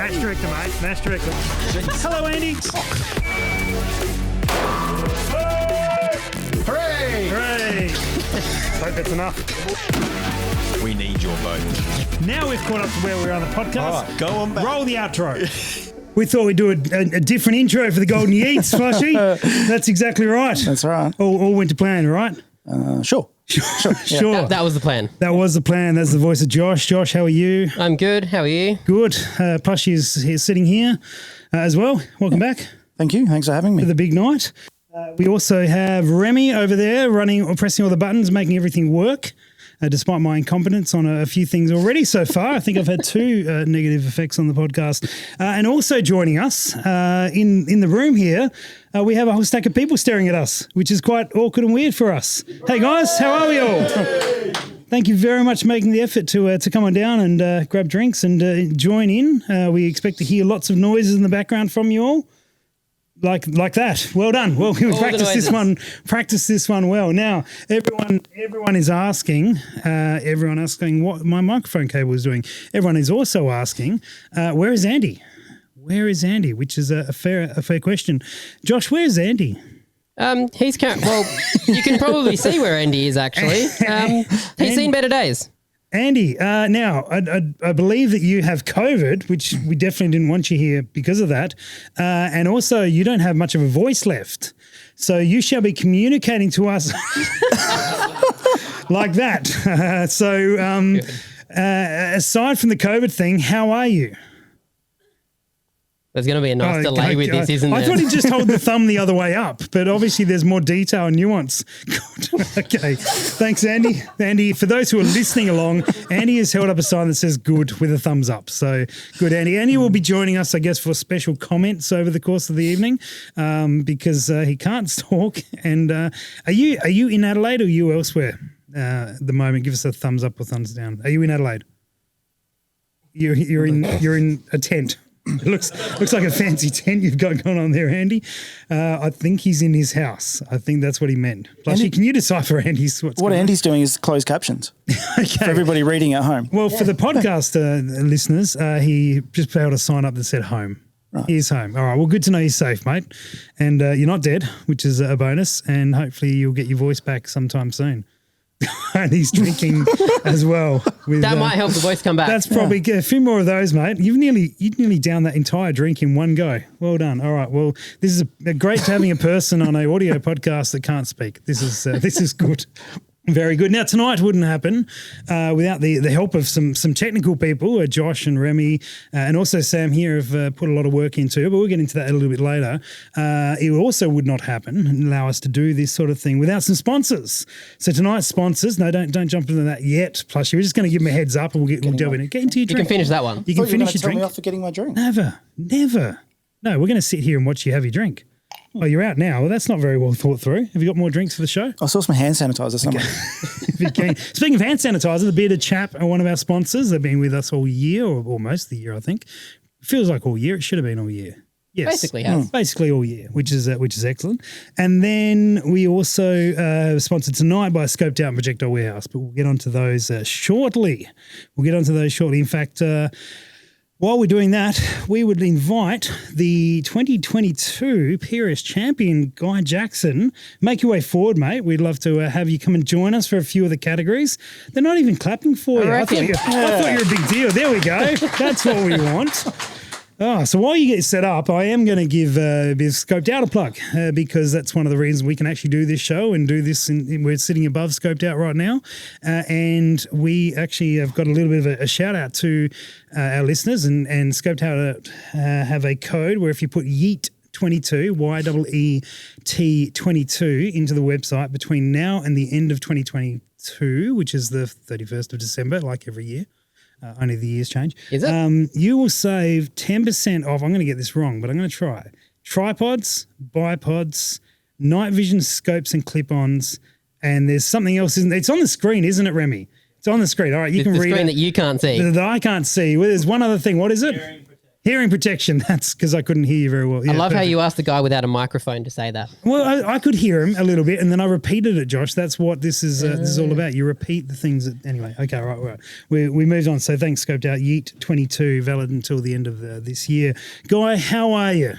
Mash director, mate. Mash director. Hello, Andy. Hooray! Hooray! Hope that's enough. We need your vote. Now we've caught up to where we are on the podcast. All right, go on back. Roll the outro. We thought we'd do a different intro for the Golden Yeets, Flushy. That's exactly right. That's right. All went to plan, right? Sure. Sure. That was the plan. That was the plan. That's the voice of Josh. Josh, how are you? I'm good. How are you? Good. Plushy is sitting here as well. Welcome back Thank you. Thanks for having for me. the big night. We also have Remy over there pressing all the buttons, making everything work. Despite my incompetence on a few things already so far. I think I've had two negative effects on the podcast. And also joining us in the room here, we have a whole stack of people staring at us, which is quite awkward and weird for us. Hey guys, how are we all? Thank you very much for making the effort to come on down and grab drinks and join in. We expect to hear lots of noises in the background from you all. Like that. Well done. Well, we practiced this one well. Now, everyone is asking, what my microphone cable is doing. Everyone is also asking, where is Andy? Where is Andy? Which is a fair question. Josh, where's Andy? Well, you can probably see where Andy is actually. He's seen better days. Andy, now, I believe that you have COVID, which we definitely didn't want you here because of that. And also, you don't have much of a voice left. So you shall be communicating to us like that. Aside from the COVID thing, how are you? There's going to be a nice delay with this, isn't there? I thought he'd just hold the thumb the other way up, but obviously there's more detail and nuance. Okay. Thanks, Andy. Andy, for those who are listening along, Andy has held up a sign that says good with a thumbs up. So good, Andy. Andy will be joining us, I guess, for special comments over the course of the evening because he can't talk. And are you in Adelaide or are you elsewhere at the moment? Give us a thumbs up or thumbs down. Are you in Adelaide? You're in a tent. It looks like a fancy tent you've got going on there, Andy. I think he's in his house. I think that's what he meant. Plushy, can you decipher Andy's What Andy's doing is closed captions okay. for everybody reading at home. Well, for the podcast listeners, he just put out a sign up that said home. Right. He is home. All right. Well, good to know you're safe, mate. And you're not dead, which is a bonus. And hopefully you'll get your voice back sometime soon. And he's drinking as well. That might help the voice come back. That's probably a few more of those, mate. You'd nearly down that entire drink in one go. Well done. All right. Well, this is a great having a person on an audio podcast that can't speak. This is good. Very good. Now, tonight wouldn't happen without the help of some technical people, Josh and Remy, and also Sam here have put a lot of work into, but we'll get into that a little bit later. It also would not happen and allow us to do this sort of thing without some sponsors. So tonight's sponsors, no, don't jump into that yet. Plus, you're just going to give them a heads up and we'll delve in. Get into your drink. You can finish that one. You can finish your drink. Me off for getting my drink. Never. No, we're going to sit here and watch you have your drink. Oh, you're out now. Well, that's not very well thought through. Have you got more drinks for the show? I saw some hand sanitizer somewhere. Okay. Speaking of hand sanitizer, the Bearded Chap are one of our sponsors. They've been with us all year, or almost the year, I think. It feels like all year. It should have been all year. Yes. Basically has. Basically all year, which is excellent. And then we also sponsored tonight by Scoped Out and Projectile Warehouse, but we'll get onto those shortly. In fact, while we're doing that, we would invite the 2022 PRS champion, Guy Jackson. Make your way forward, mate. We'd love to have you come and join us for a few of the categories. They're not even clapping for you. I thought you're a big deal. There we go. That's what we want. Oh, so while you get set up, I am going to give a bit of Scoped Out a plug because that's one of the reasons we can actually do this show and do this. We're sitting above Scoped Out right now. And we actually have got a little bit of a shout out to our listeners and Scoped Out have a code where if you put Yeet 22, YEET 22 into the website between now and the end of 2022, which is the 31st of December, like every year. Only the years change. Is it? You will save 10% off. I'm going to get this wrong, but I'm going to try. Tripods, bipods, night vision scopes and clip-ons, and there's something else. It's on the screen, isn't it, Remy? It's on the screen. All right, you can read it. The screen that you can't see. That I can't see. Well, there's one other thing. What is it? Hearing protection. That's because I couldn't hear you very well. Yeah, I love how perfect. you asked the guy without a microphone to say that. Well, I could hear him a little bit, and then I repeated it, Josh. That's what this is all about. You repeat the things. Anyway, okay, right. We moved on. So thanks, Scoped Out Yeet 22, valid until the end of this year. Guy, how are you?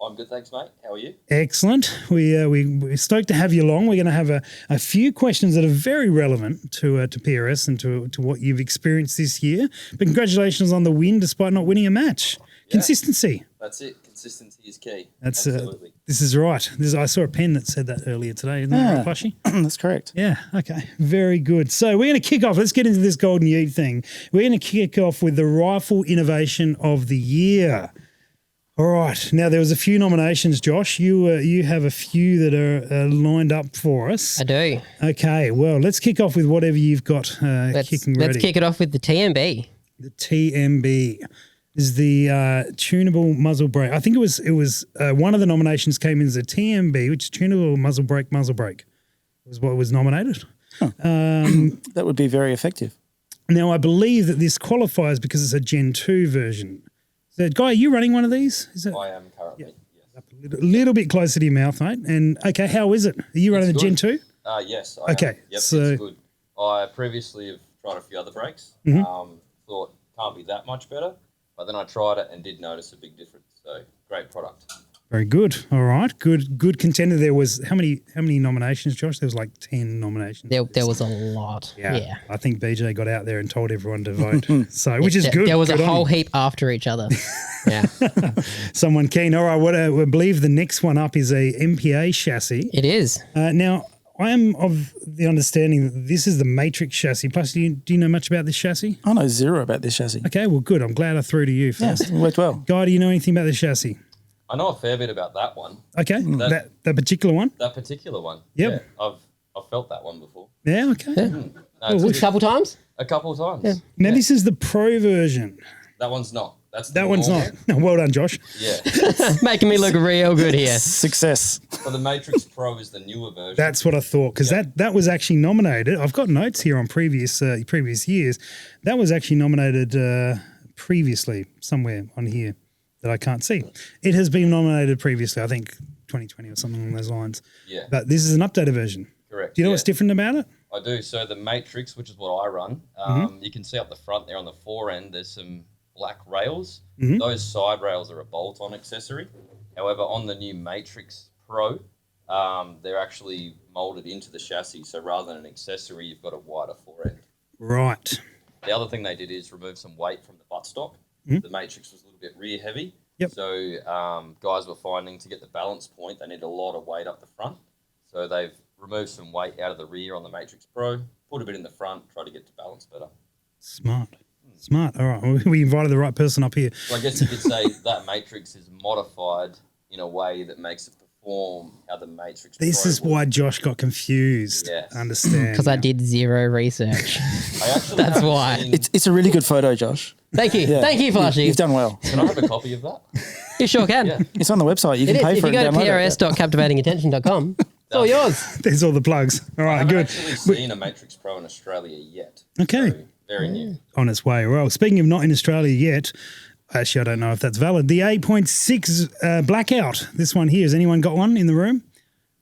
I'm good, thanks, mate. How are you? Excellent. We're stoked to have you along. We're going to have a few questions that are very relevant to PRS and to what you've experienced this year. But congratulations on the win, despite not winning a match. Yeah. Consistency. That's it. Consistency is key. That's absolutely. This is right. I saw a pen that said that earlier today. Isn't that right, Couchy? That's correct. Yeah. Okay. Very good. So we're going to kick off. Let's get into this Golden Yeet thing. We're going to kick off with the Rifle Innovation of the Year. All right. Now, there was a few nominations, Josh. You have a few that are lined up for us. I do. Okay. Well, let's kick off with whatever you've got kicking ready. Let's kick it off with the TMB. The TMB is the tunable muzzle brake. I think it was one of the nominations came in as a TMB, which is tunable muzzle brake was what was nominated. Huh. That would be very effective. Now, I believe that this qualifies because it's a Gen 2 version. So, Guy, are you running one of these? I am currently, yes. A little bit closer to your mouth, mate. And, okay, how is it? Are you running the Gen 2? Yes, I am. Yep, it's good. I previously have tried a few other brakes. Thought can't be that much better. But then I tried it and did notice a big difference. So, great product. Very good. All right. Good contender. There was how many nominations, Josh? There was like 10 nominations. There was a lot. Yeah. I think BJ got out there and told everyone to vote. So, which is good. There was good a whole heap after each other. Yeah. Someone keen. All right. What I believe the next one up is a MPA chassis. It is. Now, I am of the understanding that this is the Matrix chassis. Plus, do you know much about this chassis? I know zero about this chassis. Okay, well, good. I'm glad I threw to you first. Yeah, it worked well. Guy, do you know anything about this chassis? I know a fair bit about that one. Okay, that particular one? That particular one. Yep. Yeah, I've felt that one before. Yeah, okay. Yeah. No, a couple times? A couple of times. Yeah. Now, this is the Pro version. That one's not. That one's not. No, well done, Josh. Yeah. Making me look real good here. Success. So the Matrix Pro is the newer version. That's what I thought, because that was actually nominated. I've got notes here on previous years. That was actually nominated previously somewhere on here that I can't see. It has been nominated previously, I think 2020 or something along those lines. Yeah. But this is an updated version. Correct. Do you know what's different about it? I do. So the Matrix, which is what I run, you can see up the front there on the fore end, there's some black rails. Those side rails are a bolt-on accessory. However, on the new Matrix Pro, they're actually molded into the chassis. So rather than an accessory, you've got a wider fore end. Right. The other thing they did is remove some weight from the buttstock. The Matrix was a little bit rear heavy. Yep. So guys were finding to get the balance point, they need a lot of weight up the front. So they've removed some weight out of the rear on the Matrix Pro, put a bit in the front, try to get to balance better. Smart. All right. Well, we invited the right person up here. So I guess you could say that Matrix is modified in a way that makes it perform how the Matrix This Pro is would. why Josh got confused. Yes. Understand. Because I did zero research. That's That's why. It's a really good photo, Josh. Thank you. Yeah. Thank you, Flashy. You've done well. Can I have a copy of that? You sure can. Yeah. It's on the website. You It can is. pay If for you it. go to and download it. prs.captivatingattention.com, it's all yours. There's all the plugs. All I right, haven't good. actually seen a Matrix Pro in Australia yet. Okay. So very new. On its way. Well, speaking of not in Australia yet, actually, I don't know if that's valid. The 8.6 Blackout. This one here. Has anyone got one in the room?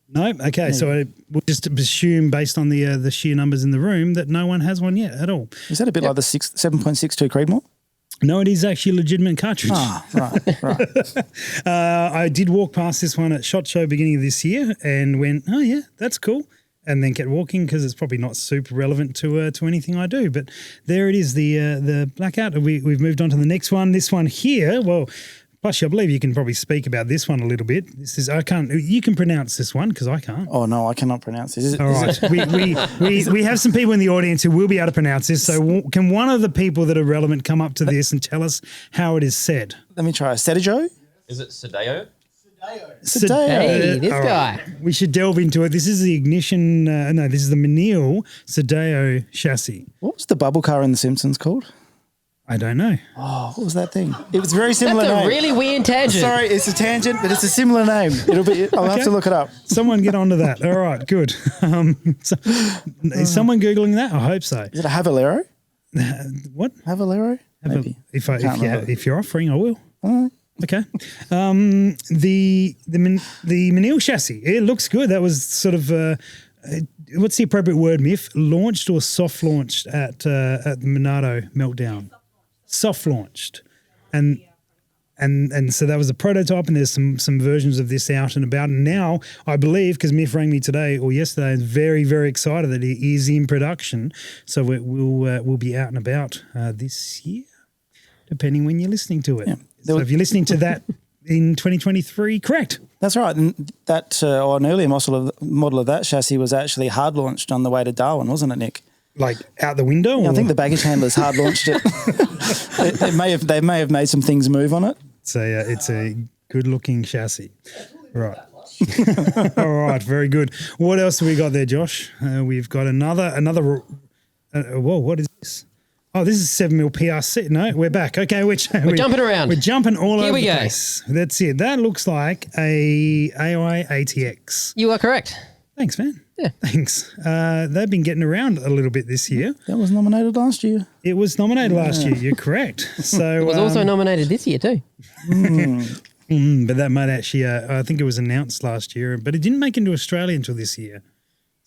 No? Okay, so we'll just assume based on the sheer numbers in the room that no one has one yet at all. Is that a bit like the 7.62 Creedmoor? No, it is actually a legitimate cartridge. Right. I did walk past this one at SHOT Show beginning of this year and went, oh, yeah, that's cool. And then kept walking because it's probably not super relevant to anything I do. But there it is, the Blackout. We've moved on to the next one. This one here, well, plus I believe you can probably speak about this one a little bit. You can pronounce this one because I can't. Oh, no, I cannot pronounce this. All right. we have some people in the audience who will be able to pronounce this. So can one of the people that are relevant come up to this and tell us how it is said? Let me try. Sedijo? Is it Sedeo? Sedeo. Hey, this All guy. right. We should delve into it. This is the ignition. This is the Manael Sedeo chassis. What was the bubble car in The Simpsons called? I don't know. Oh, what was that thing? It was very similar That's a name. really weird tangent. Sorry, it's a tangent, but it's a similar name. I'll have to look it up. Someone get onto that. All right, good. Is someone Googling that? I hope so. Is it a Havalero? What? Havalero? Maybe. If you're offering, I will. Okay. The Manael chassis, it looks good. That was sort of what's the appropriate word, Miff? Launched or soft launched at the Monado meltdown? Soft launched, and so that was a prototype, and there's some versions of this out and about. And now I believe, because Miff rang me today or yesterday, and very, very excited that it is in production. So we'll be out and about this year, depending when you're listening to it. Yeah. So if you're listening to that in 2023, correct. That's right. And that an earlier model of that chassis was actually hard launched on the way to Darwin, wasn't it, Nick? Like out the window? Yeah, I think the baggage handlers hard launched it. They may have made some things move on it. It's a good looking chassis. Right. All right, very good. What else have we got there, Josh? We've got another. Whoa, what is this? Oh, this is 7mm PRC. No, we're back. Okay, we're jumping around. We're jumping all Here over we the go. place. That's it. That looks like a AI ATX. You are correct. Thanks, man. Yeah. Thanks. They've been getting around a little bit this year. That was nominated last year. It was nominated last year. You're correct. So It was also nominated this year too. but that might actually, I think it was announced last year, but it didn't make it into Australia until this year.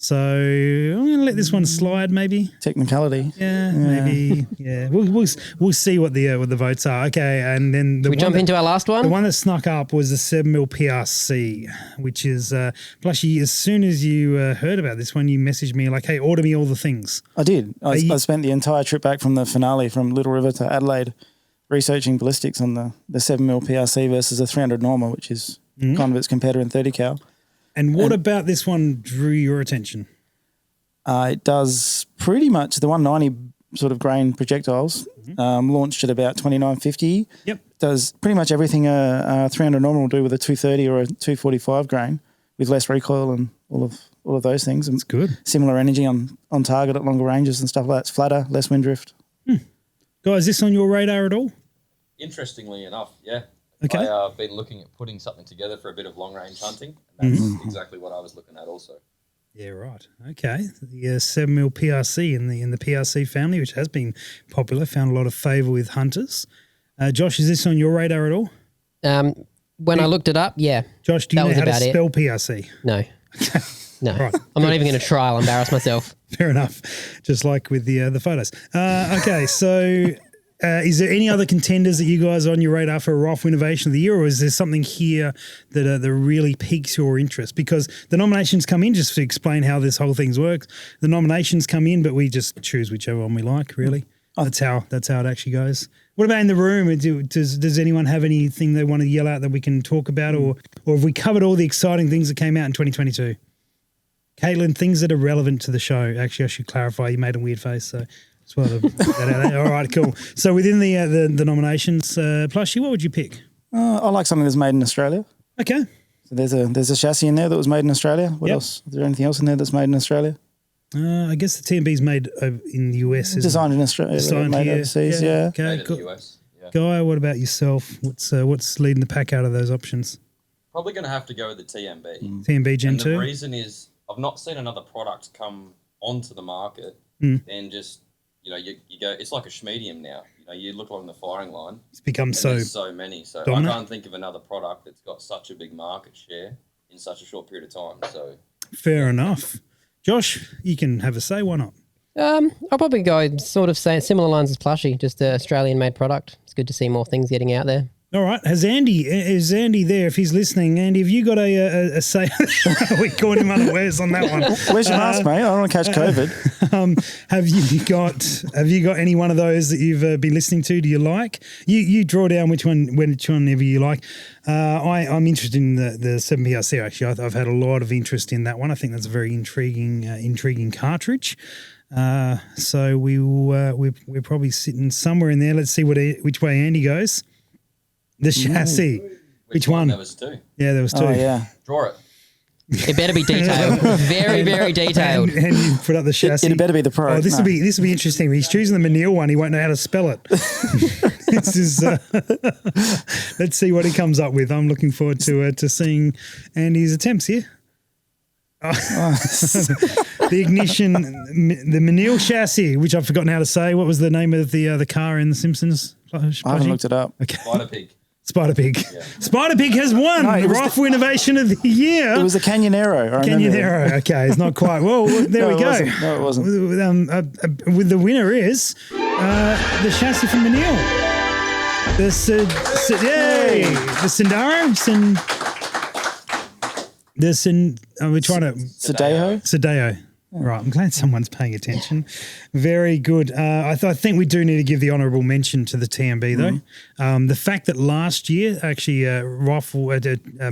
So I'm going to let this one slide, maybe. Technicality. Yeah, maybe. Yeah, we'll see what the votes are. Okay, and then we jump into our last one. The one that snuck up was the 7mm PRC, which is Plushy. As soon as you heard about this one, you messaged me like, "Hey, order me all the things." I did. I spent the entire trip back from the finale from Little River to Adelaide researching ballistics on the 7mm PRC versus a 300 normal, which is kind of its competitor in 30 cal. And what about this one drew your attention? It does pretty much the 190 sort of grain projectiles, launched at about 2950. Yep. Does pretty much everything a 300 normal will do with a 230 or a 245 grain, with less recoil and all of those things. And it's good. Similar energy on target at longer ranges and stuff like that. It's flatter, less wind drift. Guys, is this on your radar at all? Interestingly enough, yeah. Okay. I've been looking at putting something together for a bit of long-range hunting, and that's exactly what I was looking at also. Yeah, right. Okay. The 7mm PRC in the PRC family, which has been popular, found a lot of favour with hunters. Josh, is this on your radar at all? When I looked it up, yeah. Josh, do you know how to spell PRC? No. No. Right. I'm not even going to try. I'll embarrass myself. Fair enough. Just like with the photos. Okay, so... is there any other contenders that you guys are on your radar for a rifle innovation of the year, or is there something here that really piques your interest? Because the nominations come in, just to explain how this whole thing works. The nominations come in, but we just choose whichever one we like, really. That's how it actually goes. What about in the room? Does anyone have anything they want to yell out that we can talk about, or have we covered all the exciting things that came out in 2022? Caitlin, things that are relevant to the show. Actually, I should clarify. You made a weird face, so... All right, cool. So within the nominations, Plushy, what would you pick? I like something that's made in Australia. Okay. So there's a chassis in there that was made in Australia. What else? Is there anything else in there that's made in Australia? I guess the TMB's made in the US. Designed in Australia. Designed made here. overseas, yeah. Okay, Made in cool. the US. Yeah. Guy, what about yourself? What's leading the pack out of those options? Probably going to have to go with the TMB. TMB Gen and 2? the reason is I've not seen another product come onto the market and just... you go, it's like a schmedium now. You look along the firing line. It's become so many. So dominant. I can't think of another product that's got such a big market share in such a short period of time. So fair enough. Josh, you can have a say. Why not? I'll probably go sort of say similar lines as Plushy, just an Australian-made product. It's good to see more things getting out there. All right. Is Andy there? If he's listening, Andy, have you got a say? We caught him unawares on that one. Where's your mask, mate? I don't want to catch COVID. Have you got any one of those that you've been listening to? Do you like? You draw down which one whenever you like. I'm interested in the 7PRC. Actually, I've had a lot of interest in that one. I think that's a very intriguing cartridge. So we're probably sitting somewhere in there. Let's see which way Andy goes. The chassis. Which one? There was two. Yeah, there was two. Oh, yeah. Draw it. It better be detailed. Very, very detailed. And you put up the chassis. It better be the Pro. Oh, this will be interesting. He's choosing the Manael one. He won't know how to spell it. This is. Let's see what he comes up with. I'm looking forward to seeing Andy's attempts here. The ignition, the Manael chassis, which I've forgotten how to say. What was the name of the car in The Simpsons? I haven't looked it up. Okay. Spider Pig. Spider Pig. Yeah. Spider Pig has won the Rifle Innovation of the Year. It was a Canyonero. Canyonero. Okay, it's not quite. Well, there we go. No, it wasn't. With the winner is the chassis from Manael. The Sindaro. We're trying to Sadeo. Right, I'm glad someone's paying attention. Very good. I think we do need to give the honourable mention to the TMB though. The fact that last year actually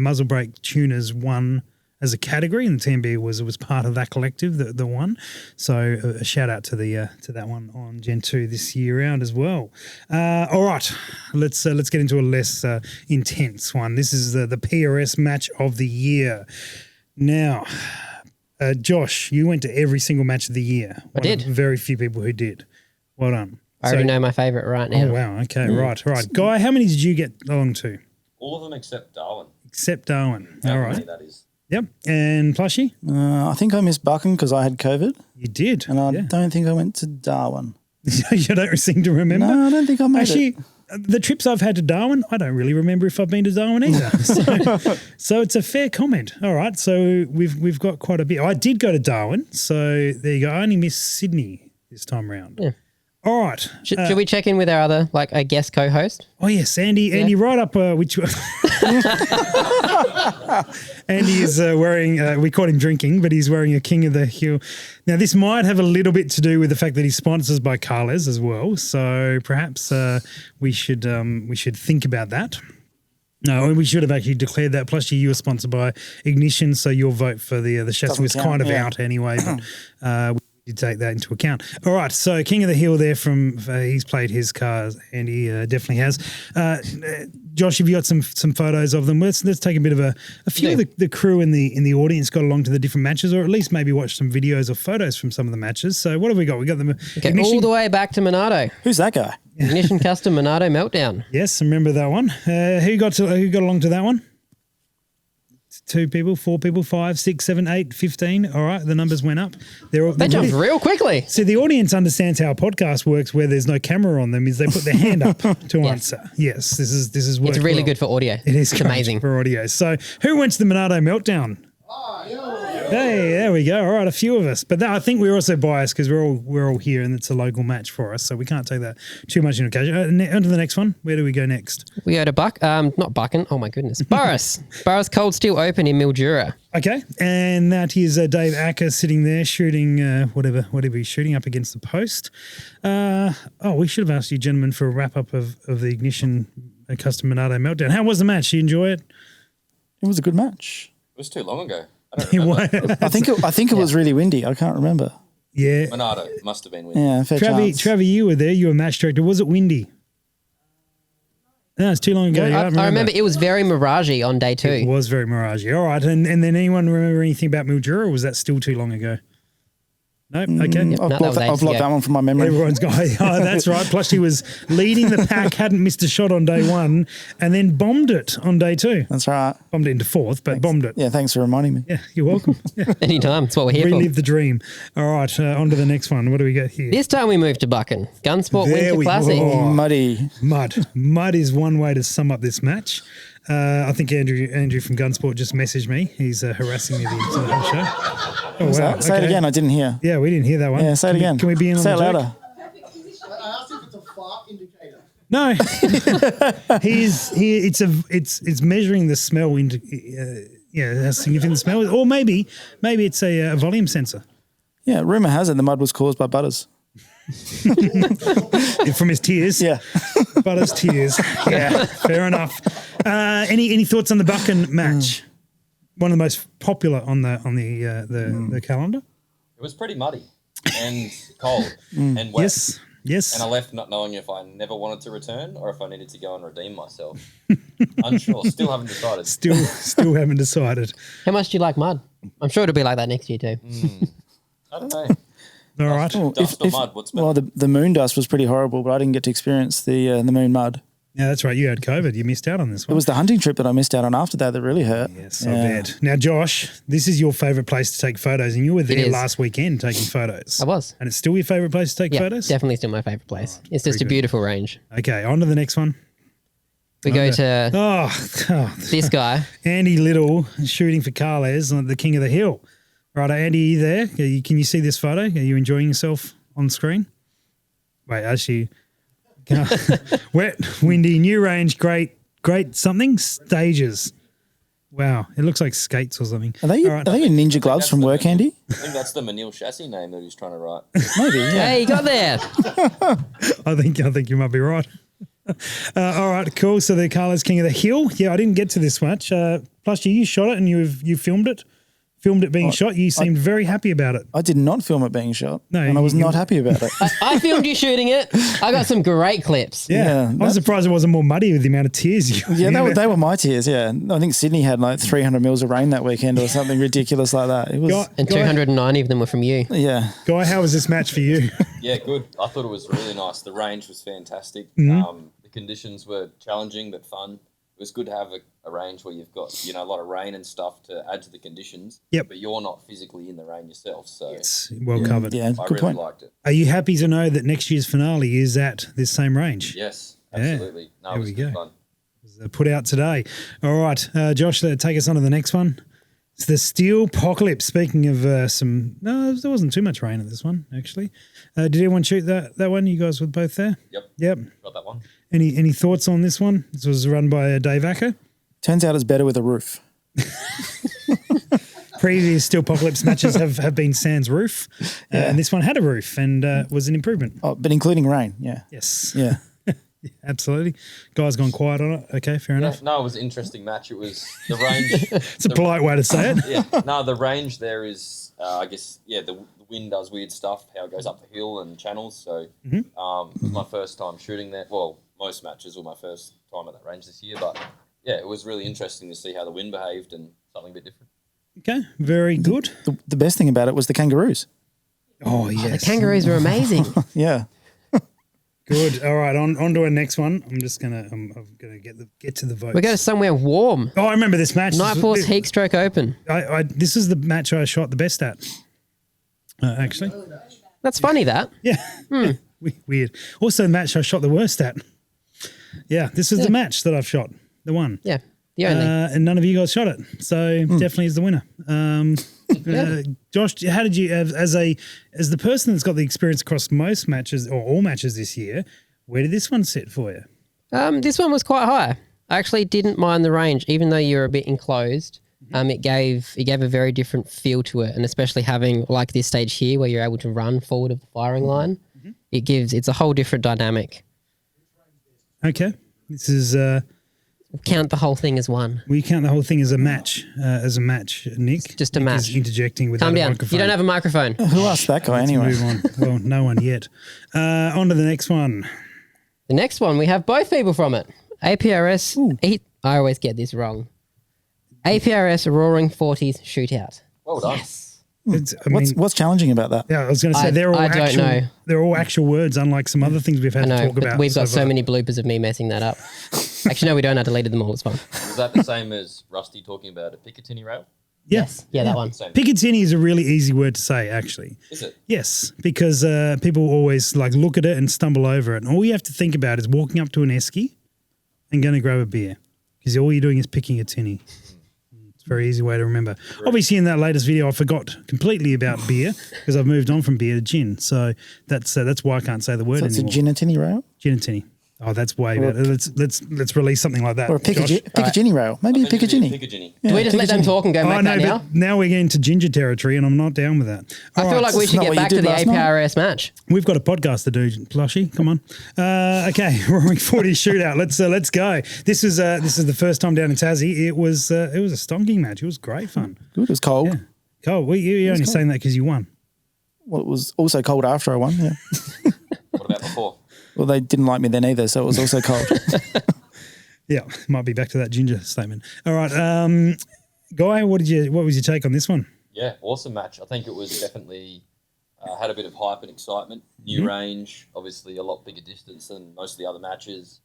muzzle brake tuners won as a category, and the TMB was part of that collective that won. So a shout out to that one on Gen 2 this year round as well. All right, let's get into a less intense one. This is the PRS match of the year. Now. Josh, you went to every single match of the year. I did. Very few people who did. Well done. I already know my favourite right now. Oh, wow. Okay, right. Guy, how many did you get along to? All of them except Darwin. All right. Many that is. Yep. And Plushie? I think I missed Buchan because I had COVID. You did? And I don't think I went to Darwin. You don't seem to remember? No, I don't think I made it. The trips I've had to Darwin, I don't really remember if I've been to Darwin either. So it's a fair comment. All right, so we've got quite a bit. I did go to Darwin, so there you go. I only missed Sydney this time round. Yeah. All right. Should we check in with our other, a guest co-host? Oh, yes, Andy, right up which one? Andy is wearing, we caught him drinking, but he's wearing a King of the Hill. Now, this might have a little bit to do with the fact that he's sponsored by Carles as well, so perhaps we should think about that. No, we should have actually declared that. Plus, you were sponsored by Ignition, so your vote for the chassis was kind of out anyway, but we did take that into account. All right, so King of the Hill there he's played his cars, and he definitely has. Josh, have you got some photos of them? Let's take a bit of a few of the crew in the audience got along to the different matches, or at least maybe watch some videos or photos from some of the matches. So what have we got? We got them all the way back to Monado. Who's that guy? Ignition Custom Monado Meltdown. Yes, remember that one. Who got along to that one? 2 people, 4 people, 5, 6, 7, 8, 15. All right, the numbers went up. They jumped real quickly. So the audience understands how a podcast works where there's no camera on them is they put their hand up to answer. Yes, this is worked. It's really good for audio. It is amazing for audio. So who went to the Monado Meltdown? Hey, there we go. All right, a few of us, but I think we're also biased because we're all here and it's a local match for us, so we can't take that too much into occasion. On to the next one. Where do we go next? We go to not Buchan. Oh my goodness, Burris Cold Steel Open in Mildura. Okay, and that is Dave Acker sitting there shooting whatever he's shooting up against the post. We should have asked you gentlemen for a wrap up of the Ignition Custom Monado Meltdown. How was the match? Did you enjoy it? It was a good match. It was too long ago. I don't remember. I think it was really windy. I can't remember. Yeah. Monado must have been windy. Yeah, fair chance. Travi, you were there. You were match director. Was it windy? No, it's too long ago. I remember it was very miragey on day 2. It was very miragey. All right. And then anyone remember anything about Mildura, or was that still too long ago? Nope. Okay. I've blocked that one from my memory. Everyone's got, that's right. Plus, he was leading the pack, hadn't missed a shot on day 1, and then bombed it on day 2. That's right. Bombed it into 4th, but bombed it. Yeah, thanks for reminding me. Yeah, you're welcome. Yeah. Anytime. That's what we're here for. Relive the dream. All right, on to the next one. What do we got here? This time we move to Buchan. Gunsport Winter Classic. Muddy. Mud is one way to sum up this match. I think Andrew from Gunsport just messaged me. He's harassing me the entire show. Oh, wow. Say it again. I didn't hear. Yeah, we didn't hear that one. Yeah, say it again. Can we be in on say the it joke? louder. I asked if it's a fart indicator. No, it's measuring the smell into how significant the smell is, or maybe it's a volume sensor. Yeah, rumor has it the mud was caused by Butters. From his tears. Yeah, Butters' tears. Yeah, fair enough. Any thoughts on the Buchan match? One of the most popular on the calendar. It was pretty muddy and cold and wet. Yes. And I left not knowing if I never wanted to return or if I needed to go and redeem myself. Unsure. Still haven't decided. Still haven't decided. How much do you like mud? I'm sure it'll be like that next year too. I don't know. All right. Dust or mud? What's better? Well, the moon dust was pretty horrible, but I didn't get to experience the moon mud. Yeah, that's right. You had COVID. You missed out on this one. It was the hunting trip that I missed out on after that really hurt. Yes, I bet. Now, Josh, this is your favourite place to take photos, and you were there last weekend taking photos. I was. And it's still your favourite place to take photos? Definitely still my favourite place. It's just a beautiful range. Okay, on to the next one. We go to Oh, this guy. Andy Little shooting for Carles, the king of the hill. Right, Andy, are you there? Can you see this photo? Are you enjoying yourself on screen? Wait, actually, wet, windy, new range, great something, stages. Wow, it looks like skates or something. Are they your ninja gloves from work, Andy? I think that's the Manael chassis name that he's trying to write. Maybe, yeah. Hey, you got there. I think you might be right. All right, cool. So the Carlos King of the Hill. Yeah, I didn't get to this much. Plus, you shot it and you filmed it. Filmed it being shot. You seemed very happy about it. I did not film it being shot. No, and I was not happy about it. I filmed you shooting it. I got some great clips. Yeah, I'm surprised it wasn't more muddy with the amount of tears you. Yeah, they were my tears. Yeah, I think Sydney had like 300 mils of rain that weekend or something ridiculous like that. It was, And 290 of them were from you. yeah. Guy, how was this match for you? Yeah, good. I thought it was really nice. The range was fantastic. Mm-hmm. The conditions were challenging but fun. It was good to have a range where you've got, a lot of rain and stuff to add to the conditions. Yep. But you're not physically in the rain yourself. So It's well covered. Yeah, I good really point. liked it. Are you happy to know that next year's finale is at this same range? Yes, absolutely. No, it was good fun. Put out today. All right, Josh, take us on to the next one. It's the Steel Apocalypse. Speaking of there wasn't too much rain at this one, actually. Did anyone shoot that one? You guys were both there? Yep. Got that one. Any thoughts on this one? This was run by Dave Acker. Turns out it's better with a roof. Previous Steel Apocalypse matches have been sans roof, and this one had a roof and was an improvement. Oh, but including rain, yeah. Yes. Yeah. Absolutely. Guy's gone quiet on it. Okay, fair enough. No, it was an interesting match. It was the range. It's a polite way to say it. Yeah. No, the range there is, I guess, the wind does weird stuff, how it goes up the hill and channels. So it was my first time shooting there. Well, most matches were my first time at that range this year. But, yeah, it was really interesting to see how the wind behaved and something a bit different. Okay, very good. The best thing about it was the kangaroos. Oh, yes. The kangaroos were amazing. Yeah. Good. All right, on to our next one. I'm gonna get to the votes. We go to somewhere warm. Oh, I remember this match. Nightforce Heat Stroke Open. This is the match I shot the best at. Actually, That's funny, that. yeah. Weird. Also, the match I shot the worst at. Yeah, this is the match that I've shot. The one. Yeah, the only. And none of you guys shot it, so definitely is the winner. Josh, how did you, as the person that's got the experience across most matches or all matches this year, where did this one sit for you? This one was quite high. I actually didn't mind the range, even though you're a bit enclosed. It gave a very different feel to it, and especially having like this stage here where you're able to run forward of the firing line, it's a whole different dynamic. Okay, this is. Count the whole thing as one. We count the whole thing as a match, Nick. Just a Nick match. is interjecting with Calm a down. microphone. You don't have a microphone. Who asked that guy Let's anyway? move on. Well, no one yet. On to the next one. The next one, we have both people from it. APRS. I always get this wrong. APRS Roaring 40s Shootout. Well done. What's challenging about that? Yeah, I was going to say I don't know. They're all actual words, unlike some other things we've I had to know, talk but about. we've got so many bloopers of me messing that up. Actually, no, we don't. I deleted them all. It's fine. Was that the same as Rusty talking about a Picatinny rail? Yes. Yeah, that one. Same. Picatinny is a really easy word to say, actually. Is it? Yes, because people always like look at it and stumble over it. And all you have to think about is walking up to an esky and going to grab a beer, because all you're doing is picking a tinny. It's a very easy way to remember. Obviously, in that latest video, I forgot completely about beer because I've moved on from beer to gin. So that's why I can't say the word So it's anymore. a gin and tinny rail? Gin and tinny. Oh, that's way better. Let's release something like that. Or a Josh. Picatinny rail. Maybe a Picatinny. Picatinny. Do we just let them talk and go back that now? but now we're getting to ginger territory, and I'm not down with that. I feel like we that's should not get what you back to did the last night. APRS match. We've got a podcast to do, Plushy. Come on. Okay, Roaring 40 shootout. Let's go. This is the first time down in Tassie. It was a stonking match. It was great fun. Good. It was cold. Yeah. Cool. Well, you're only saying that because you won. Well, it was also cold after I won. Yeah. What about before? Well, they didn't like me then either, so it was also cold. Yeah, might be back to that ginger statement. All right, Guy, what was your take on this one? Yeah, awesome match. I think it was definitely had a bit of hype and excitement. New range, obviously a lot bigger distance than most of the other matches.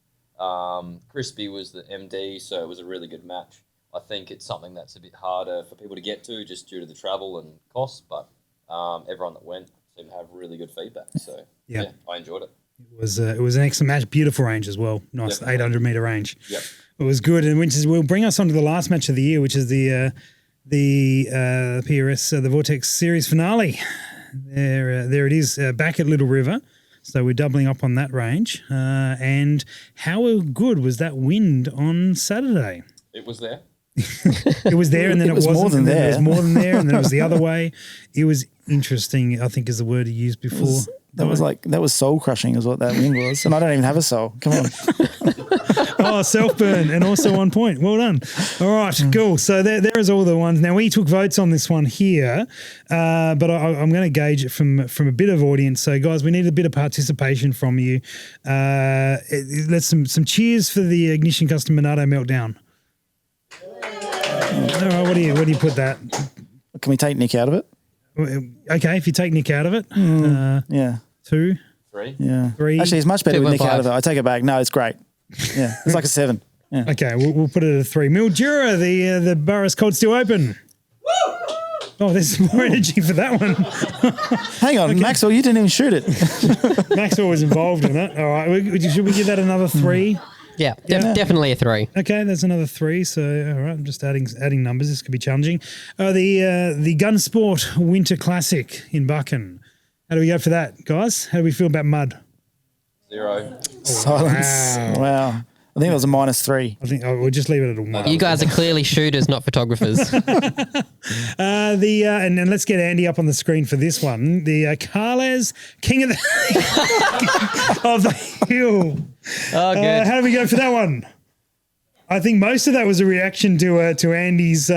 Crispy was the MD, so it was a really good match. I think it's something that's a bit harder for people to get to just due to the travel and costs, but everyone that went seemed to have really good feedback. So, yeah I enjoyed it. It was an excellent match. Beautiful range as well. Nice 800 meter range. Yep. It was good, and which will bring us on to the last match of the year, which is the PRS, the Vortex Series finale. There it is, back at Little River. So we're doubling up on that range. And how good was that wind on Saturday? It was there. It was there, and then it wasn't. More than there. It was more than there, and then it was the other way. It was interesting, I think is the word you used before. That was soul crushing is what that wind was. And I don't even have a soul. Come on. Oh, self-burn, and also 1 point. Well done. All right, cool. So there is all the ones. Now, we took votes on this one here, but I'm going to gauge it from a bit of audience. So, guys, we need a bit of participation from you. Let's some cheers for the Ignition Custom Monado Meltdown. All right, what do you put that? Can we take Nick out of it? Okay, if you take Nick out of it. Yeah. 2. 3. Yeah. 3. Actually, it's much better with Nick 2.5. out of it. I take it back. No, it's great. Yeah. It's like a 7. Yeah. Okay, we'll put it at a 3. Mildura, the Burris Cold Steel Open. Oh, there's some more energy for that one. Hang on, Maxwell, you didn't even shoot it. Maxwell was involved in it. All right, should we give that another 3? Yeah, definitely a 3. Okay, that's another 3. So, all right, I'm just adding numbers. This could be challenging. The Gun Sport Winter Classic in Buchan. How do we go for that, guys? How do we feel about mud? 0. Silence. Wow. I think it was a -3. I think we'll just leave it at a 1. You guys are clearly shooters, not photographers. And let's get Andy up on the screen for this one. The Carles King of the Hill. Oh, good. How do we go for that one? I think most of that was a reaction to Andy's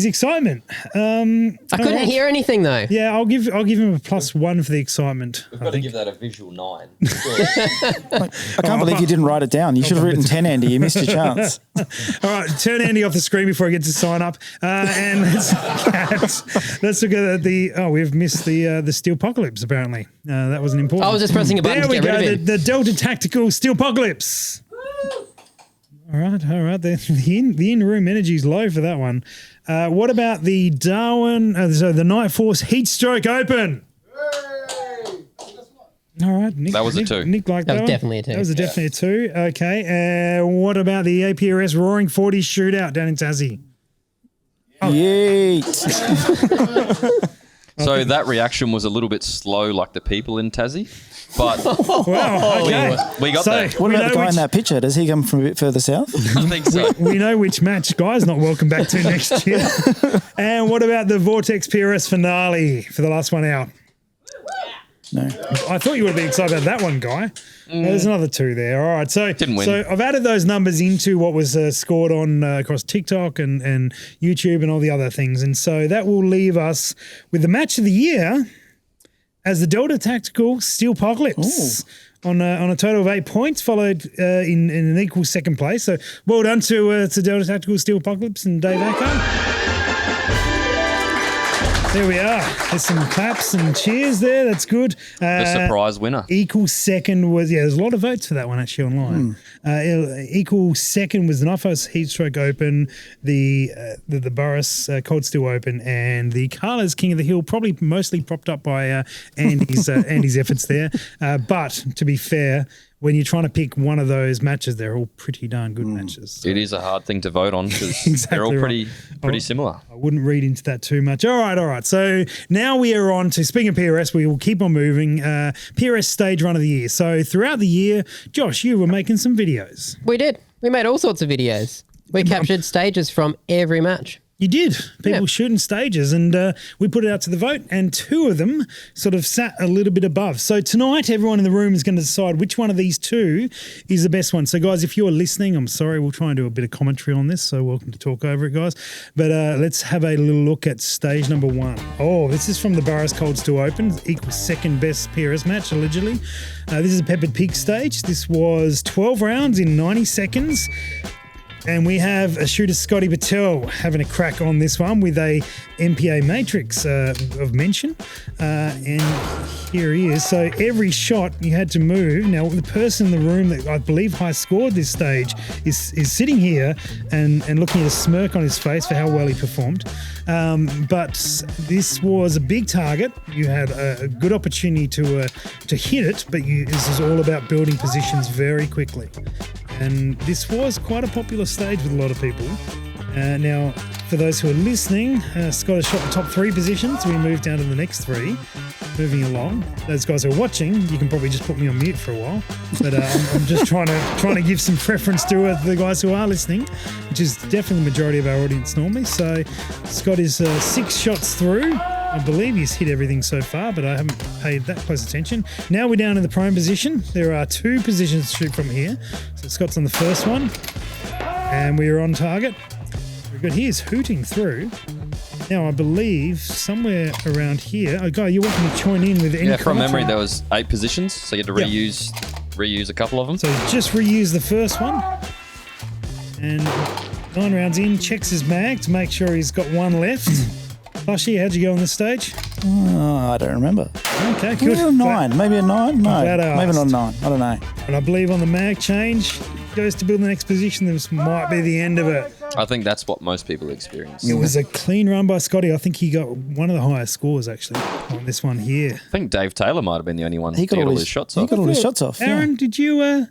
excitement. I couldn't hear anything though. Yeah, I'll give him a +1 for the excitement. We've got to give that a visual 9. I can't believe you didn't write it down. You should have written 10, Andy. You missed your chance. All right, turn Andy off the screen before he gets to sign up. And let's look at we've missed the Steel Apocalypse apparently. That wasn't important. I was just pressing a button There to we get rid go. of it. The Delta Tactical Steel Apocalypse. All right. The in-room energy is low for that one. What about the Darwin? The Night Force Heatstroke Open. All right, Nick, That was a 2. Nick liked That was one. definitely a 2. That was definitely a 2. Okay. What about the APRS Roaring 40 Shootout down in Tassie? Yeet. So that reaction was a little bit slow, like the people in Tassie, but Wow. Okay. we got there. What we about the know guy in that picture? Does he come from a bit further south? I think so. We know which match Guy's not welcome back to next year. And what about the Vortex PRS finale for the last one out? No. I thought you would be excited about that one, Guy. There's another 2 there. All right. So, Didn't win. So I've added those numbers into what was scored on across TikTok and YouTube and all the other things. And so that will leave us with the match of the year as the Delta Tactical Steel Apocalypse. On a total of 8 points, followed in an equal second place. So well done to Delta Tactical Steel Apocalypse and Dave Acker. There we are. There's some claps and cheers there. That's good. The surprise winner. Equal second was, there's a lot of votes for that one actually online. Equal second was the Night Force Heatstroke Open, the Burris Cold Steel Open, and the Carla's King of the Hill, probably mostly propped up by Andy's efforts there. But to be fair, when you're trying to pick one of those matches, they're all pretty darn good matches. So. It is a hard thing to vote on because Exactly they're all right. pretty similar. I wouldn't read into that too much. All right. So now we are on to, speaking of PRS, we will keep on moving. PRS Stage Run of the Year. So throughout the year, Josh, you were making some videos. We did. We made all sorts of videos. We captured stages from every match. You did. People shooting stages, and we put it out to the vote, and 2 of them sort of sat a little bit above. So tonight, everyone in the room is going to decide which one of these 2 is the best one. So, guys, if you're listening, I'm sorry, we'll try and do a bit of commentary on this, so welcome to talk over it, guys. But let's have a little look at stage number 1. Oh, this is from the Burris Cold Steel Open, equals second best PRS match, allegedly. This is a Peppered Pig stage. This was 12 rounds in 90 seconds. And we have a shooter, Scotty Patel, having a crack on this one with a MPA Matrix of mention. And here he is. So every shot you had to move. Now, the person in the room that I believe high scored this stage is sitting here and looking at a smirk on his face for how well he performed. But this was a big target. You had a good opportunity to hit it, but this is all about building positions very quickly. And this was quite a popular stage with a lot of people. Now, for those who are listening, Scott has shot the top 3 positions. We moved down to the next 3. Moving along. Those guys who are watching, you can probably just put me on mute for a while. But I'm just trying to give some preference to the guys who are listening, which is definitely the majority of our audience normally. So Scott is 6 shots through. I believe he's hit everything so far, but I haven't paid that close attention. Now we're down in the prone position. There are 2 positions to shoot from here. So Scott's on the first one, and we are on target. Very good. He is hooting through. Now I believe somewhere around here. Oh, Guy, you're welcome to join in with any. Yeah, from memory there was 8 positions, so you had to reuse a couple of them. So just reuse the first one, and 9 rounds in, checks his mag to make sure he's got 1 left. Couchy, how'd you go on this stage? I don't remember. Okay, good. Maybe a 9. Maybe a 9? No, glad I maybe asked. not a 9. I don't know. And I believe on the mag change, goes to build the next position. This might be the end of it. I think that's what most people experience. It was a clean run by Scotty. I think he got one of the highest scores actually on this one here. I think Dave Taylor might have been the only one He got all his shots He off. got all his shots off. Aaron, did you?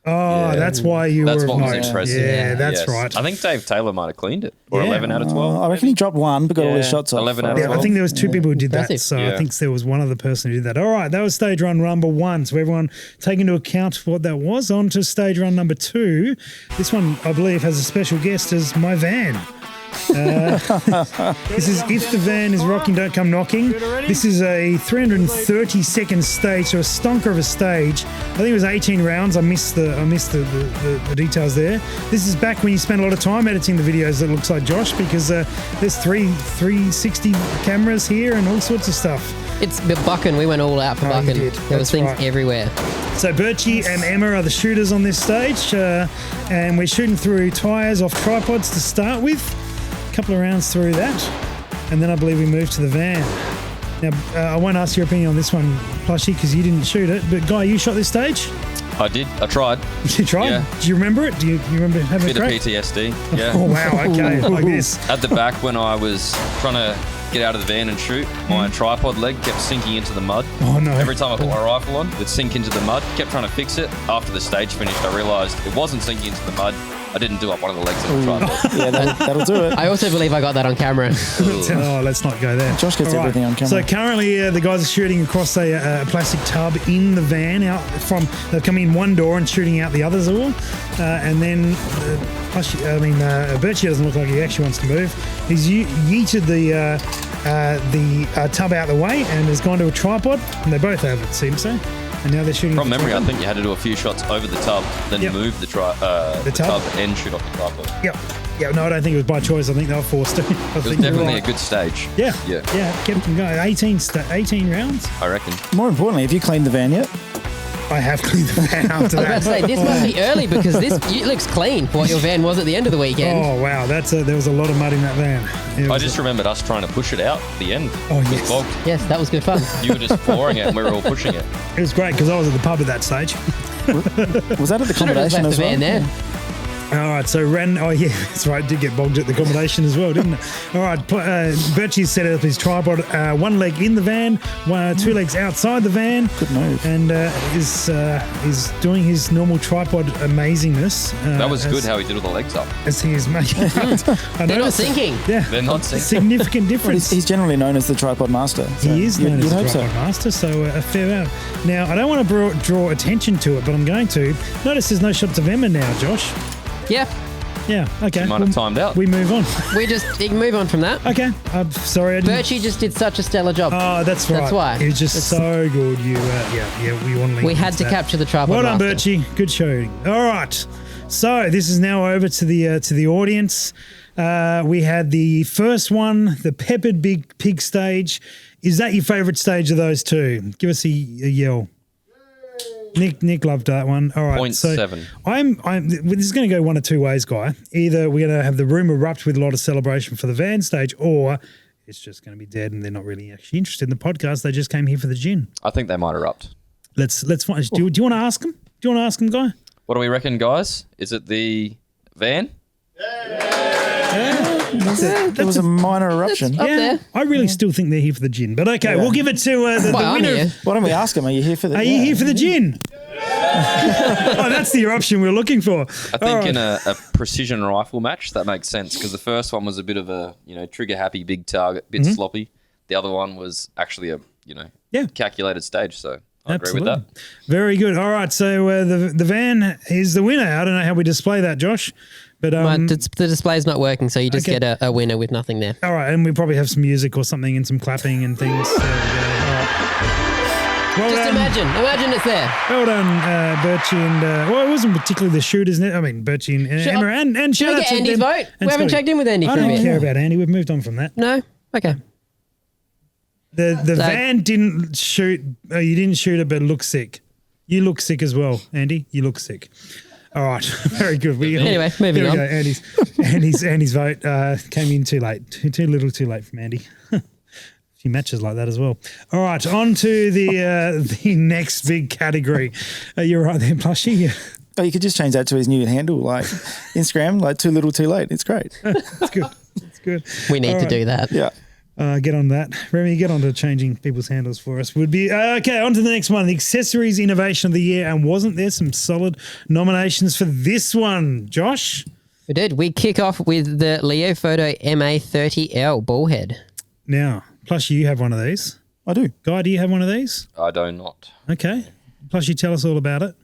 Oh, that's why you That's were what was remote. impressive. Yeah, that's Yes. right. I think Dave Taylor might have cleaned it. Or Yeah. 11 out of 12. I reckon he dropped 1, but got all his Yeah, shots off. 11 out of Yeah, 12. I think there was 2 people who did that, Impressive. so I Yeah. think there was one other person who did that. All right, that was stage run number 1. So everyone take into account what that was. On to stage run number 2. This one, I believe, has a special guest as my van. This is If the Van is Rocking, Don't Come Knocking. This is a 330-second stage, so a stonker of a stage. I think it was 18 rounds. I missed the details there. This is back when you spend a lot of time editing the videos, that looks like, Josh, because there's 360 cameras here and all sorts of stuff. It's bucking. We went all out for Oh, you bucking. did. There was That's things right. everywhere. So Birchie and Emma are the shooters on this stage, and we're shooting through tyres off tripods to start with. A couple of rounds through that, and then I believe we move to the van. Now, I won't ask your opinion on this one, Plushy, because you didn't shoot it, but Guy, you shot this stage? I did. I tried. You tried? Yeah. Do you remember it? Do you remember having Bit a of crack? PTSD. Yeah. Oh, wow, okay, like this. At the back when I was trying to get out of the van and shoot, my tripod leg kept sinking into the mud. Oh, no. Every time I put my rifle on, it would sink into the mud. Kept trying to fix it. After the stage finished, I realised it wasn't sinking into the mud. I didn't do up one of the legs of the tripod. Yeah, that'll do it. I also believe I got that on camera. Oh, let's not go there. Josh gets All right. everything on camera. So currently, the guys are shooting across a plastic tub in the van. They're coming in one door and shooting out the others all, and then Birchie doesn't look like he actually wants to move. He's yeeted the tub out the way and has gone to a tripod, and they both have, it seems so. And now they're shooting. From the memory, I tripod. think you had to do a few shots over the tub, then Yep. move the tub and shoot off the tripod. Yep. Yeah, no, I don't think it was by choice. I think they were forced to. It was definitely a good stage. Yeah. Yeah. Yeah, kept them going. 18 rounds. I reckon. More importantly, have you cleaned the van yet? I have cleaned the van after I was about that. to say, this must be early because it looks clean for what your van was at the end of the weekend. Oh, wow. There was a lot of mud in that van. It I was just remembered us trying to push it out at the end. Oh, It was yes. bogged. Yes, that was good fun. You were just flooring it and we were all pushing it. It was great because I was at the pub at that stage. Was that at the Should have just accommodation left the as well? van there. All right, so oh yeah, that's right, did get bogged at the accommodation as well, didn't it? All right, Birchie set up his tripod, one leg in the van, 2 legs outside the van. Good move. And is doing his normal tripod amazingness. That was good how he did all the legs up. As he is making. I They're not noticed- sinking. Yeah, They're not sinking. significant Well, difference. he's generally known as the tripod master. So He is known you'd as hope a so. tripod master, so a fair amount. Now, I don't want to draw attention to it, but I'm going to. Notice there's no shots of Emma now, Josh. Yeah, Yeah, okay. Might have timed out. We move on. we can move on from that. Okay, I'm sorry. I didn't. Birchie just did such a stellar job. Oh, that's right. That's why. It was just so good. We want to link we had into to that. capture the tripod Well done, master. Birchie. Good shooting. All right. So this is now over to the audience. We had the first one, the Peppered Big Pig stage. Is that your favourite stage of those two? Give us a yell. Nick loved that one. All right, 0.7. So this is going to go one of two ways, Guy. Either we're going to have the room erupt with a lot of celebration for the van stage, or it's just going to be dead and they're not really actually interested in the podcast. They just came here for the gin. I think they might erupt. Let's find. Do you want to ask them? Do you want to ask them, Guy? What do we reckon, guys? Is it the van? There was a minor eruption. Up there. I really still think they're here for the gin, but okay, we'll give it to the Well, I'm winner. here. Why don't we ask him? Are you here for the? Are you here for the gin? Oh, that's the eruption we're looking for. I think in a precision rifle match, that makes sense because the first one was a bit of a, trigger happy, big target, bit sloppy. The other one was actually a, calculated stage. So I agree with that. Very good. All right, so the van is the winner. I don't know how we display that, Josh, but The display's not working, so you just Okay. get a winner with nothing there. all right, and we probably have some music or something and some clapping and things. There we go. All right. Well Just done. imagine it's there. Well done, Birchie and well, it wasn't particularly the shooters. I mean, Birchie and Emma and Should shout we out get to Andy's them vote? and We haven't Scotty. checked in with Andy I for a don't bit. care about Andy. We've moved on from that. No? Okay. The van didn't shoot. You didn't shoot it, but it looked sick. You look sick as well, Andy. You look sick. All right, very good. Anyway, moving here we on. go. Andy's vote came in too late. Too little, too late from Andy. A few matches like that as well. All right, on to the next big category. You're right there, Plushie. Oh, you could just change that to his new handle, like Instagram, like too little, too late. It's great. That's good. That's good. We need All to right. do that. Yeah. Get on that. Remy, get on to changing people's handles for us. Would be okay, on to the next one. The Accessories Innovation of the Year. And wasn't there some solid nominations for this one, Josh? We did. We kick off with the Leo Photo MA30L ballhead. Now, plus you have one of these. I do. Guy, do you have one of these? I do not. Okay. Plus you tell us all about it.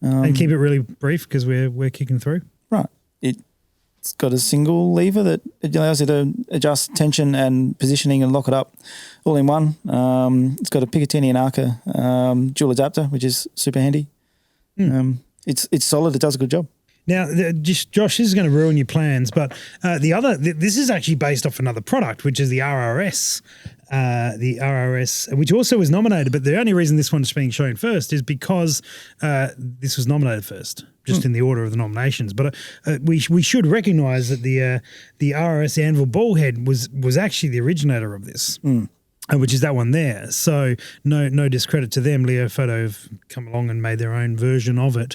And keep it really brief because we're kicking through. Right. It's got a single lever that it allows you to adjust tension and positioning and lock it up all in one. It's got a Picatinny and Arca dual adapter, which is super handy. It's solid. It does a good job. Now, Josh, this is going to ruin your plans, but this is actually based off another product, which is the RRS. The RRS, which also was nominated, but the only reason this one's being shown first is because this was nominated first, just in the order of the nominations. But we should recognise that the RRS Anvil ballhead was actually the originator of this. Which is that one there. So no discredit to them. Leo Photo have come along and made their own version of it.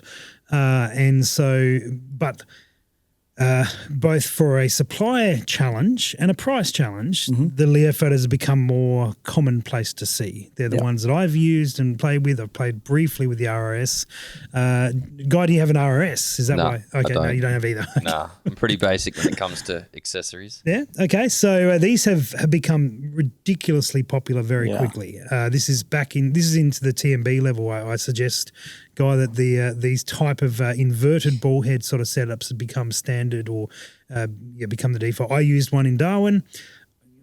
Both for a supply challenge and a price challenge, the Leo Photos have become more commonplace to see. They're the ones that I've used and played with. I've played briefly with the RRS. Guy, do you have an RRS? Is that No, why? I Okay, no, don't. you don't have either. Nah, I'm pretty basic when it comes to accessories. Yeah. Okay. So these have become ridiculously popular very Yeah. quickly. This is into the TMB level. I suggest, Guy, that these type of inverted ball head sort of setups have become standard or become the default. I used one in Darwin.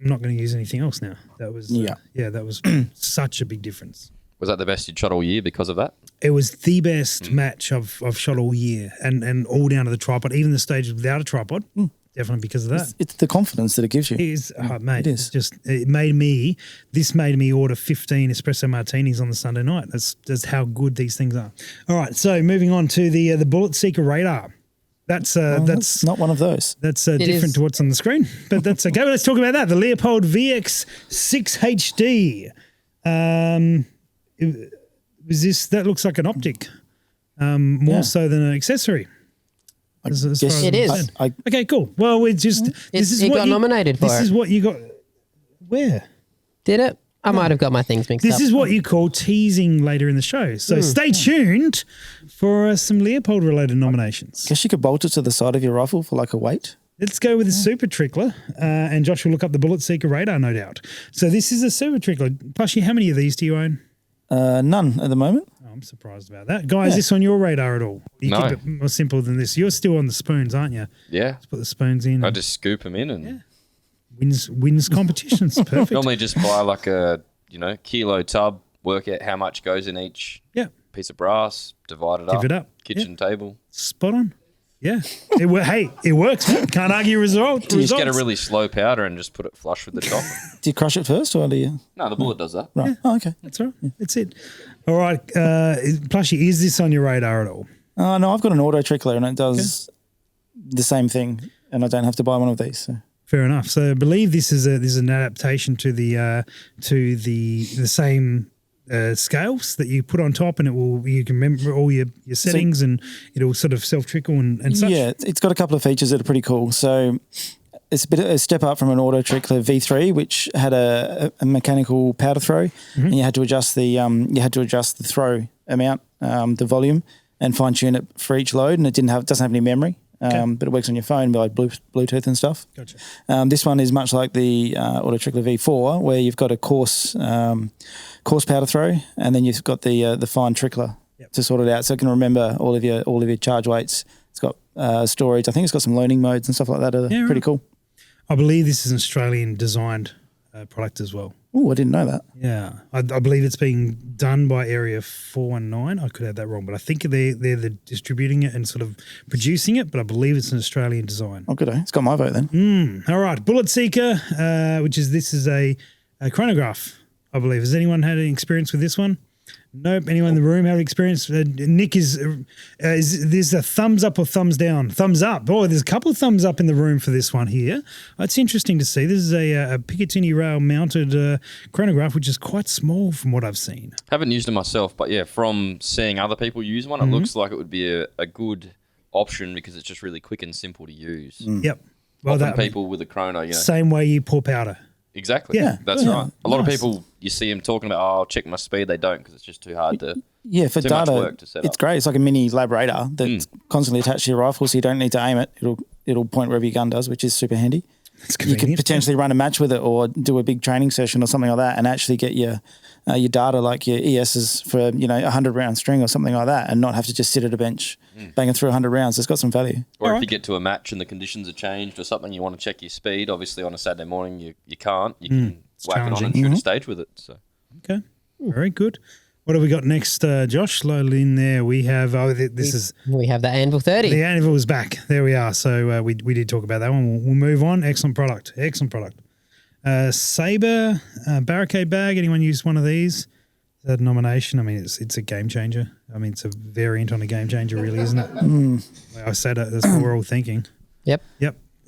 I'm not going to use anything else now. That was that was such a big difference. Was that the best you'd shot all year because of that? It was the best match I've shot all year, and all down to the tripod, even the stages without a tripod. Definitely because of that. It's the confidence that it gives you. It is, mate. It is. This made me order 15 espresso martinis on the Sunday night. That's how good these things are. All right, so moving on to the Bullet Seeker radar. That's not one of those. That's is. different to what's on the screen, but that's okay. Well, let's talk about that. The Leopold VX6 HD. That looks like an optic, more so than an accessory. As far as It I'm is. concerned. Okay, cool. Well, it got nominated for This it. is what you got. Where? Did it? I might have got my things mixed up. This is what you call teasing later in the show. So stay tuned for some Leopold-related nominations. Guess you could bolt it to the side of your rifle for like a weight. Let's go with the Super Trickler, and Josh will look up the Bullet Seeker radar, no doubt. So this is a Super Trickler. Plushie, how many of these do you own? None at the moment. Oh, I'm surprised about that. Guys, is this on your radar at all? You No. keep it more simple than this. You're still on the spoons, aren't you? Yeah. Let's put the spoons in. I just scoop them in and Wins competitions. Perfect. normally just buy like a, kilo tub, work out how much goes in each Yeah. piece of brass, divide it Give it up. kitchen table. Spot on. Yeah. It works, man. Can't argue results. You just get a really slow powder and just put it flush with the top. Do you crush it first or do you? No, the bullet does that. Right. Oh, okay. That's right. That's it. All right, Plushy, is this on your radar at all? No, I've got an auto trickler and it does the same thing, and I don't have to buy one of these. So. Fair enough. So I believe this is an adaptation to the same scales that you put on top, and you can remember all your settings, and it'll sort of self trickle and such. Yeah, it's got a couple of features that are pretty cool. So it's a bit of a step up from an auto trickler V3, which had a mechanical powder throw, and you had to adjust the throw amount, the volume, and fine tune it for each load. And it doesn't have any memory. But it works on your phone by Bluetooth and stuff. Gotcha. This one is much like the Auto Trickler V4, where you've got a coarse powder throw, and then you've got the fine trickler to sort it out, so it can remember all of your charge weights. It's got storage. I think it's got some learning modes and stuff like that. Pretty cool. I believe this is an Australian designed product as well. Oh, I didn't know that. Yeah, I believe it's being done by Area 419. I could have that wrong, but I think they're distributing it and sort of producing it, but I believe it's an Australian design. Oh, good. It's got my vote then. All right, Bullet Seeker, this is a chronograph, I believe. Has anyone had any experience with this one? Nope. Anyone in the room had experience? Nick is there's a thumbs up or thumbs down? Thumbs up. Oh, there's a couple of thumbs up in the room for this one here. It's interesting to see. This is a Picatinny rail mounted chronograph, which is quite small from what I've seen. Haven't used it myself, but yeah, from seeing other people use one, it looks like it would be a good option because it's just really quick and simple to use. Yep. Well, people with a chrono, same way you pour powder. Exactly. Yeah, that's right. A lot of people, you see them talking about, I'll check my speed. They don't because it's just too hard to. Yeah, for too data, much work to set it's up. great. It's like a mini lab radar that's constantly attached to your rifle, so you don't need to aim it. It'll point wherever your gun does, which is super handy. You could potentially run a match with it or do a big training session or something like that, and actually get your data like your ESs for 100 round string or something like that, and not have to just sit at a bench banging through 100 rounds. It's got some value. Or if you get to a match and the conditions are changed or something, you want to check your speed. Obviously, on a Saturday morning, you can't. You can whack it on and shoot a stage with it. So okay, very good. What have we got next, Josh? Slowly in there, we have we have the Anvil 30. The Anvil is back. There we are. So we did talk about that one. We'll move on. Excellent product. Sabre barricade bag. Anyone used one of these? That nomination. I mean, it's a game changer. I mean, it's a variant on a game changer, really, isn't it? I said it. That's what we're all thinking. Yep.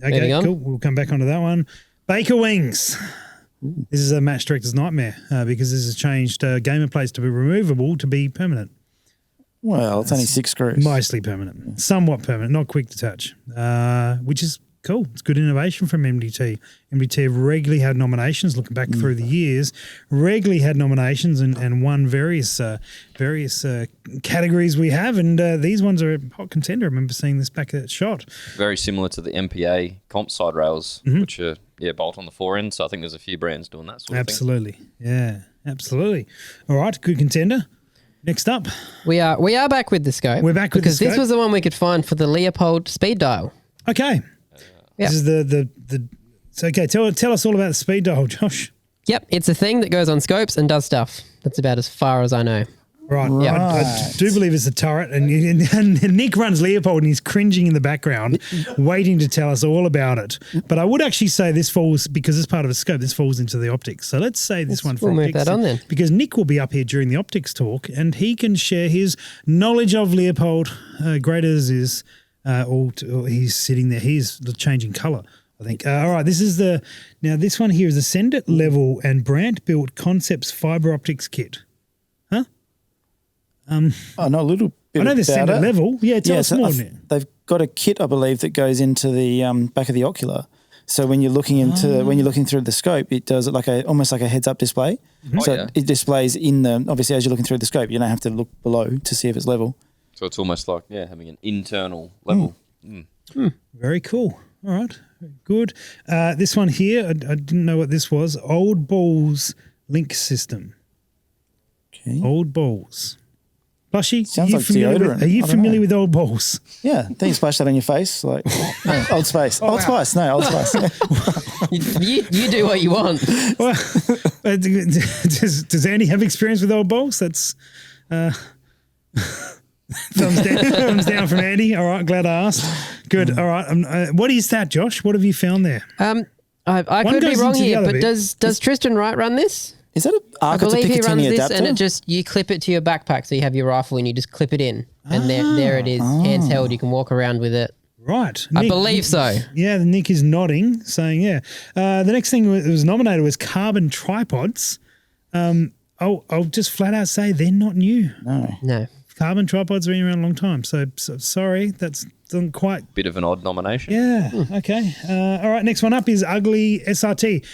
Okay, cool. We'll come back onto that one. Baker wings. This is a match director's nightmare because this has changed gamer plates to be removable to be permanent. Well, it's only 6 screws. Mostly permanent. Somewhat permanent, not quick detach, which is cool. It's good innovation from MDT. MDT have regularly had nominations, looking back through the years, and won various categories we have, and these ones are a hot contender. I remember seeing this back at Shot. very similar to the MPA comp side rails, which are bolt on the fore end. So I think there's a few brands doing that sort of thing. Absolutely. Yeah, absolutely. All right, good contender. Next up. We are back with the scope. We're back with the scope. Because this was the one we could find for the Leopold speed dial. Okay. This is the so okay, tell us all about the speed dial, Josh. Yep, it's a thing that goes on scopes and does stuff. That's about as far as I know. Right. I do believe it's a turret, and Nick runs Leopold and he's cringing in the background, waiting to tell us all about it. But I would actually say this falls, because it's part of a scope, this falls into the optics. So let's say this one for we'll optics. move that on then. Because Nick will be up here during the optics talk, and he can share his knowledge of Leopold, great as is. He's sitting there. He's changing colour, I think. All right, this one here is a Sendit level and Brandt built Concepts fibre optics kit. Huh? I know a little bit. I know the Sendit level. Yeah, tell us more. They've got a kit, I believe, that goes into the back of the ocular. So when you're looking through the scope, it does almost like a heads up display. So it displays obviously as you're looking through the scope. You don't have to look below to see if it's level. So it's almost like having an internal level. Very cool. All right, good. This one here, I didn't know what this was. Old Balls link system. Okay. Old Balls. Plushy, Sounds like deodorant. Are you familiar with Old Balls? Yeah, then you splash that on your face, like Old Spice. Old Spice. You do what you want. Well, does Andy have experience with Old Balls? That's thumbs down from Andy. All right, glad I asked. Good. All right. What is that, Josh? What have you found there? I could be wrong here, but does Tristan Wright run this? Is that a I Arca to believe he runs Picatinny this, adapter? and it just you clip it to your backpack, so you have your rifle, and you just clip it in, and there it is, hands held. You can walk around with it. Right. I believe so. Yeah, Nick is nodding, saying, yeah. The next thing that was nominated was carbon tripods. I'll just flat out say they're not new. No. Carbon tripods have been around a long time. So sorry, that's doesn't quite. Bit of an odd nomination. Yeah, okay. All right, next one up is Ugly SRT.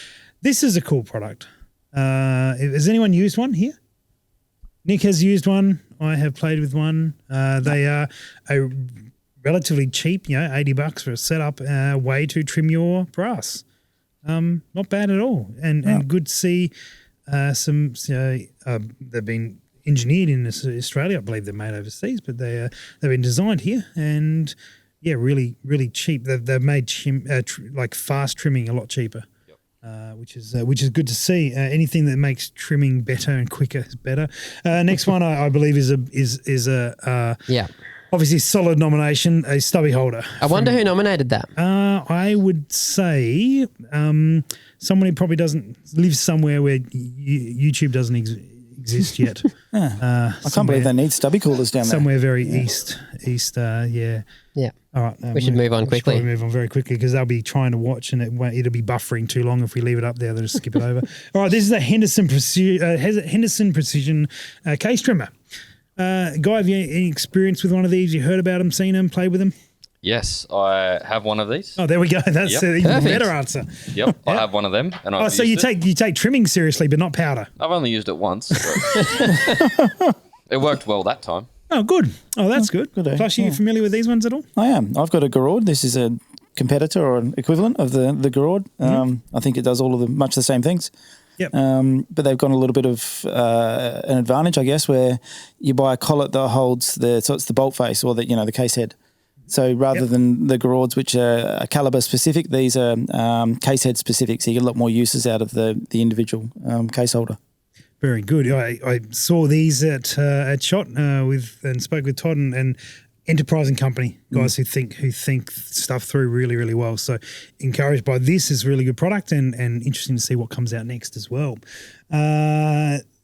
This is a cool product. Has anyone used one here? Nick has used one. I have played with one. They are a relatively cheap, $80 for a setup, way to trim your brass. Not bad at all, and good to see some. They've been engineered in Australia. I believe they're made overseas, but they've been designed here, and really, really cheap. They've made like fast trimming a lot cheaper. Which is good to see. Anything that makes trimming better and quicker is better. Next one, I believe, is a obviously solid nomination, a stubby holder. I wonder who nominated that. I would say someone who probably doesn't live somewhere where YouTube doesn't exist yet. I can't believe they need stubby coolers down there. Somewhere very east. Yeah. Yeah. All right. We should move on quickly. Move on very quickly because they'll be trying to watch and it'll be buffering too long if we leave it up there. They'll just skip it over. All right. This is a Henderson Precision case trimmer. Guy, have you any experience with one of these? You heard about them, seen them, played with them? Yes, I have one of these. Oh, there we go. That's an even Perfect. better answer. Yep, I have one of them. And I've So you used it. take trimming seriously, but not powder. I've only used it once. But it worked well that time. Oh, good. Oh, that's good. good, Plus, are you familiar with these ones at all? I am. I've got a Garord. This is a competitor or an equivalent of the Garord. I think it does all of much the same things. Yep. But they've got a little bit of an advantage, I guess, where you buy a collet that holds so it's the bolt face or the case head. So rather than the Garords, which are caliber specific, these are case head specific. So you get a lot more uses out of the individual case holder. Very good. I saw these at Shot and spoke with Todd and enterprising company guys who think stuff through really, really well. So encouraged by this is really good product and interesting to see what comes out next as well.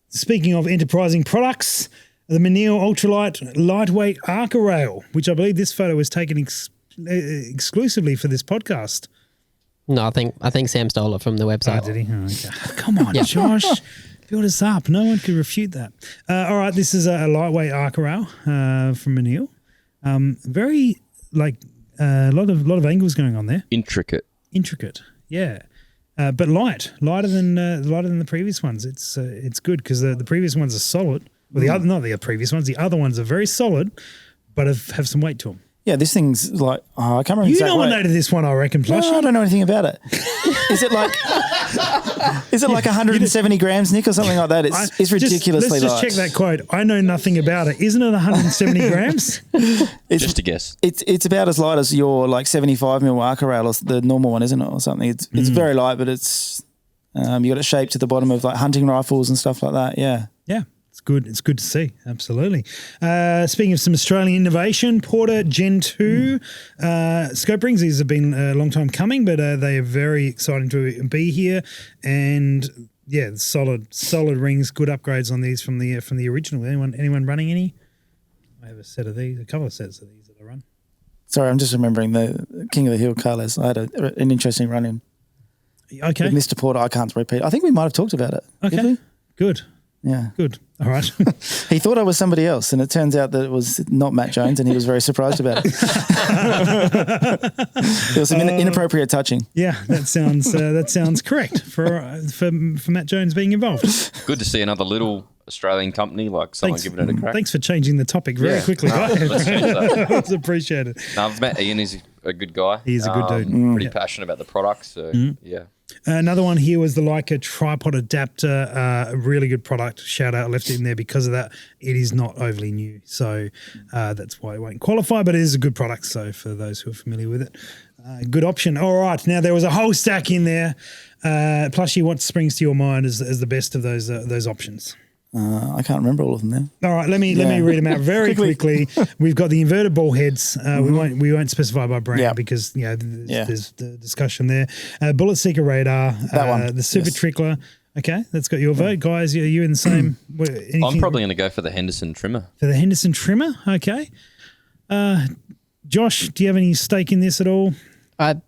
Speaking of enterprising products, the Manael Ultralight Lightweight Arca Rail, which I believe this photo was taken exclusively for this podcast. No, I think Sam stole it from the website. Oh, did he? Oh, okay. Come on, Josh. Build us up. No one could refute that. All right, this is a lightweight Arca Rail from Manael. Very a lot of angles going on there. Intricate, yeah, but lighter than the previous ones. It's good because the previous ones are solid. Well, the other ones are very solid, but have some weight to them. Yeah, this thing's like I can't remember. You exact weight. nominated this one, I reckon. Plush. No, I don't know anything about it. Is it like 170 grams, Nick, or something like that? It's ridiculously Let's just light. check that quote. I know nothing about it. Isn't it 170 grams? just a guess. It's about as light as your 75mm Arca Rail, or the normal one, isn't it, or something? It's very light, but it's you got it shaped to the bottom of hunting rifles and stuff like that. Yeah. Yeah. It's good. It's good to see. Absolutely. Speaking of some Australian innovation, Porter Gen 2 scope rings. These have been a long time coming, but they are very exciting to be here. And yeah, solid rings. Good upgrades on these from the original. Anyone running any? I have a couple of sets of these that I run. Sorry, I'm just remembering the King of the Hill Carlos. I had an interesting run in. Okay. With Mr. Porter, I can't repeat. I think we might have talked about it. Okay. Did we? Good. Yeah. Good. All right. He thought I was somebody else, and it turns out that it was not Matt Jones, and he was very surprised about it. There was some inappropriate touching. Yeah, that sounds correct for Matt Jones being involved. Good to see another little Australian company like someone giving it a crack. Thanks for changing the topic very quickly. Let's change that. That's appreciated. No, I've met Ian. He's a good guy. He's a good dude. Pretty passionate about the product. So yeah. Another one here was the Leica tripod adapter. A really good product. Shout out, left it in there because of that. It is not overly new, so that's why it won't qualify. But it is a good product. So for those who are familiar with it, good option. All right, now there was a whole stack in there. Plushy, what springs to your mind as the best of those options? I can't remember all of them now. All right, let me read them out very quickly. We've got the inverted ball heads. We won't specify by brand because there's the discussion there. Bullet Seeker radar, That one. the Super Yes. Trickler. Okay, that's got your vote. Guys, are you in the same? I'm probably going to go for the Henderson trimmer. For the Henderson trimmer? Okay. Josh, do you have any stake in this at all? I'm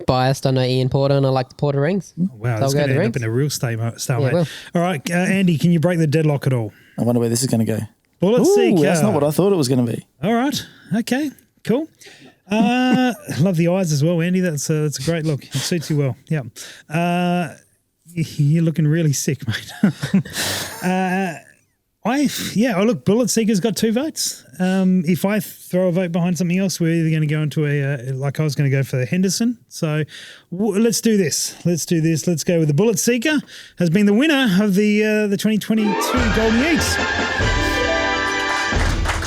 biased. I know Ian Porter and I like the Porter rings. Oh, wow, So that's I'll go going to the end up rings. in a real stalemate. Yeah, well. All right, Andy, can you break the deadlock at all? I wonder where this is going to go. Bullet Ooh, Seeker. that's not what I thought it was going to be. All right. Okay. Cool. Love the eyes as well, Andy. That's a great look. It suits you well. Yeah. You're looking really sick, mate. Look, Bullet Seeker's got 2 votes. If I throw a vote behind something else, we're either going to go into I was going to go for the Henderson. So let's do this. Let's go with the Bullet Seeker has been the winner of the 2022 Golden Yeets.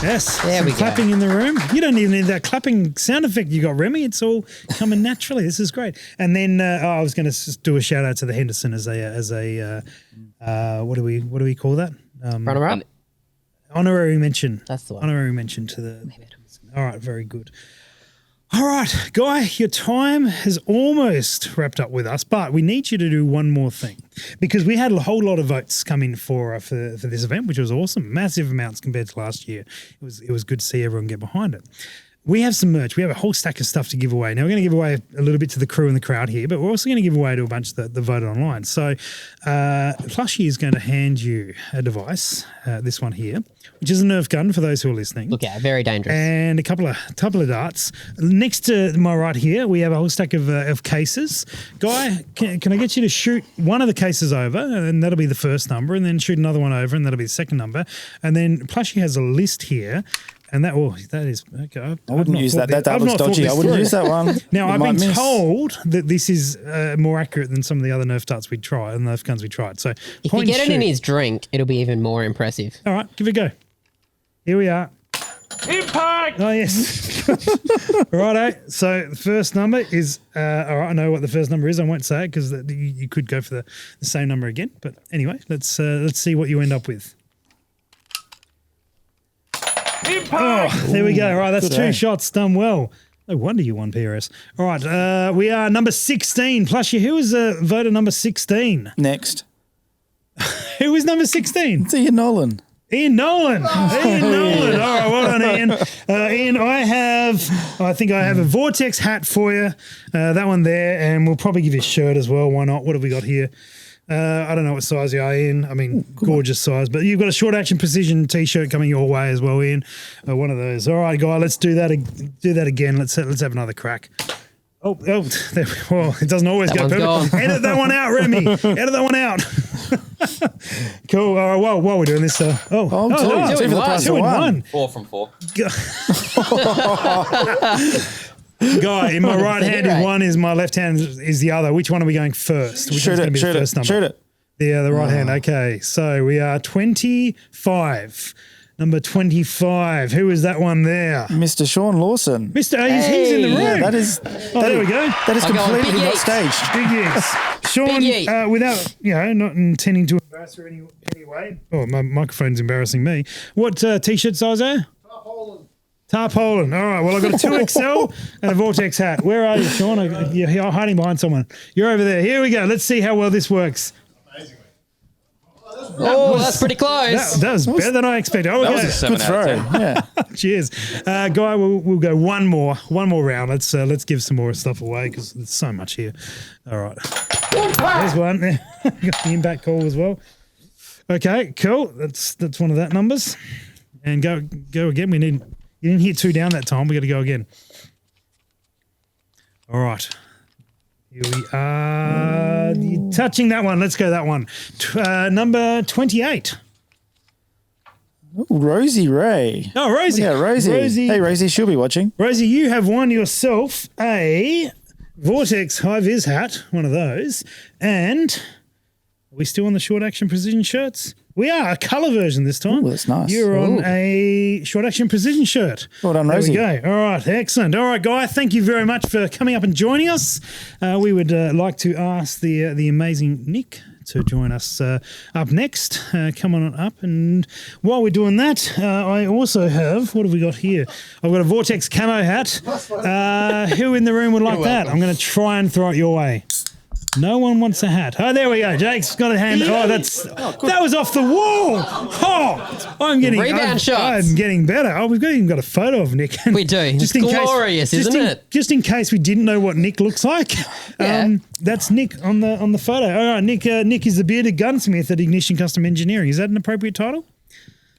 Yes, There some we go. clapping in the room. You don't even need that clapping sound effect you got, Remy. It's all coming naturally. This is great. And then I was going to do a shout out to the Henderson as a what do we call that? Runner up. Honorary mention. That's the one. Honorary mention to the. All right, very good. All right, Guy, your time has almost wrapped up with us, but we need you to do one more thing because we had a whole lot of votes come in for this event, which was awesome. Massive amounts compared to last year. It was good to see everyone get behind it. We have some merch. We have a whole stack of stuff to give away. Now, we're going to give away a little bit to the crew and the crowd here, but we're also going to give away to a bunch that voted online. So Couchy is going to hand you a device, this one here, which is a Nerf gun for those who are listening. Look out, very dangerous. And a couple of darts. Next to my right here, we have a whole stack of cases. Guy, can I get you to shoot one of the cases over, and that'll be the first number, and then shoot another one over, and that'll be the second number. And then Plushy has a list here. And that is okay. I wouldn't use that. That was dodgy. I wouldn't use that one. Now, You I've might been miss. told that this is more accurate than some of the other Nerf darts we tried and Nerf guns we tried. So if point you and get it in shoot. his drink, it'll be even more impressive. All right, give it a go. Here we are. Impact! Oh, yes. Righto. So the first number is, all right, I know what the first number is. I won't say it because you could go for the same number again. But anyway, let's see what you end up with. Impact! Oh, there we go. Right, that's good, 2 eh? shots done well. No wonder you won PRS. All right, we are number 16. Plushy, who is voter number 16? Next. Who is number 16? It's Ian Nolan. Ian Nolan. Ian Nolan. All right, well done, Ian. Ian, I think I have a Vortex hat for you. That one there, and we'll probably give you a shirt as well. Why not? What have we got here? I don't know what size you are, Ian. I mean, gorgeous size. But you've got a short action precision T-shirt coming your way as well, Ian. One of those. All right, guy, let's do that again. Let's have another crack. Oh, there, well, it doesn't always That go one's perfect. gone. Edit that one out, Remy. Edit that one out. Cool. All right, while we're doing this, two for the price of 2 in one. 1. 4 from 4. Guy, in my right hand is Right. one, is my left hand is the other. Which one are we going first? Which one's Shoot going to it. be the Shoot first it. number? Shoot it. Yeah, the right hand. Okay, so we are 25. Number 25. Who is that one there? Mr. Sean Lawson. Mr. He's in the room. Yeah, that is. Oh, there we go. That is I go on completely Big not Yeet. staged. Big yes. Sean, Big Yeet. without, not intending to embarrass her any way. Oh, my microphone's embarrassing me. What T-shirt size are? Poland. Tarpaulin. All right. Well, I've got a 2XL and a Vortex hat. Where are you, Sean? You're hiding behind someone. You're over there. Here we go. Let's see how well this works. Oh, that's pretty close. That was better than I expected. Oh, That okay. was a 7 Good out of throw. 10. Yeah. Cheers, Guy. We'll go one more round. Let's give some more stuff away because there's so much here. All right, there's one. Got the impact call as well. Okay, cool. That's one of that numbers. And go again. You didn't hit 2 down that time. We got to go again. All right. Here we are. You're touching that one. Let's go that one. Number 28. Ooh, Rosie Ray. Oh, Rosie. Yeah, Rosie. Hey, Rosie, she'll be watching. Rosie, you have won yourself a Vortex High Vis hat, one of those. And are we still on the short action precision shirts? We are, a colour version this time. Ooh, that's nice. You're on Ooh. a short action precision shirt. Well done, There Rosie. we go. All right, excellent. All right, Guy, thank you very much for coming up and joining us. We would like to ask the amazing Nick to join us up next. Come on up. And while we're doing that, I also have, what have we got here? I've got a Vortex camo hat. Who in the room would like that? I'm going to try and throw it your way. No one wants a hat. Oh, there we go. Jake's got a hand. Oh, that was off the wall. Oh, Rebound shots. I'm getting better. Oh, we've even got a photo of Nick. We do. It's glorious, isn't it? Just in case we didn't know what Nick looks like. Yeah. That's Nick on the photo. All right, Nick. Nick is the bearded gunsmith at Ignition Custom Engineering. Is that an appropriate title?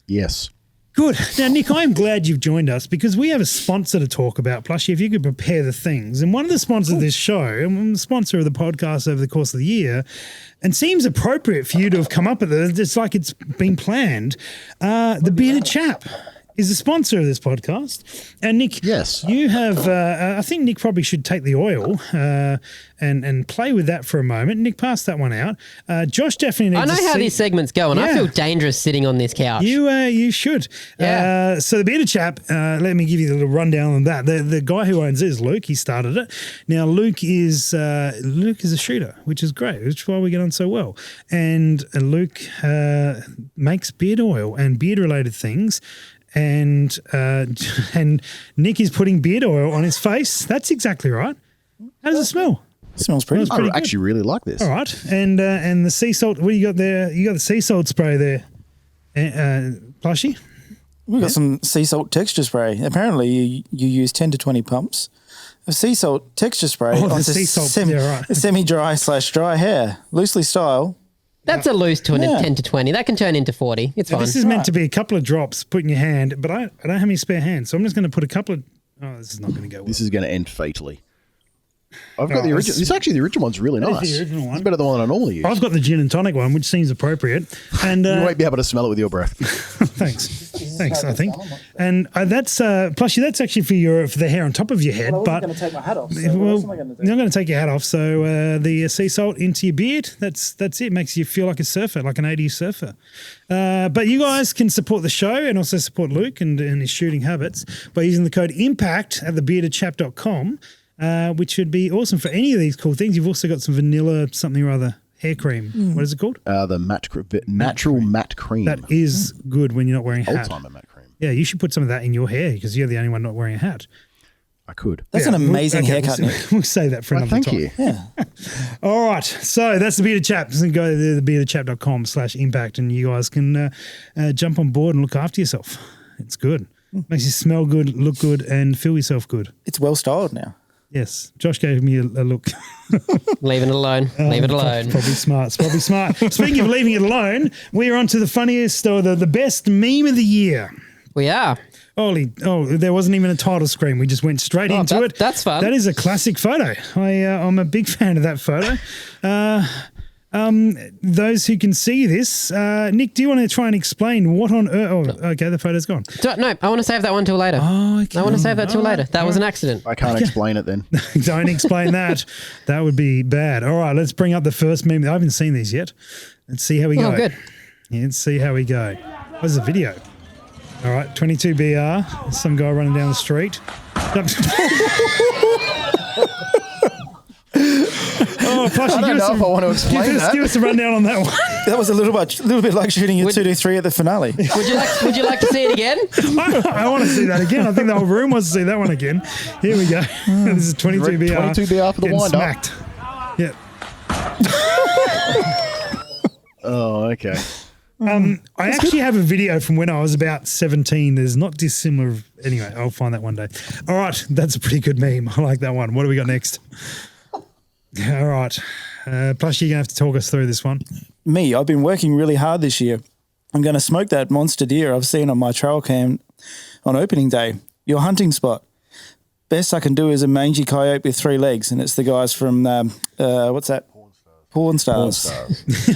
Yes. Good. Now, Nick, I'm glad you've joined us because we have a sponsor to talk about. Plushie, if you could prepare the things. And one of the sponsors of this show, and the sponsor of the podcast over the course of the year, and seems appropriate for you to have come up with it. It's like it's been planned. The Bearded Chap is the sponsor of this podcast. And Nick, yes, you have, I think Nick probably should take the oil and play with that for a moment. Nick, pass that one out. Josh definitely needs I know how these segments go, and I feel dangerous sitting on this couch. You should. Yeah. So the Bearded Chap, let me give you the little rundown on that. The guy who owns it is Luke. He started it. Now, Luke is a shooter, which is great, which is why we get on so well. And Luke makes beard oil and beard-related things. And Nick is putting beard oil on his face. That's exactly right. How does it smell? It smells pretty. I actually really like this. All right. And the sea salt, what do you got there? You got the sea salt spray there, Plushie? We've got some sea salt texture spray. Apparently, you use 10 to 20 pumps of sea salt texture spray the onto sea salt. semi-dry / dry hair, loosely style. That's a loose to 10 to 20. That can turn into 40. It's fine. This is meant to be a couple of drops put in your hand, but I don't have any spare hands, so I'm just going to put a couple of. Oh, this is not going to go well. This is going to end fatally. I've got the original. This actually, the original one's really nice. The original one. It's better than the one I normally use. I've got the gin and tonic one, which seems appropriate. And you won't be able to smell it with your breath. Thanks, I think. And that's Plushie. That's actually for the hair on top of your head. Well, I wasn't going to take my hat off. So what else am I going to do? You're not going to take your hat off. So the sea salt into your beard. That's it. Makes you feel like a surfer, like an 80s surfer. But you guys can support the show and also support Luke and his shooting habits by using the code IMPACT at thebeardedchap.com. Which would be awesome for any of these cool things. You've also got some vanilla something or other hair cream. What is it called? The natural matte cream. That is good when you're not wearing a hat. Old-timer matte cream. Yeah, you should put some of that in your hair because you're the only one not wearing a hat. I could. That's an amazing haircut, Nick. We'll save that for another thank time. you. Yeah. All right. So that's the Bearded Chap. So go to thebeardedchap.com/impact and you guys can jump on board and look after yourself. It's good. Makes you smell good, look good, and feel yourself good. It's well styled now. Yes. Josh gave me a look. Leaving it alone. Leave it alone. Probably smart. Speaking of leaving it alone, we are on to the funniest or the best meme of the year. We are. There wasn't even a title screen. We just went straight into it. That's fun. That is a classic photo. I'm a big fan of that photo. Those who can see this, Nick, do you want to try and explain what on earth? Oh, okay, the photo's gone. No, I want to save that one till later. Oh, okay. I want to save that till later. That was an accident. I can't explain it then. Don't explain that. That would be bad. All right, let's bring up the first meme. I haven't seen these yet. Let's see how we go. Oh, good. Yeah, let's see how we go. Where's the video? All right, 22BR. Some guy running down the street. Oh, Plushie, I don't know if I want to explain that. Give us a rundown on that one. That was a little bit like shooting a 2-3 at the finale. Would you like to see it again? I want to see that again. I think the whole room wants to see that one again. Here we go. This is 22BR. 22BR for the wind smacked. Yeah. Oh, okay. I actually have a video from when I was about 17. There's not dissimilar. Anyway, I'll find that one day. All right. That's a pretty good meme. I like that one. What do we got next? All right. Plus, you're going to have to talk us through this one. Me, I've been working really hard this year. I'm going to smoke that monster deer I've seen on my trail cam on opening day. Your hunting spot. Best I can do is a mangy coyote with 3 legs, and it's the guys from, what's that? Porn stars.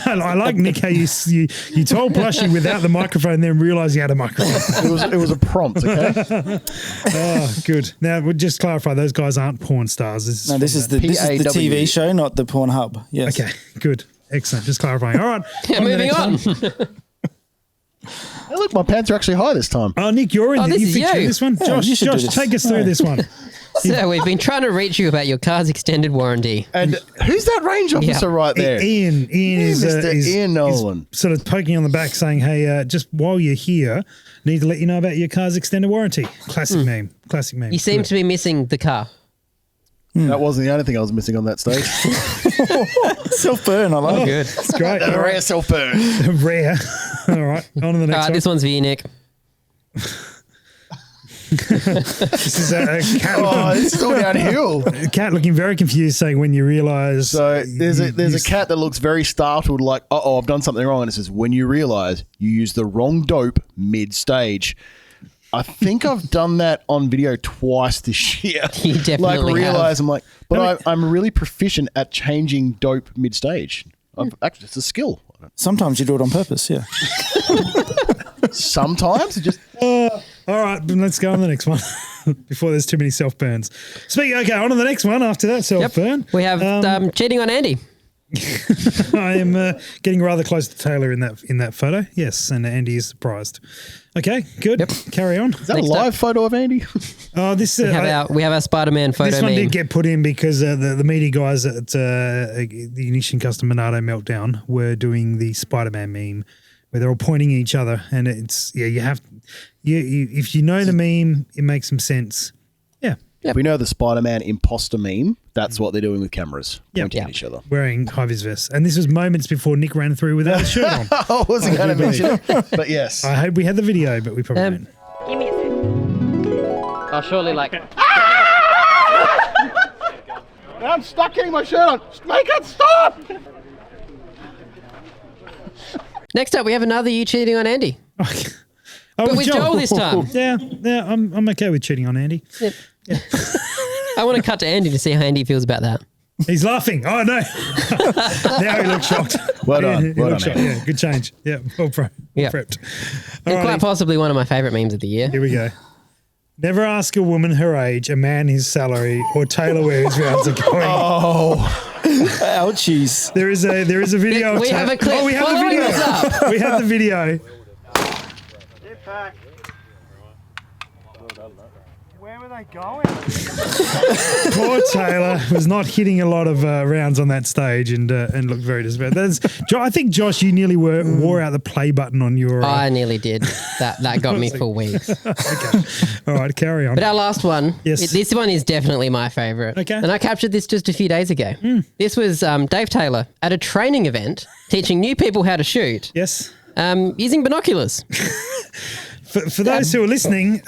I like, Nick, how you told Plushie without the microphone, then realised you had a microphone. It was a prompt, okay? Oh, good. Now, we'll just clarify, those guys aren't porn stars. This is the TV show, not the porn hub. Yes. Okay, good. Excellent. Just clarifying. All right. Yeah, moving on. Hey, look, my pants are actually high this time. Oh, Nick, you're in this is featured you. This one? Yeah, Josh, take us through this one. So we've been trying to reach you about your car's extended warranty. And who's that range officer right there? Ian is Mr. Ian Nolan. Sort of poking on the back saying, hey, just while you're here, need to let you know about your car's extended warranty. Classic meme. You seem to be missing the car. That wasn't the only thing I was missing on that stage. Self-burn, I like it. Good. It's great. A rare self-burn. Rare. All right. On to the next All right, one. this one's for you, Nick. This is a cat. Oh, it's still downhill. A cat looking very confused, saying, "When you realise." So there's a cat that looks very startled, like, "Uh-oh, I've done something wrong." And it says, "When you realise you used the wrong dope mid-stage." I think I've done that on video twice this year. You definitely realise have. I'm like, but I'm really proficient at changing dope mid-stage. Actually, it's a skill. Sometimes you do it on purpose, yeah. Sometimes it just. All right, then let's go on the next one before there's too many self burns. Okay, on to the next one after that self burn. We have cheating on Andy. I am getting rather close to Taylor in that photo. Yes, and Andy is surprised. Okay, good. Yep. Carry on. Is that a live photo of Andy? Oh, this We have our Spider-Man photo this one meme. did get put in because the media guys at the Ignition Custom Manael Meltdown were doing the Spider-Man meme where they're all pointing at each other, and it's you have if you know the meme, it makes some sense. Yeah. Yep. We know the Spider-Man imposter meme. That's what they're doing with cameras, Yep. pointing at Yep. each other. Wearing high-vis vests. And this was moments before Nick ran through without a shirt on. I wasn't going to mention it, but yes. I hope we had the video, but we probably didn't. I'll surely I'm stuck getting my shirt on. Make it stop! Next up, we have another you cheating on Andy. Oh, But with Joel this time. Yeah, I'm okay with cheating on Andy. Yep. I want to cut to Andy to see how Andy feels about that. He's laughing. Oh, no. Now he looks shocked. Well done. He Well looks done, shocked. Andy. Yeah, good change. Yeah, well Yeah. prepped. And Alrighty. quite possibly one of my favourite memes of the year. Here we go. Never ask a woman her age, a man his salary, or Taylor where his rounds are going. Ouchies. There is a video. Of We have a clip. Oh, we have the Following video. this up. We have the video. Where were they going? Poor Taylor was not hitting a lot of rounds on that stage and looked very disappointed. I think, Josh, you nearly wore out the play button on your. I nearly did. That got me for weeks. Okay. All right, carry on. But our last one, Yes. this one is definitely my favourite. Okay. And I captured this just a few days ago. This was Dave Taylor at a training event teaching new people how to shoot Yes. using binoculars. For those who are listening,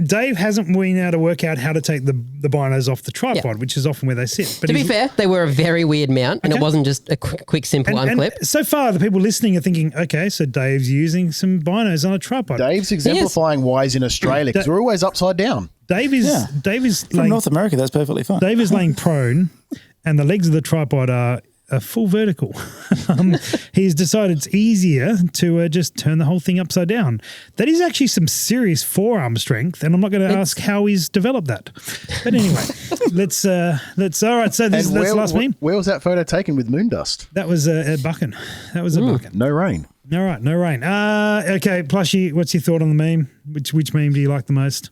Dave hasn't been able to work out how to take the binos off the tripod, Yeah. which is often where they sit. But To be he's- fair, they were a very weird mount and it Okay. wasn't just a quick simple and unclip. so far, the people listening are thinking, okay, so Dave's using some binos on a tripod. Dave's exemplifying why he's in Australia because we're always upside down. Dave is From laying, North America, that's perfectly fine. Dave is laying prone, and the legs of the tripod are full vertical. He's decided it's easier to just turn the whole thing upside down. That is actually some serious forearm strength, and I'm not going to ask how he's developed that. But anyway, let's all right. So that's the last meme. Where was that photo taken with moon dust? That was at Buchan. That was at Buchan. No rain. All right, no rain. Okay, Plushie, what's your thought on the meme? Which meme do you like the most?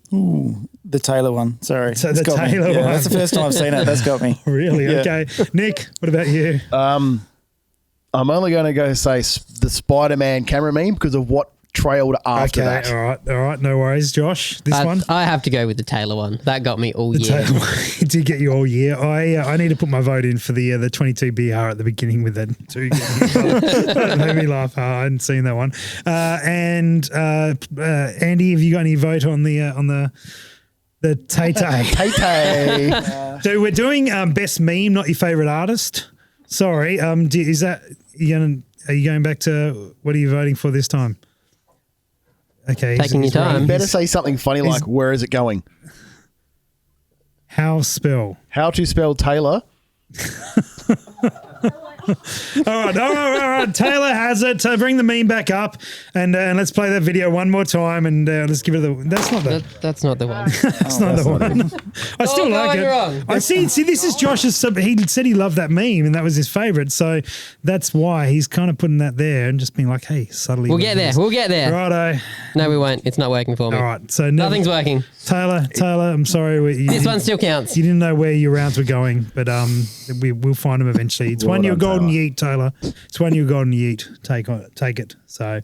The Taylor one. Sorry. So It's the got me. Taylor Yeah, one. that's the first time I've seen it. That's got me. Really? Yeah. Okay. Nick, what about you? I'm only going to go say the Spider-Man camera meme because of what trailed after Okay, that. all right, no worries. Josh, this one? I have to go with the Taylor one. That got me all year. It did get you all year. I need to put my vote in for the 22 BR at the beginning with that too. It made me laugh. I hadn't seen that one. And Andy, have you got any vote on the Tay Tay? Tay-Tay. So we're doing best meme, not your favorite artist. Sorry. Are you going back to what are you voting for this time? Okay, Taking your time. writing. Better say something funny like, where is it going? How spell? How to spell Taylor. All right. Taylor has it. Bring the meme back up, and let's play that video one more time, and let's give it That's not the. That's not the one. That's not the one. I still like going it. wrong. I see. This is Josh's. He said he loved that meme, and that was his favorite. So that's why he's kind of putting that there and just being like, "Hey, subtly." We'll get there. We'll get there. Righto. No, we won't. It's not working for me. All right. So Nothing's working. Taylor, I'm sorry. This one still counts. You didn't know where your rounds were going, but we'll find them eventually. It's Well won you a done, Golden Yeet, Taylor. It's won you a Golden Yeet. Take it. So,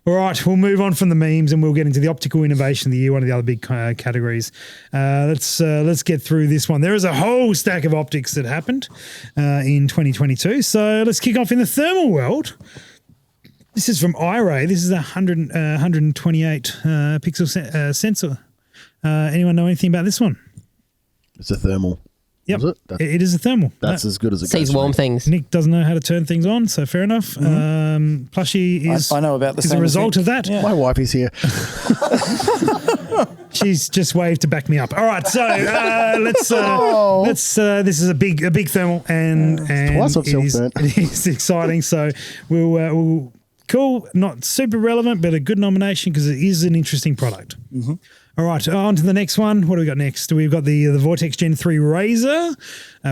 all right, we'll move on from the memes and we'll get into the optical innovation of the year, one of the other big categories. Let's get through this one. There is a whole stack of optics that happened in 2022. So let's kick off in the thermal world. This is from iRay. This is a 128 pixel sensor. Anyone know anything about this one? It's a thermal. Yep, Is it is a thermal. That's as good as it Sees goes. warm things. Nick doesn't know how to turn things on, so fair enough. Plushie is I know about the is same a result thing. of that. Yeah. My wife is here. She's just waved to back me up. All right, so let's. This is a big thermal, and Twice I've self-burnt. it is exciting. So we'll cool, not super relevant, but a good nomination because it is an interesting product. Mm-hmm. All right, on to the next one. What do we got next? We've got the Vortex Gen 3 Razor,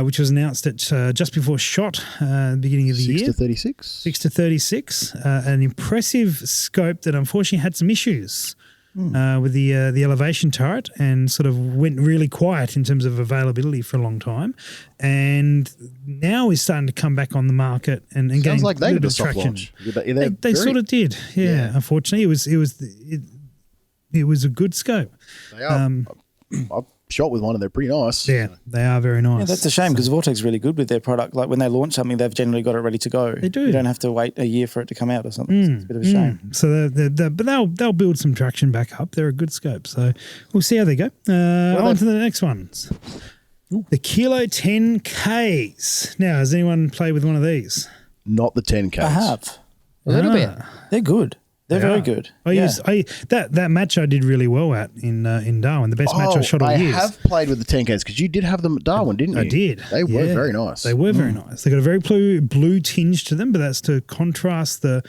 which was announced at just before SHOT, beginning of the 6 year. to 36. 6 to 36, an impressive scope that unfortunately had some issues with the elevation turret and sort of went really quiet in terms of availability for a long time, and now is starting to come back on the market and getting Sounds like a they little did a bit of soft traction. launch. They sort of did, yeah. Unfortunately, it was a good scope. They are. I've shot with one and they're pretty nice. Yeah, they are very nice. Yeah, that's a shame because Vortex is really good with their product. Like when they launch something, they've generally got it ready to go. They do. You don't have to wait a year for it to come out or something. So it's a bit of a shame. So but they'll build some traction back up. They're a good scope. So we'll see how they go. On to the next ones. The Kilo 10Ks. Now, has anyone played with one of these? Not the 10Ks. I have. A little bit. They're good. They're very good. That match I did really well at in Darwin. The best match I shot all years. I have played with the 10Ks because you did have them at Darwin, didn't you? I did. They were very nice. They were very nice. They got a very blue tinge to them, but that's to contrast the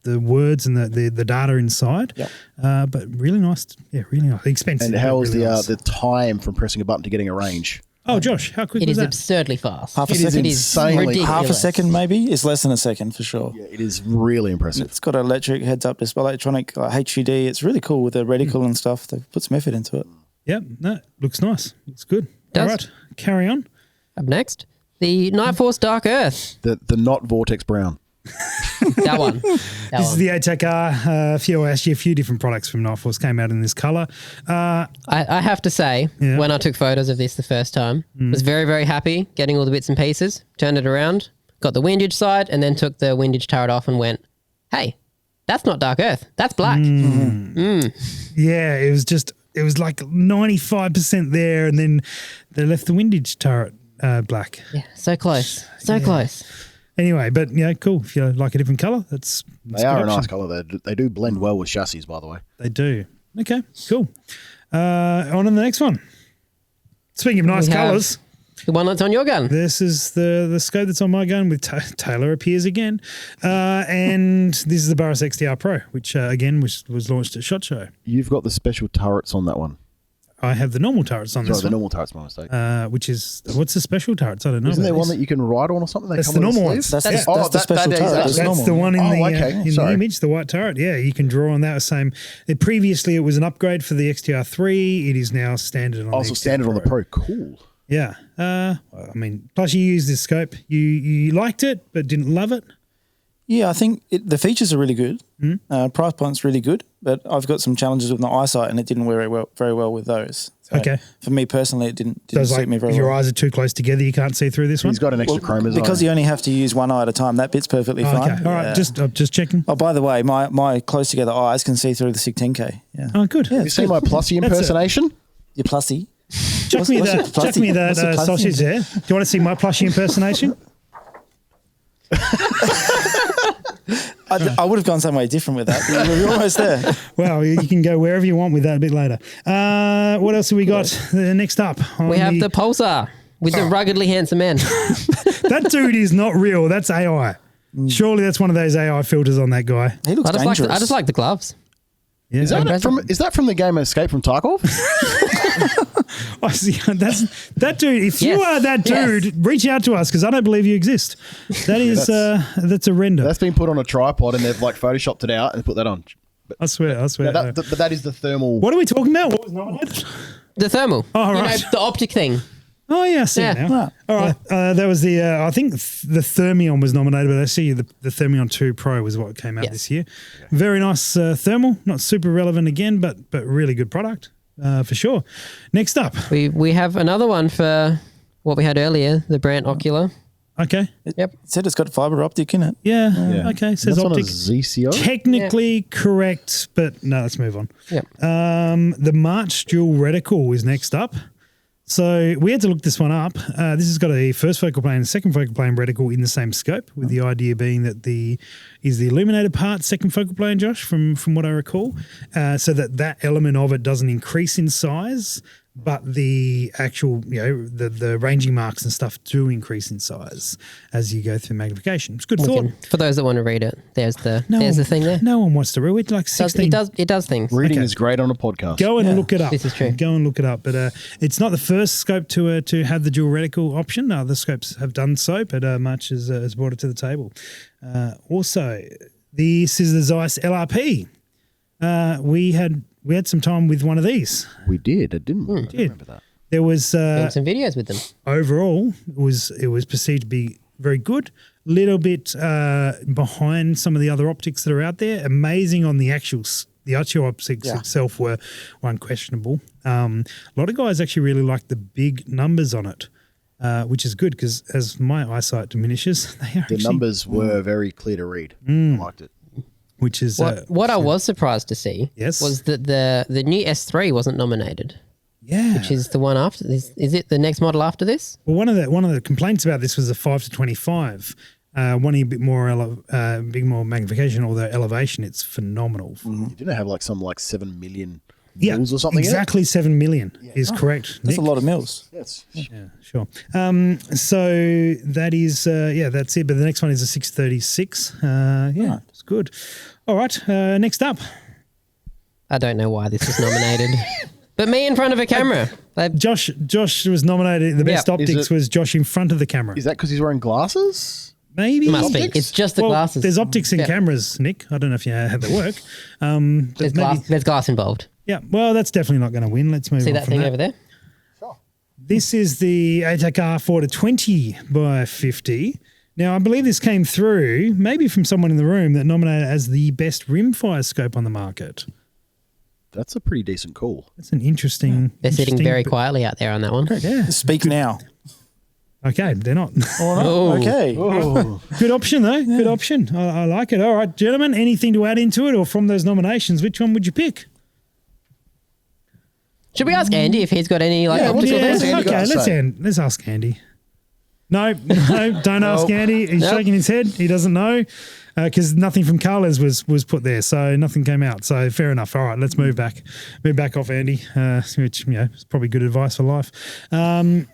words and the data inside. Yep. But really nice. Yeah, really nice. Expensive. And how was really nice. the time from pressing a button to getting a range? Oh, Josh, how quick It was is that? absurdly fast. Half a It is second. insanely ridiculous. Half a second maybe. It's less than a second for sure. Yeah, it is really impressive. It's got an electric heads-up display, electronic HUD. It's really cool with the reticle and stuff. They've put some effort into it. Yep, no, looks nice. Looks good. Does. All right, carry on. Up next, the Night Force Dark Earth. The not Vortex Brown. That one. This is the ATAC R. A few different products from Night Force came out in this colour. I have to say, Yeah. when I took photos of this the first time, was very, very happy getting all the bits and pieces, turned it around, got the windage side, and then took the windage turret off and went, hey, that's not Dark Earth. That's black. Yeah, it was like 95% there, and then they left the windage turret black. Yeah, so close. So close. Anyway, but yeah, cool. If you like a different colour, that's They are a nice colour. They do blend well with chassis, by the way. They do. Okay, cool. On to the next one. Speaking of nice We have- colours, The one that's on your gun. this is the scope that's on my gun with Taylor appears again. And this is the Burris XDR Pro, which again was launched at SHOT Show. You've got the special turrets on that one. I have the normal turrets on Sorry, this the one. normal turret's my mistake. Which is, what's the special turrets? I don't know. Isn't there about one this. that you can ride on or something? They That's come the with a normal sleeve? ones. That's Yeah. the special that is turret. actually- That's That's normal. the one in the Sorry. image, the white turret. Yeah, you can draw on that same. Previously, it was an upgrade for the XTR3. It is now standard on Also the standard on the Pro. Pro. Cool. Yeah. I mean, plus you used this scope. You liked it, but didn't love it. Yeah, I think the features are really good. Price point's really good, but I've got some challenges with my eyesight, and it didn't wear very well with those. So Okay. For me personally, it didn't So it's suit like me if very your well. eyes are too close together, you can't see through this one. He's got an extra chrome as well. Because you only have to use one eye at a time. That bit's perfectly fine. Okay. All right. Yeah. Just checking. Oh, by the way, my close together eyes can see through the SIG 10K. Yeah. Oh, good. you see my Plussy That's it. impersonation? Your plussy. Chuck me what's that. your plussy? Chuck me that What's your plussy? sausage there. Do you want to see my plushie impersonation? I would have gone somewhere different with that. But you're almost there. Well, you can go wherever you want with that a bit later. What else have we got? Next up, on We have the Pulsar with the ruggedly handsome man. that dude is not real. That's AI. Surely that's one of those AI filters on that guy. He looks dangerous. I just like the gloves. Yeah. Is that from the game Escape from Tarkov? I see. That dude. If you Yes. are that dude, Yes. reach out to us because I don't believe you exist. That is that's a render. That's been put on a tripod and they've like photoshopped it out and put that on. I swear. But that is the thermal. What are we talking about? What was nominated? The thermal. Oh, You right. know, the optic thing. Oh yeah, I see it Yeah. now. All right, that was the. I think the Thermion was nominated, but I see the Thermion 2 Pro was what came out Yes. this year. Very nice thermal, not super relevant again, but really good product for sure. Next up, We have another one for what we had earlier, the Brandt Ocular. okay, It said it's got fibre optic in it. yeah, okay, says That's on a optic. ZCO. Technically correct, but no, let's move on. Yep. The March dual reticle is next up. So we had to look this one up. This has got a first focal plane and second focal plane reticle in the same scope, with the idea being that the illuminated part second focal plane, Josh, from what I recall, so that element of it doesn't increase in size, but the actual, the ranging marks and stuff do increase in size as you go through magnification. It's good thought. For those that want to read it, there's the thing there. No one wants to read it. Like 16. It does things. Reading Okay. is great on a podcast. Go and look it up. This is true. Go and look it up. But it's not the first scope to have the dual reticle option. Other scopes have done so, but March has brought it to the table. Also, this is the Zeiss LRP. We had some time with one of these. We did, didn't we? I Did. remember that. There was Doing some videos with them. overall it was perceived to be very good. Little bit behind some of the other optics that are out there. Amazing on the actual optics itself were unquestionable. A lot of guys actually really like the big numbers on it, which is good because as my eyesight diminishes, they are The actually, numbers were very clear to read. I liked it. which is What I was surprised to see Yes. was that the new S3 wasn't nominated, yeah. which is the one after this. Is it the next model after this? Well, one of the complaints about this was the 5 to 25. Wanting a bit more big more magnification, although elevation, it's phenomenal. You didn't have like 7 million Yeah, mils or something. in it? exactly 7 million is correct. That's Nick. a lot of mils. Yes. Yeah, sure. So that is, that's it. But the next one is a 636. It's good. All right, next up. I don't know why this was nominated, but me in front of a camera. Josh was nominated. The best Yeah. optics was Josh in front of the camera. Is that because he's wearing glasses? Maybe. Must be. Optics? It's just the Well, glasses. there's optics in Yeah. cameras, Nick. I don't know if you had that work. But There's maybe- glass. There's glass involved. Yeah, well, that's definitely not going to win. Let's move See on that from thing that. over there? This is the ATAC R4 to 20 by 50. Now, I believe this came through maybe from someone in the room that nominated it as the best rimfire scope on the market. That's a pretty decent call. That's an interesting. They're sitting interesting- very quietly out there on that one. Yeah. Speak now. Okay, they're not. Oh. Okay. Good option, though. Good option. I like it. All right, gentlemen, anything to add into it or from those nominations, which one would you pick? Should we ask Andy if he's got any Yeah, optical what's things? Andy Okay, got to say? let's ask Andy. No, don't ask Andy. He's Nope. shaking his head. He doesn't know because nothing from Carla's was put there, so nothing came out. So fair enough. All right, let's move back off Andy, which is probably good advice for life. I'm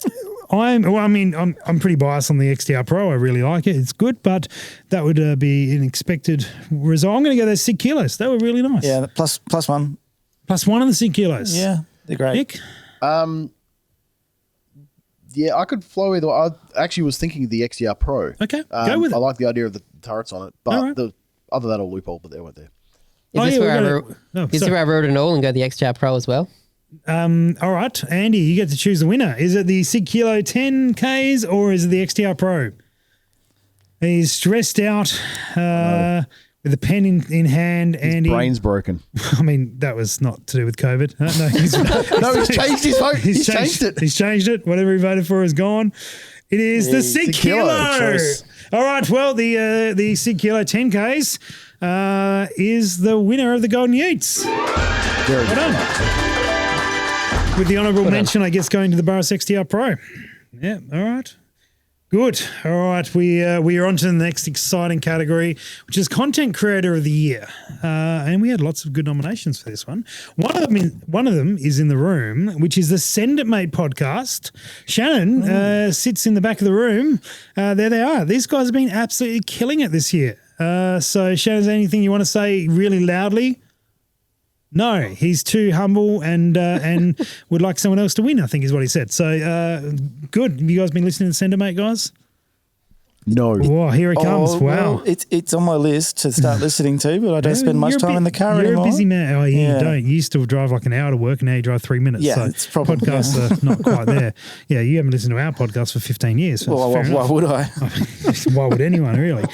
pretty biased on the XTR Pro. I really like it. It's good, but that would be an expected result. I'm going to go those 6 kilos. They were really nice. Yeah, plus one. Plus one of the 6 kilos. Yeah, they're great. Nick? Yeah, I could flow either. I actually was thinking the XDR Pro. Okay, go with it. I like the idea of the turrets on it, but All right. the other than that, a loophole, but they weren't there. Is Oh, this yeah, where I we've got wrote? it. Oh, Is this sorry. where I wrote it all and go the XTR Pro as well? All right, Andy, you get to choose the winner. Is it the 6 kilo 10Ks or is it the XTR Pro? He's stressed out with a pen in hand. His Andy, brain's broken. I mean, that was not to do with COVID. No, he's, No, he's changed his vote. He's changed it. He's changed it. Whatever he voted for is gone. It is the 6 6 kilo kilo. choice. All right, well, the 6 kilo 10Ks is the winner of the Golden Yeets. Very Well good. done. With the honourable mention, I guess, going to the Burris XTR Pro. Yeah, all right. Good. All right, we are on to the next exciting category, which is Content Creator of the Year. And we had lots of good nominations for this one. One of them is in the room, which is the Send It Mate podcast. Shannon sits in the back of the room. There they are. These guys have been absolutely killing it this year. So, Shannon, is there anything you want to say really loudly? No, he's too humble and would like someone else to win, I think is what he said. So, good. Have you guys been listening to Send It Mate, guys? No. Oh, here it comes. Wow. Well, it's on my list to start listening to, but I don't spend much time in the car anymore. You're a busy man. Oh, yeah, you don't. You used to drive like an hour to work, and now you drive 3 minutes. Yeah, so it's probably podcasts are not quite there. Yeah, you haven't listened to our podcast for 15 years. So Well, why would I? Why would anyone, really?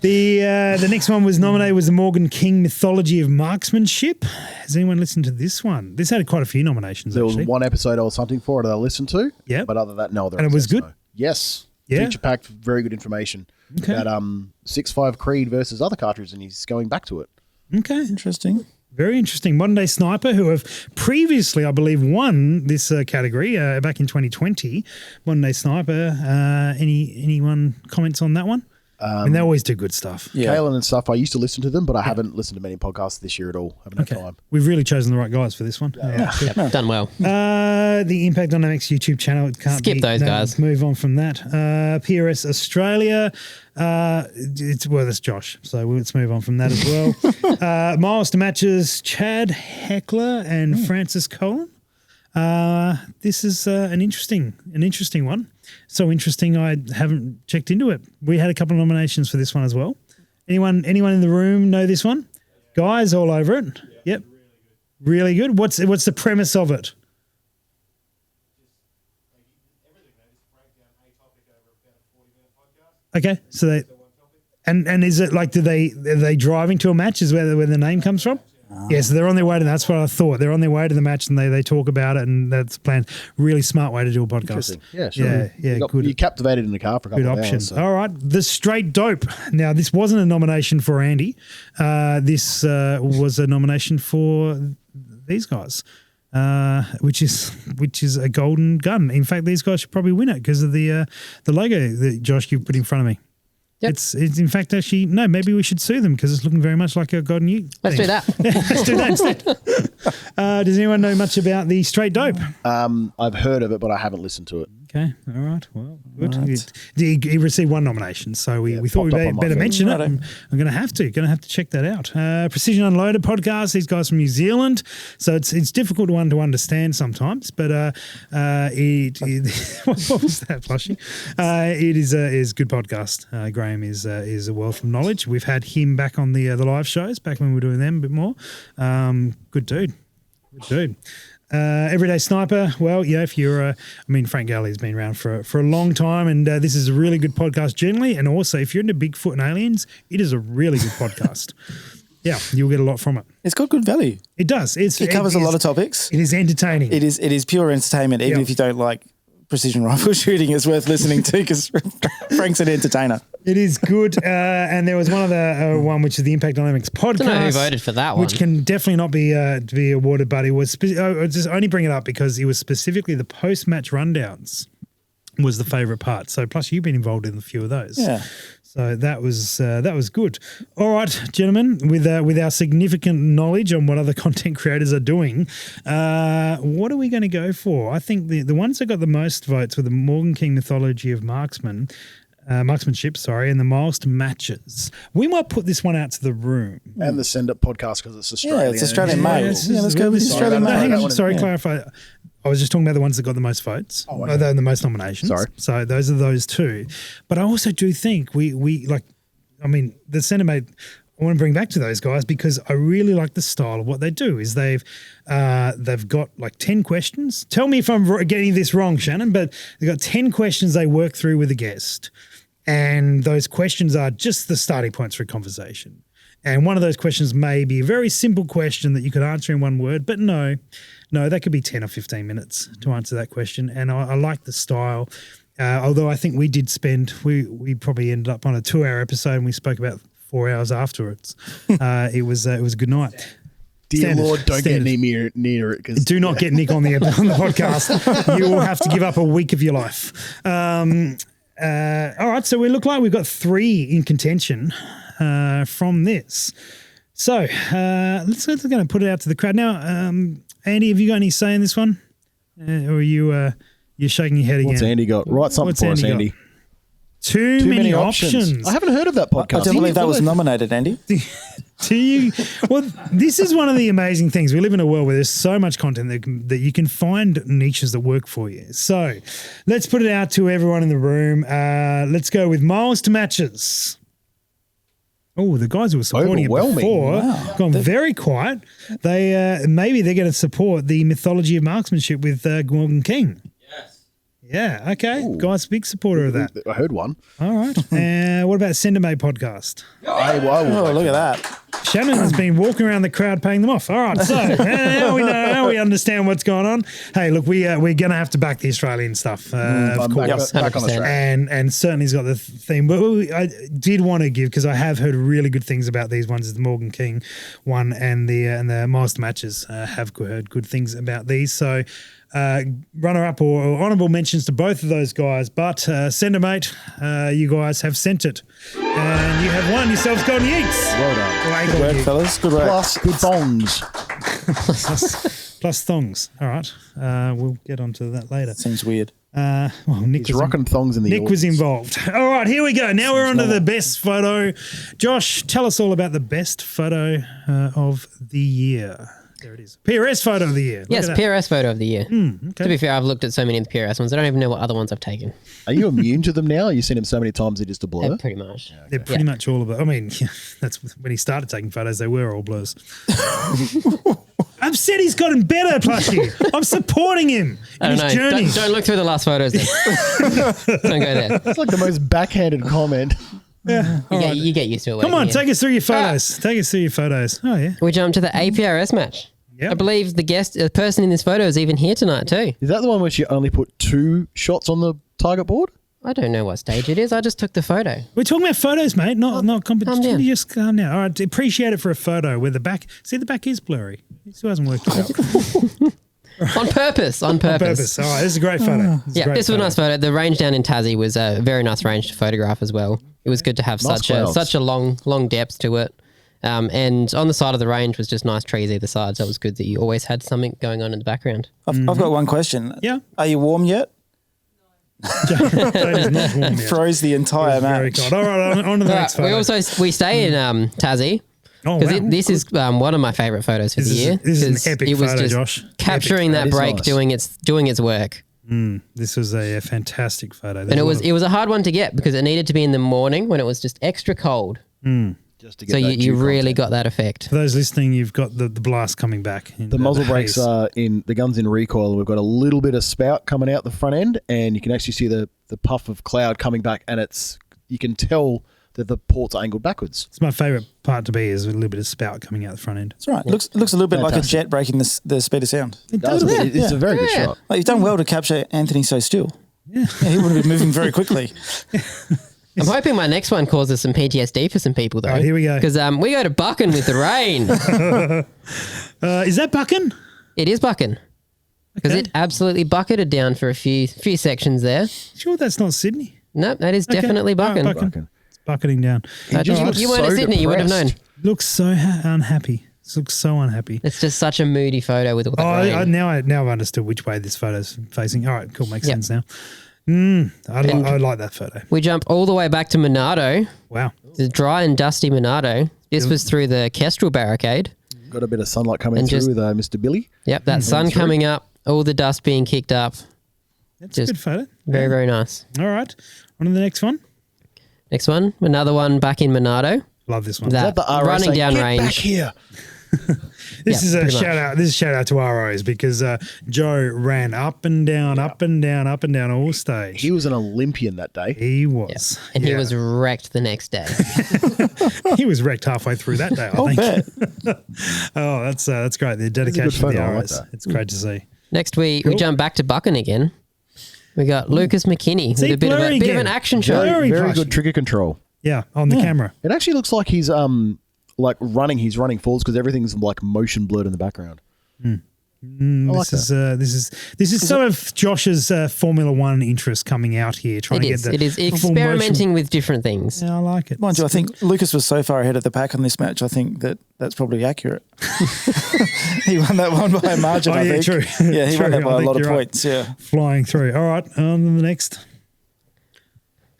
The next one was nominated was the Morgan King Mythology of Marksmanship. Has anyone listened to this one? This had quite a few nominations, There actually. was one episode I was hunting for it that I listened to. Yep. But other than that, no. And it was good? No. Yes. Yeah? Feature packed, very good information Okay. about 6.5 Creed versus other cartridges, and he's going back to it. Okay. Interesting. Very interesting. Modern Day Sniper, who have previously, I believe, won this category back in 2020. Modern Day Sniper. Anyone comments on that one? And they always do good stuff. Yeah. Kalen and stuff, I used to listen to them, but I haven't listened to many podcasts this year at all. Haven't had time. We've really chosen the right guys for this one. Yep, done well. The Impact Dynamics YouTube channel. It can't Skip be, those guys. Let's move on from that. PRS Australia. That's Josh. So let's move on from that as well. Miles to Matches, Chad Heckler and Francis Colin. This is an interesting one. So interesting, I haven't checked into it. We had a couple of nominations for this one as well. Anyone in the room know this one? Guys all over it. Yep. Really good. What's the premise of it? Okay, so they and is it like are they driving to a match? Is where the name comes from? Yes, they're on their way to. That's what I thought. They're on their way to the match, and they talk about it, and that's the plan. Really smart way to do a podcast. Yeah, sure. Yeah, good. You captivated in the car for a couple Good of option. hours. So. All right, the Straight Dope. Now, this wasn't a nomination for Andy. This was a nomination for these guys, which is a golden gun. In fact, these guys should probably win it because of the logo that Josh you put in front of me. Yep. It's in fact actually no. Maybe we should sue them because it's looking very much like a Golden Yeet. Let's do that. Let's do that instead. Does anyone know much about the Straight Dope? I've heard of it, but I haven't listened to it. Okay, all right. Well, good. Right. He received one nomination, so we thought popped up we'd on my better feed. mention it. Righto. I'm going to have to check that out. Precision Unloaded podcast. These guys from New Zealand, so it's difficult one to understand sometimes. But what was that, Plushy? It is a good podcast. Graham is a wealth of knowledge. We've had him back on the live shows back when we were doing them a bit more. Good dude. Good dude. Everyday Sniper. Well, yeah, if you're, Frank Galley's been around for a long time, and this is a really good podcast generally. And also, if you're into Bigfoot and aliens, it is a really good podcast. Yeah, you'll get a lot from it. It's got good value. It does. It covers a lot of topics. It is entertaining. It is pure entertainment, even Yeah. if you don't like precision rifle shooting. It's worth listening to because Frank's an entertainer. It is good. And there was one other one, which is the Impact Dynamics podcast. Don't know who voted for that one. Which can definitely not be awarded, but it was I'll just only bring it up because it was specifically the post-match rundowns was the favourite part. So plus you've been involved in a few of those. Yeah. So that was good. All right, gentlemen, with our significant knowledge on what other content creators are doing, what are we going to go for? I think the ones that got the most votes were the Morgan King Mythology of Marksmanship, and the Miles to Matches. We might put this one out to the room. And the Send Up podcast because it's Australian. Yeah, it's Australian made. it's- Yeah, let's go with it's- Australian No, made. hang on, one. sorry, Yeah. clarify. I was just talking about the ones that got the most votes. Oh, okay. Although the most nominations. Sorry. So those are those two. But I also do think the Centimate, I want to bring back to those guys because I really like the style of what they do is they've got like 10 questions. Tell me if I'm getting this wrong, Shannon, but they've got 10 questions they work through with a guest. And those questions are just the starting points for a conversation. And one of those questions may be a very simple question that you could answer in one word, but no, that could be 10 or 15 minutes to answer that question. And I like the style. Although I think we did spend, we probably ended up on a 2-hour episode and we spoke about 4 hours afterwards. It was a good night. Dear Standard. Lord, don't Standard. get near it. Cause, Do not get Nick on the podcast. You will have to give up a week of your life. All right, so we look like we've got 3 in contention from this. So let's going to put it out to the crowd now. Andy, have you got any say in this one, or are you're shaking your head again? What's Andy got? Write something What's for us, Andy Andy. Too many options. I haven't heard of that podcast. I don't believe that was nominated, Andy. Do you? Well, this is one of the amazing things. We live in a world where there's so much content that you can find niches that work for you. So let's put it out to everyone in the room. Let's go with miles to matches. Oh, the guys who were supporting it before gone very quiet. They maybe they're going to support the mythology of marksmanship with Golden King. Yes. Yeah, okay. Guys, big supporter of that. I heard one. All right. What about Sender Mate podcast? Oh, look at that. Shannon has been walking around the crowd paying them off. All right, so now we know, now we understand what's going on. Hey, look, we're going to have to back the Australian stuff, of course. Back on the track. And certainly's got the theme. But I did want to give, because I have heard really good things about these ones, the Morgan King one and the Master Matches have heard good things about these. So runner-up or honourable mentions to both of those guys. But Sender Mate, you guys have sent it. And you have won yourselves Golden Yeets. Well done. Good work, fellas. Good work. Plus good thongs. Plus thongs. All right. We'll get onto that later. Seems weird. Well, Nick He's was rocking thongs in the Nick was audience. involved. All right, here we go. Now we're on to the best photo. Josh, tell us all about the best photo of the year. There it is. PRS photo of the year. Look Yes, at that. PRS photo of the year. Okay. To be fair, I've looked at so many of the PRS ones. I don't even know what other ones I've taken. Are you immune to them now? You've seen them so many times they're just a blur? Pretty much. They're pretty much all of it. I mean, that's when he started taking photos, they were all blurs. I've said he's gotten better, Plushie. I'm supporting him in I don't his know. journey. Don't look through the last photos then. Don't go there. That's like the most backhanded comment. You get used to it. Come on, waiting take us through your photos. Take us through your photos. Oh, yeah. We jump to the APRS match. Yep. I believe the person in this photo is even here tonight too. Is that the one where you only put 2 shots on the target board? I don't know what stage it is. I just took the photo. We're talking about photos, mate, not competition. calm down. You just calm down. All right, appreciate it for a photo where the back. See, the back is blurry. It still hasn't worked out. On purpose. On purpose. All right, this is a great photo. This was a nice photo. The range down in Tassie was a very nice range to photograph as well. It was good to have Nice clouds. such a long depth to it. And on the side of the range was just nice trees either side, so it was good that you always had something going on in the background. I've got one question. Yeah. Are you warm yet? That is not warm yet. Froze the entire Very match. cold. All right, on to the next photo. We stay in Tassie. Oh, Because wow. this is one of my favourite photos for the year. This is 'cause an epic it was photo, just Josh. capturing that That is break, nice. doing its work. This was a fantastic photo. And it was a hard one to get because it needed to be in the morning when it was just extra cold. Just to get So that you dew really content. got that effect. For those listening, you've got the blast coming back. The muzzle brakes haze. are in the gun's in recoil. We've got a little bit of spout coming out the front end, and you can actually see the puff of cloud coming back, and you can tell that the ports are angled backwards. It's my favourite part to be is a little bit of spout coming out the front end. That's right. Looks a little bit like a Fantastic. jet breaking the speed of sound. It Does does. it? It's a very good shot. Like, you've done well to capture Anthony so still. Yeah, he would have been moving very quickly. I'm hoping my next one causes some PTSD for some people though. All right, here we go. Because we go to Buchan with the rain. Is that Buchan? It is Buchan. Because Okay. it absolutely bucketed down for a few sections there. Sure, that's not Sydney. Nope, that is Okay. definitely All right, Buchan. Buchan. It's bucketing down. You weren't in Sydney, you would have known. Looks so unhappy. Looks so unhappy. It's just such a moody photo with all that rain. Now I've understood which way this photo's facing. All right, cool, makes Yep. sense now. I like that photo. We jump all the way back to Monardo, Wow. the dry and dusty Monardo. This was through the Kestrel barricade. Got a bit of sunlight coming And through just- with Mr. Billy. Yep, that sun coming up, all the dust being kicked up. That's Just a good photo. Very, very nice. All right, on to the next one. Next one, another one back in Monardo. Love this one. That Is that the RO running saying, down "Get range. back here." This Yeah, is a pretty much. shout out. This is a shout out to ROs because Joe ran up and down all stage. He was an Olympian that day. He was, And he Yeah. was wrecked the next day. he was wrecked halfway through that day. I I'll think. bet. Oh, that's great. The a dedication good to the photo, I like ROs. that. It's great to see. Next, we jump back to Buchan again. We got Lucas McKinney See, with a bit of blurry an again. action shot. Very Very flashy. good trigger control. Yeah, on the camera. It actually looks like he's like running. He's running forwards because everything's like motion blurred in the background. I like This is some of Josh's Formula One interest coming out here, trying It to is. get the It is full motion. experimenting with different things. Yeah, I like it. Mind you, I think Lucas was so far ahead of the pack on this match. I think that's probably accurate. He won that one by a margin. Oh, I yeah, think. true. Yeah, he True. won that by I a think lot of you're right. points. Yeah. Flying through. All right, on to the next.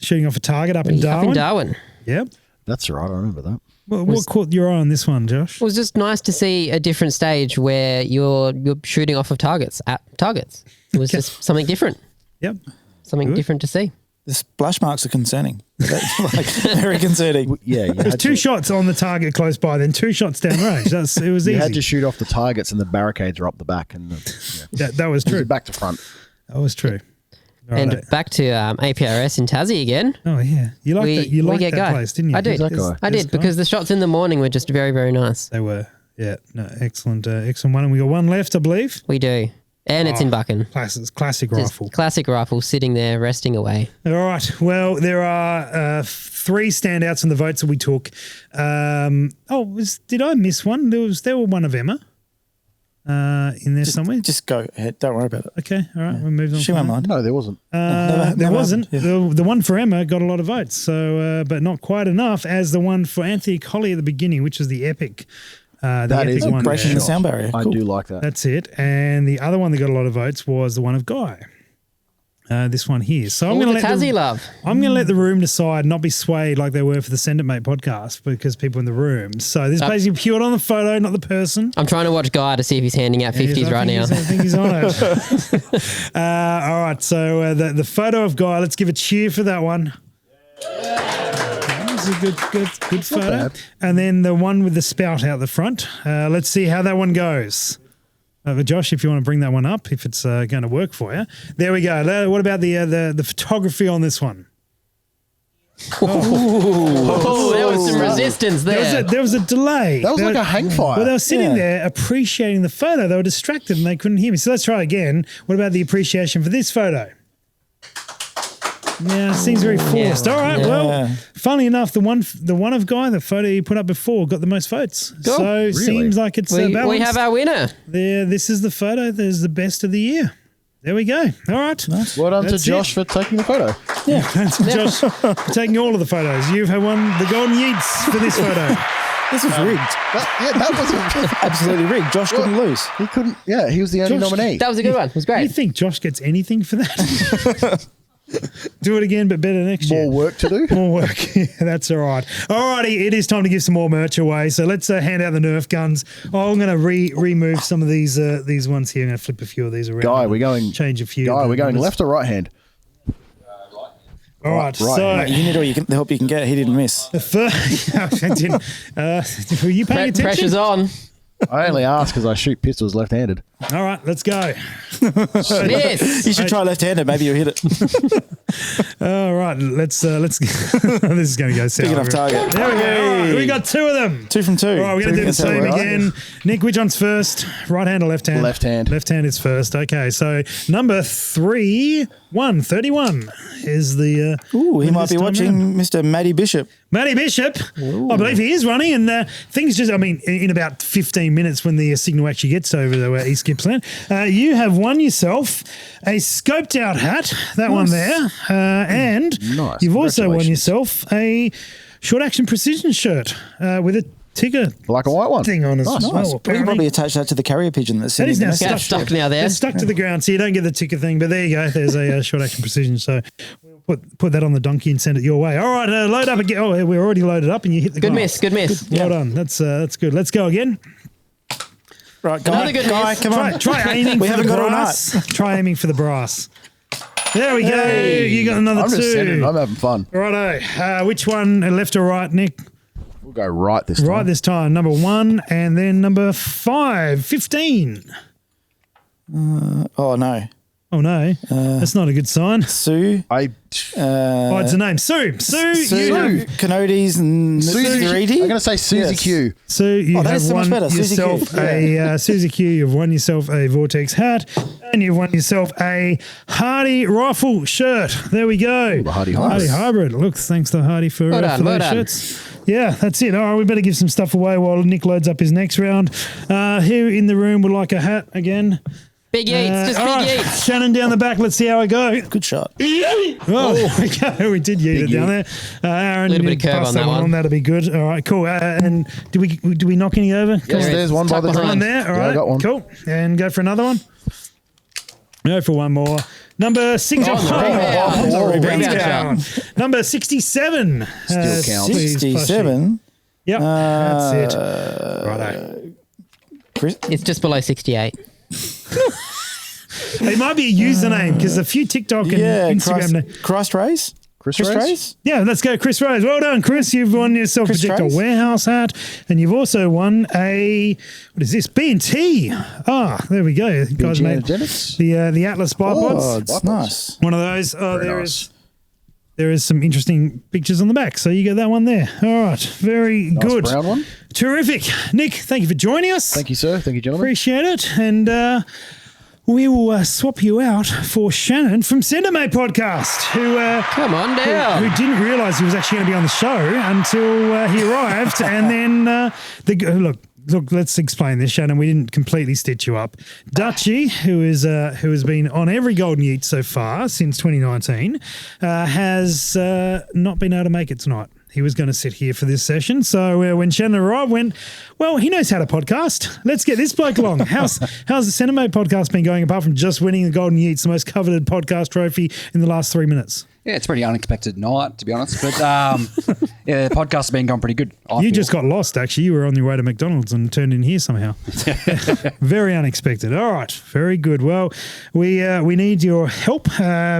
Shooting off a target up in Up Darwin. in Darwin. Yep. That's right. I remember that. What caught your eye on this one, Josh? It was just nice to see a different stage where you're shooting off of targets at targets. It was just something different. Yep. Something different to see. The splash marks are concerning. Very concerning. Yeah, you There's had 2 to, shots on the target close by, then 2 shots down range. It was you easy. had to shoot off the targets, and the barricades are up the back, and That was true. back to front. That was true. And Righto. back to APRS in Tassie again. Oh yeah, you liked that. You liked get that Guy. place, didn't you? I did. Who's that guy? I did because the shots in the morning were just very, very nice. They were. Yeah. No. Excellent. Excellent one. And we got one left, I believe. We do. And it's in Buchan. Classic Just rifle. classic rifle sitting there resting away. All right. Well, there are 3 standouts in the votes that we took. Did I miss one? There were one of Emma in there somewhere. Just go ahead. Don't worry about it. Okay. All right. We'll move on. She from won't that. mind. No, there wasn't. There never wasn't. happened. The one for Emma got a lot of votes, so but not quite enough as the one for Anthony Colley at the beginning, which was the epic. That is one. breaking the sound barrier. I Cool. do like that. That's it. And the other one that got a lot of votes was the one of Guy. This one here. So I'm All going the to Tassie love. I'm going to let the room decide, not be swayed like they were for the Send It Mate podcast because people in the room. So this is basically pure on the photo, not the person. I'm trying to watch Guy to see if he's handing out 50s right now. I think he's on it. All right. So the photo of Guy. Let's give a cheer for that one. That was a good photo. bad. And then the one with the spout out the front. Let's see how that one goes. Josh, if you want to bring that one up, if it's going to work for you. There we go. What about the photography on this one? Oh, there was some resistance there. There was a delay. That was like a hang fire. Well, they were sitting there appreciating the photo. They were distracted and they couldn't hear me. So let's try again. What about the appreciation for this photo? Yeah, it seems very forced. All right, well, funnily enough, the one of Guy, the photo you put up before, got the most votes. Cool. So Really? seems like it's balanced. we have our winner. There, this is the photo. There's the best of the year. There we go. All right. Well done to That's Josh for taking the photo. Thanks to Josh for taking all of the photos. You've won the Golden Yeets for this photo. This was rigged. That was Absolutely rigged. Josh couldn't lose. he couldn't. Yeah, he was the only Josh- nominee. That was a good one. It was Do you great. think Josh gets anything for that? Do it again, but better next year. More work to do. More work. Yeah, that's all right. All righty, it is time to give some more merch away. So let's hand out the Nerf guns. I'm going to remove some of these ones here. I'm going to flip a few of these around. Guy, we're going. Change a few. Guy, of the we're going numbers. left or right hand? All right. right. So Mate, you need all the help you can get. He didn't miss. the first. I didn't. Were you paying attention? Pressure's on. I only ask because I shoot pistols left-handed. All right, let's go. Miss. You should try left-handed. Maybe you'll hit it. All right, let's. This is going to go sour. Big enough target. There we go. All right, we got 2 of them. 2 from 2. All right, we're going to do the That's how same we are. again. Nick, which one's first? Right hand or left hand? Left hand. Left hand is first. Okay, so number 31 is the. Ooh, he winner might this be time watching round. Mr. Matty Bishop. Matty Bishop, I believe he is running, and things just, I mean, in about 15 minutes when the signal actually gets over to East Gippsland, you have won yourself a scoped out hat, that one there, and Nice. you've also won Congratulations. yourself a short action precision shirt with a ticker Black and white one. thing on as Nice. well. We can apparently. probably attach that to the carrier pigeon that's That is sending now the stuck, message. stuck now there. It's stuck to the ground, so you don't get the ticker thing. But there you go. There's a short action precision. So we'll put that on the donkey and send it your way. All right, load up again. Oh, we're already loaded up, and you hit the Good glass. miss. Good miss. Well done. That's good. Let's go again. Right, Guy, Another good Guy, miss. come on. Try aiming We for the haven't got all brass. Try aiming for the brass. There we go. You got another I'm just sending. 2. I'm having fun. Righto. Which one, left or right, Nick? We'll go right this time. Right this time. Number 1 and then number 5, 15. Oh, no. Oh, no. That's not a good sign. Sue. I Oh, it's a name. Sue. Sue, you have, Coyotes and Susie. I'm Reedy. going to say Susie Yes. Q. Sue, you Oh, that have is so much won better. Susie yourself Q. a Susie Q. You've won yourself a Vortex hat, and you've won yourself a Hardy rifle shirt. There we go. the Hardy Hardy hybrid. Look, thanks to Hardy for, Well done, for well those done. shirts. Yeah, that's it. All right, we better give some stuff away while Nick loads up his next round. Who in the room would like a hat again? Big Yeets. Just all big right, Yeets. Shannon down the back. Let's see how I go. Good shot. Oh, there we go. We did yeet it down there. Aaron, Little bit of you curve pass on that one. That'll be good. All right, cool. And do we knock any over? Yes, Come on. there's one by Tuck the behind. One ground. there. All Yeah, right, I got one. cool. And go for another one. Go for one more. Number 6. Oh, Oh, rebound. rebound Rebound down. Number 67. Still counts. please, 67. Yep, that's it. Righto. Chris, It's just below 68. It might be a username because a few TikTok and Instagram. Christ Race? Chris Chris Race? Race? Yeah, let's go, Chris Rose. Well done, Chris. You've won yourself a Chris Projectile Rose? Warehouse hat, and you've also won a what is this? B&T. Ah, there we go. Guys made Energetics? the Atlas bipods. Oh, it's nice. One of those. Oh, Very there is some interesting pictures on the back. So you get that one there. All right, very Nice good. brown one. Terrific, Nick. Thank you for joining us. Thank you, sir. Thank you, gentlemen. Appreciate it, and. We will swap you out for Shannon from Centermate Podcast, who Come on down. who didn't realise he was actually going to be on the show until he arrived. And then, look, let's explain this, Shannon. We didn't completely stitch you up. Dutchy, who has been on every Golden Yeet so far since 2019, has not been able to make it tonight. He was going to sit here for this session. So when Shannon arrived, well, he knows how to podcast. Let's get this bloke along. How's the Centermate podcast been going apart from just winning the Golden Yeets, the most coveted podcast trophy in the last 3 minutes? Yeah, it's a pretty unexpected night, to be honest. But yeah, the podcast has been going pretty good. You just got lost, actually. You were on your way to McDonald's and turned in here somehow. Very unexpected. All right, very good. Well, we need your help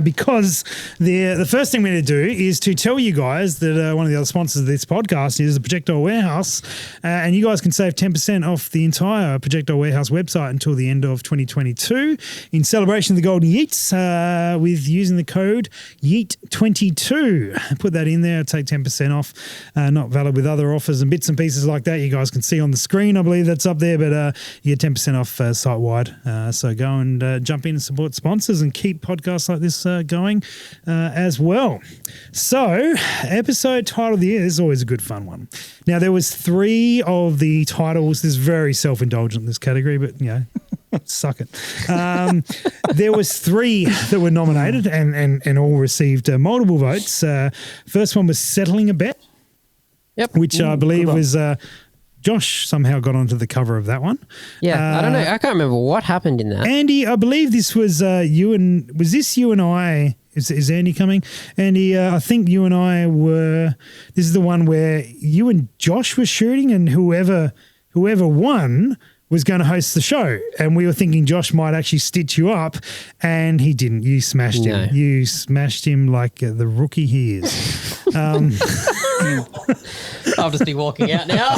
because the first thing we need to do is to tell you guys that one of the other sponsors of this podcast is the Projectile Warehouse, and you guys can save 10% off the entire Projectile Warehouse website until the end of 2022 in celebration of the Golden Yeets with using the code YEET22. Put that in there, take 10% off. Not valid with other offers and bits and pieces like that. You guys can see on the screen, I believe that's up there, but you get 10% off site-wide. So go and jump in and support sponsors and keep podcasts like this going as well. So, episode title of the year, this is always a good fun one. Now, there was 3 of the titles. This is very self-indulgent, this category, but, you know, suck it. There was 3 that were nominated and all received multiple votes. First one was Settling a Bet. Yep. Which I believe was Josh somehow got onto the cover of that one. Yeah, I don't know. I can't remember what happened in that. Andy, I believe this was you and I? Is Andy coming? Andy, I think you and I were. This is the one where you and Josh were shooting, and whoever won was going to host the show, and we were thinking Josh might actually stitch you up, and he didn't. You smashed him. No. You smashed him like the rookie he is. I'll just be walking out now.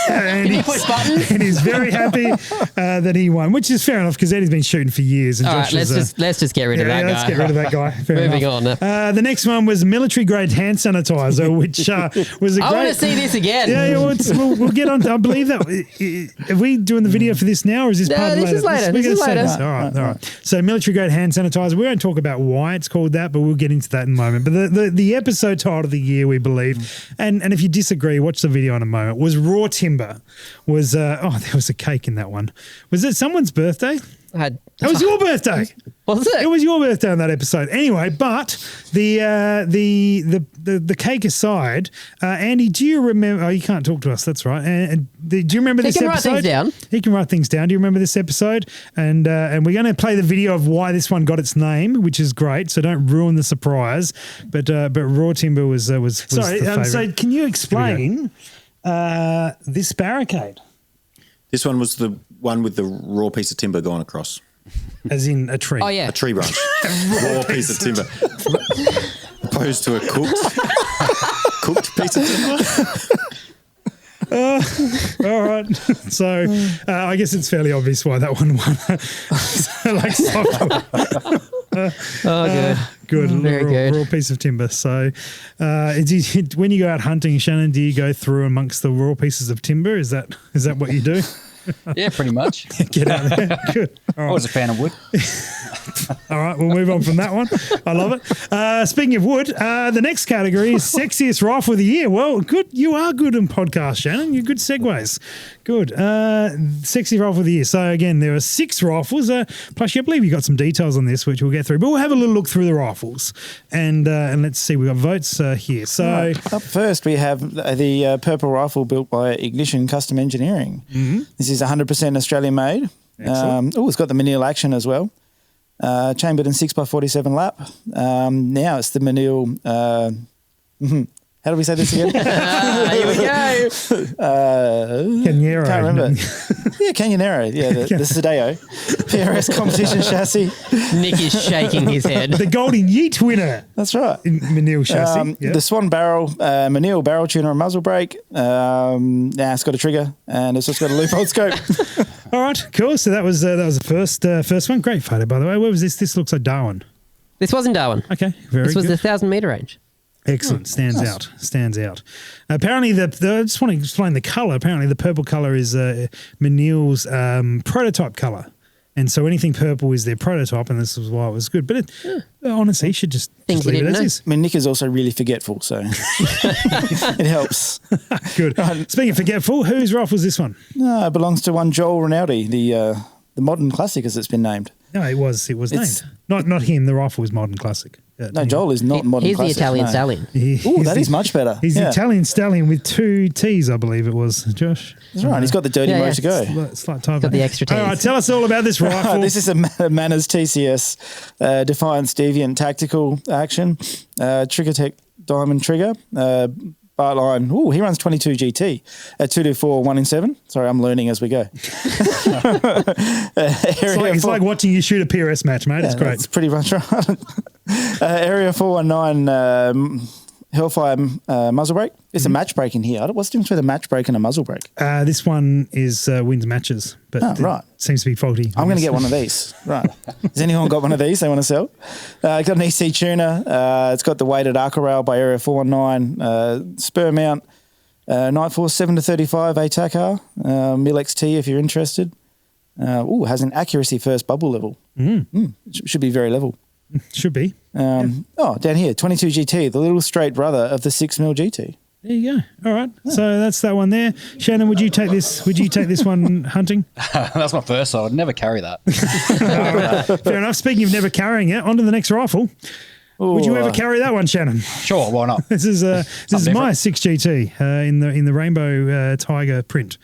And Can you push buttons? and he's very happy that he won, which is fair enough because Eddie's been shooting for years. And All Josh right, let's just get rid of that guy. Let's get rid of that guy. Fair Moving enough. on. The next one was military grade hand sanitizer, which was a great. I want to see this again. Yeah, we'll get on. I believe that. Are we doing the video for this now, or is this No, part of this is later. We're This gonna is say later. this. All right. So military grade hand sanitizer. We won't talk about why it's called that, but we'll get into that in a moment. But the episode title of the year, we believe, and if you disagree, watch the video in a moment. Was raw timber. Was there was a cake in that one. Was it someone's birthday? It was your birthday. Was it? It was your birthday on that episode. Anyway, but the cake aside, Andy, do you remember? Oh, you can't talk to us. That's right. Do you remember this He can episode? write things down. He can write things down. Do you remember this episode? And we're going to play the video of why this one got its name, which is great. So don't ruin the surprise. But raw timber was sorry. the So can you explain this barricade? This one was the one with the raw piece of timber going across. As in a tree. Oh, yeah. A tree branch. Raw piece of timber. Opposed to a cooked piece of timber. All right. So I guess it's fairly obvious why that one won. So, like Good. good. Very good. Raw piece of timber. So when you go out hunting, Shannon, do you go through amongst the raw pieces of timber? Is that what you do? Yeah, pretty much. Get out there. Good. All I right. was a fan of wood. All right, we'll move on from that one. I love it. Speaking of wood, the next category is sexiest rifle of the year. Well, good. You are good in podcasts, Shannon. You're good segues. Good. Sexy rifle of the year. So again, there are 6 rifles. Plus, I believe you got some details on this, which we'll get through. But we'll have a little look through the rifles, and let's see. We've got votes here. So Up first, we have the purple rifle built by Ignition Custom Engineering. Mm-hmm. This is 100% Australian made. It's got the Manael action as well. Chambered in 6x47 lap. Now it's the Manael How do we say this again? Here we go. Canyero. Can't remember. Yeah, Canyonero. Yeah, the Sadeo. PRS competition chassis. Nick is shaking his head. The Golden Yeet winner. That's right. In Manael chassis. Yep. The Swan barrel, Manael barrel tuner and muzzle brake. It's got a trigger and it's just got a loophole scope. All right, cool. So that was the first one. Great photo, by the way. Where was this? This looks like Darwin. This wasn't Darwin. Okay, very This was good. the 1,000-metre range. Excellent. Stands out. Apparently, I just want to explain the colour. Apparently, the purple colour is Manael's prototype colour. And so anything purple is their prototype, and this is why it was good. But honestly, you should just Things you leave it didn't as know. is. I mean, Nick is also really forgetful, so it helps. Good. Speaking of forgetful, whose rifle is this one? No, it belongs to one Joel Rinaldi, the modern classic as it's been named. No, it was named. Not him. The rifle was modern classic. No, Joel is not modern He's the classic. Italian no. stallion. Ooh, that is much better. He's the Italian stallion with 2 T's, I believe it was, Josh. That's right. He's got the dirty mode to go. Slight typo. Got the extra T's. All right, tell us all about this rifle. This is a Manners TCS Defiance Deviant Tactical Action Trigger Tech Diamond Trigger. Bartline. Ooh, he runs 22 GT at 224 1 in 7. Sorry, I'm learning as we go. It's like watching you shoot a PRS match, mate. It's great. That's pretty much right. Area 419 Hellfire muzzle brake. It's a match brake in here. What's the difference between a match brake and a muzzle brake? This one is wins matches, but right. Seems to be faulty. I'm going to get one of these. Right. Has anyone got one of these they want to sell? Got an EC tuner. It's got the weighted Arca rail by Area 419. Spur mount. Nightforce 7-35 ATACR. Mil XT if you're interested. Has an accuracy first bubble level. Should be very level. Should be. Down here, 22 GT, the little straight brother of the 6mm GT. There you go. All right. So that's that one there. Shannon, would you take this? Would you take this one hunting? That's my first, so I'd never carry that. Fair enough. Speaking of never carrying it, on to the next rifle. Would you ever carry that one, Shannon? Sure, why not? This is my 6GT in the rainbow tiger print.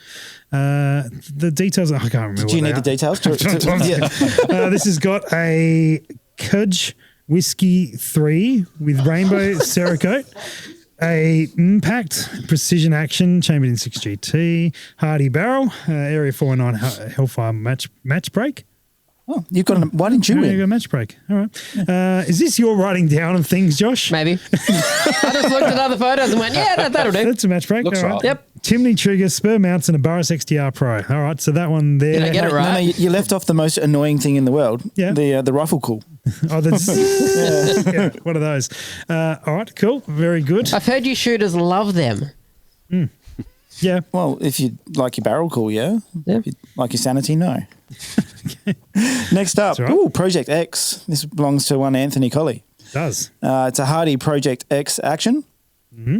The details I can't remember. Do you need the details? This has got a Couchy Whiskey 3 with rainbow Cerakote, a impact precision action chambered in 6GT, Hardy barrel, Area 419 Hellfire match brake. Oh, you've got why didn't you You win? got a match break. All right. Is this your writing down of things, Josh? Maybe. I just looked at other photos and went, yeah, that'll do. That's a match break. Looks all right. Yep. Chimney trigger, spur mounts, and a Burris XTR Pro. All right, so that one there. Did I get it right? No, you left off the most annoying thing in the world. Yeah. The rifle call. Oh, that's yeah, one of those. All right, cool. Very good. I've heard you shooters love them. Yeah. Well, if you like your barrel call, yeah. Yeah. If you like your sanity, no. Next up, That's all right. Project X. This belongs to one Anthony Colley. Does. It's a Hardy Project X action.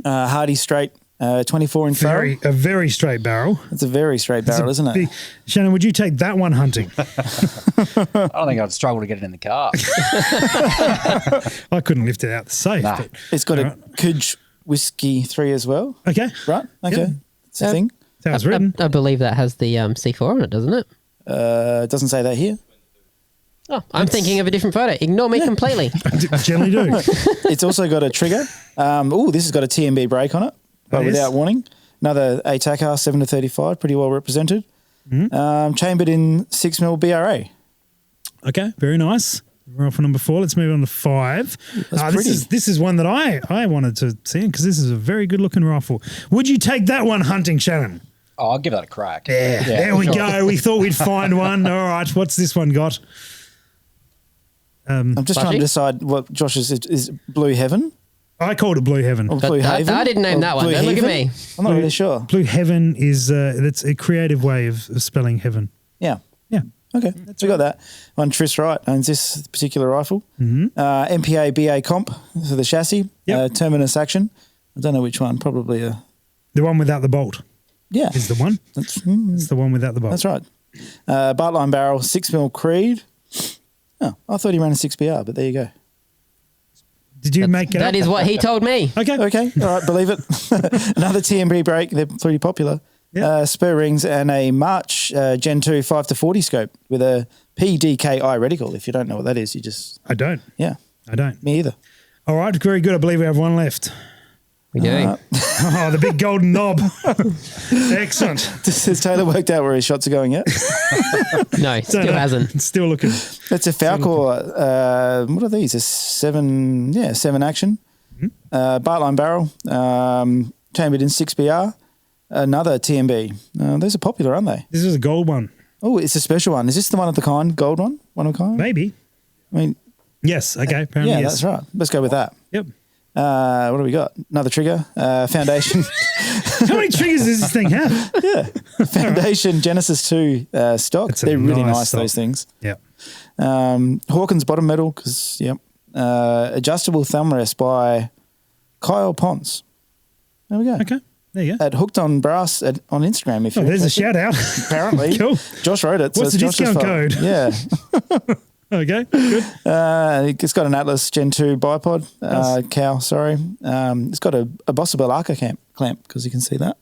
Hardy straight 24-inch barrel. A very straight barrel. It's a very straight barrel, isn't it? Big- Shannon, would you take that one hunting? I don't think I'd struggle to get it in the car. I couldn't lift it out the safe. Nah. But, It's got all a right. Couchy Whiskey 3 as well. Okay. Right? Okay. Yeah. It's a thing. That's how it's written. I believe that has the C4 on it, doesn't it? It doesn't say that here. Oh, I'm thinking of a different photo. Ignore me completely. Generally do. It's also got a trigger. This has got a TMB brake on it, but yes. without warning. Another ATACR 7-35, pretty well represented. Chambered in 6mm BRA. Okay, very nice. Rifle number 4. Let's move on to 5. That's This is one that I wanted to see because this is a very good looking rifle. Would you take that one hunting, Shannon? Oh, I'll give that a crack. Yeah, there we go. We thought we'd find one. All right, what's this one got? I'm just trying to decide what Josh is Blue Heaven I called it Blue Heaven. or Blue I Haven? didn't name or that one. Blue Don't look at Haven? me. I'm not really sure. Blue Heaven is that's a creative way of spelling heaven. Yeah. Yeah. Okay, so we got that. One Tris Wright owns this particular rifle. MPA BA comp for the chassis. Yep. Terminus action. I don't know which one. Probably The one without the bolt yeah. is the one. That's, It's the one without the bolt. that's right. Bartline barrel 6mm Creed. Oh, I thought he ran a 6BR, but there you go. Did you make it That up? is what he told me. Okay. Okay, all right, believe it. Another TMB brake. They're pretty popular. Yeah. Spur rings and a March Gen 2 5-40 scope with a PDKI reticle. If you don't know what that is, you just I don't. yeah, I don't. me either. All right. Very good. I believe we have one left. We do. Oh, the big golden knob. Excellent. Has Taylor worked out where his shots are going yet? No, still hasn't. It's still looking. It's a Falcor. What are these? A 7 action. Bartline barrel. Chambered in 6BR. Another TMB. Those are popular, aren't they? This is a gold one. Oh, it's a special one. Is this the one of the kind, gold one? One of a kind? Maybe. I mean, yes. Okay. Apparently, yeah, yes. that's right. Let's go with that. Yep. What do we got? Another trigger. Foundation. How many triggers does this thing have? Yeah. Foundation Genesis 2 stock. That's a They're really nice nice, stock. those things. Yep. Hawkins bottom medal, because, adjustable thumb rest by Kyle Pons. There we go. Okay. There you go. At Hooked on Brass on Instagram. If Oh, you're there's a interested. shout out. Apparently. Cool. Josh wrote it. What's so the it's Josh's discount fault. code? Yeah. Okay. Good. It's got an Atlas Gen 2 bipod. Cow, sorry. It's got a Bossable Arca clamp, because you can see that.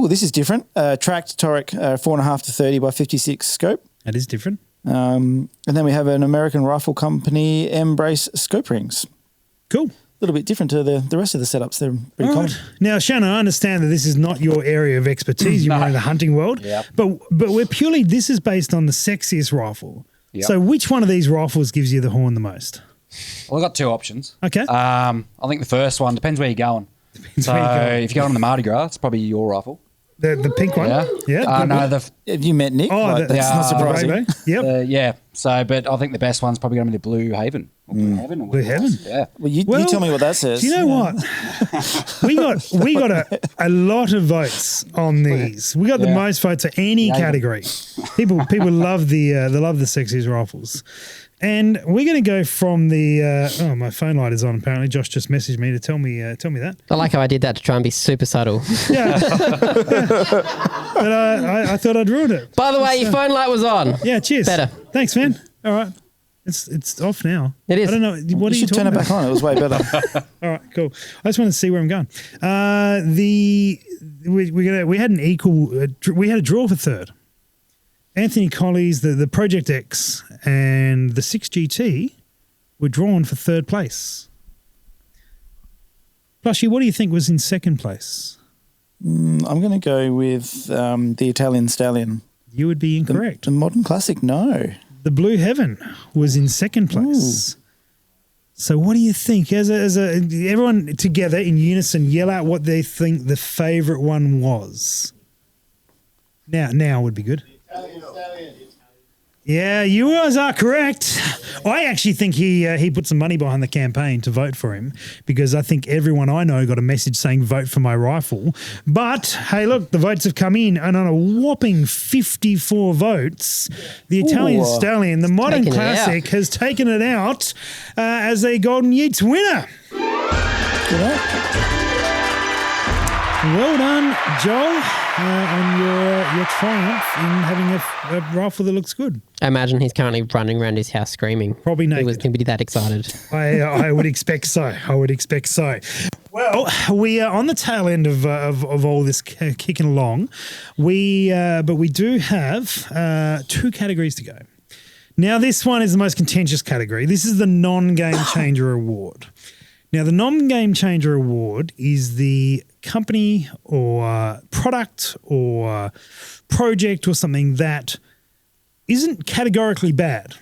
This is different. Tracked Toric 4.5 to 30 by 56 scope. That is different. And then we have an American Rifle Company M-Brace scope rings. Cool. A little bit different to the rest of the setups. They're pretty All common. right. Now, Shannon, I understand that this is not your area of expertise. You're more in the hunting world. Yep. But we're purely, this is based on the sexiest rifle. Yep. So which one of these rifles gives you the horn the most? Well, I've got two options. Okay. I think the first one depends where you're going. So where you're going. if you're going on the Mardi Gras, it's probably your rifle. The pink one? Yeah. Yeah. No, Have you met Nick? Oh, That's not surprising. Rainbow. Yep. yeah. So, but I think the best one's probably going to be the Blue Haven. Or Blue Heaven. Or Blue Heaven? Yeah. Well, you Well, tell me what that says. Do you know what? we got a lot of votes on these. We got the Yeah. most votes of any Yeah. category. People love the sexiest rifles. And we're going to go from the my phone light is on apparently. Josh just messaged me to tell me that. I like how I did that to try and be super subtle. Yeah. But I thought I'd ruin it. By the way, your phone light was on. Yeah, cheers. Better. Thanks, man. All right. It's off now. It is. I don't know. What You are you should turn talking it back about? on. It was way better. All right, cool. I just want to see where I'm going. We had an equal. We had a draw for third. Anthony Colley's the Project X and the 6GT were drawn for third place. Plushy, what do you think was in second place? I'm going to go with the Italian Stallion. You would be incorrect. The Modern Classic, no. The Blue Heaven was in second place. Ooh. So what do you think? As everyone together in unison, yell out what they think the favourite one was. Now would be good. Yeah, you guys are correct. I actually think he put some money behind the campaign to vote for him, because I think everyone I know got a message saying vote for my rifle. But hey, look, the votes have come in, and on a whopping 54 votes, the Italian Stallion, the Modern Classic, has taken it out as a Golden Yeets winner. Well done, Joel, on your triumph in having a rifle that looks good. I imagine he's currently running around his house screaming. Probably naked. He was going to be that excited. I would expect so. Well, we are on the tail end of all this kicking along. But we do have 2 categories to go. Now, this one is the most contentious category. This is the non-game changer award. Now, the non-game changer award is the company or product or project or something that isn't categorically bad,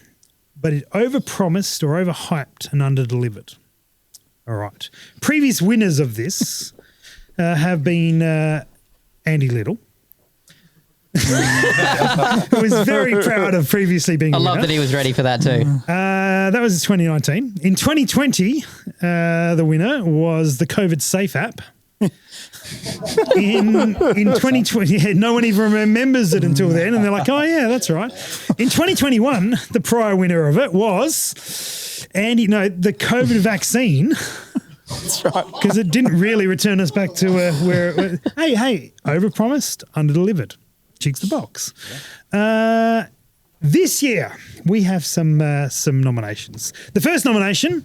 but it overpromised or overhyped and underdelivered. All right. Previous winners of this have been Andy Little, who was very proud of previously being a winner. I love that he was ready for that too. That was 2019. In 2020, the winner was the COVID Safe app. In 2020, no one even remembers it until then, and they're like, "Oh yeah, that's right." In 2021, the prior winner of it was the COVID vaccine. That's right. Because it didn't really return us back to where. Hey, overpromised, underdelivered. Chicks the box. This year we have some nominations. The first nomination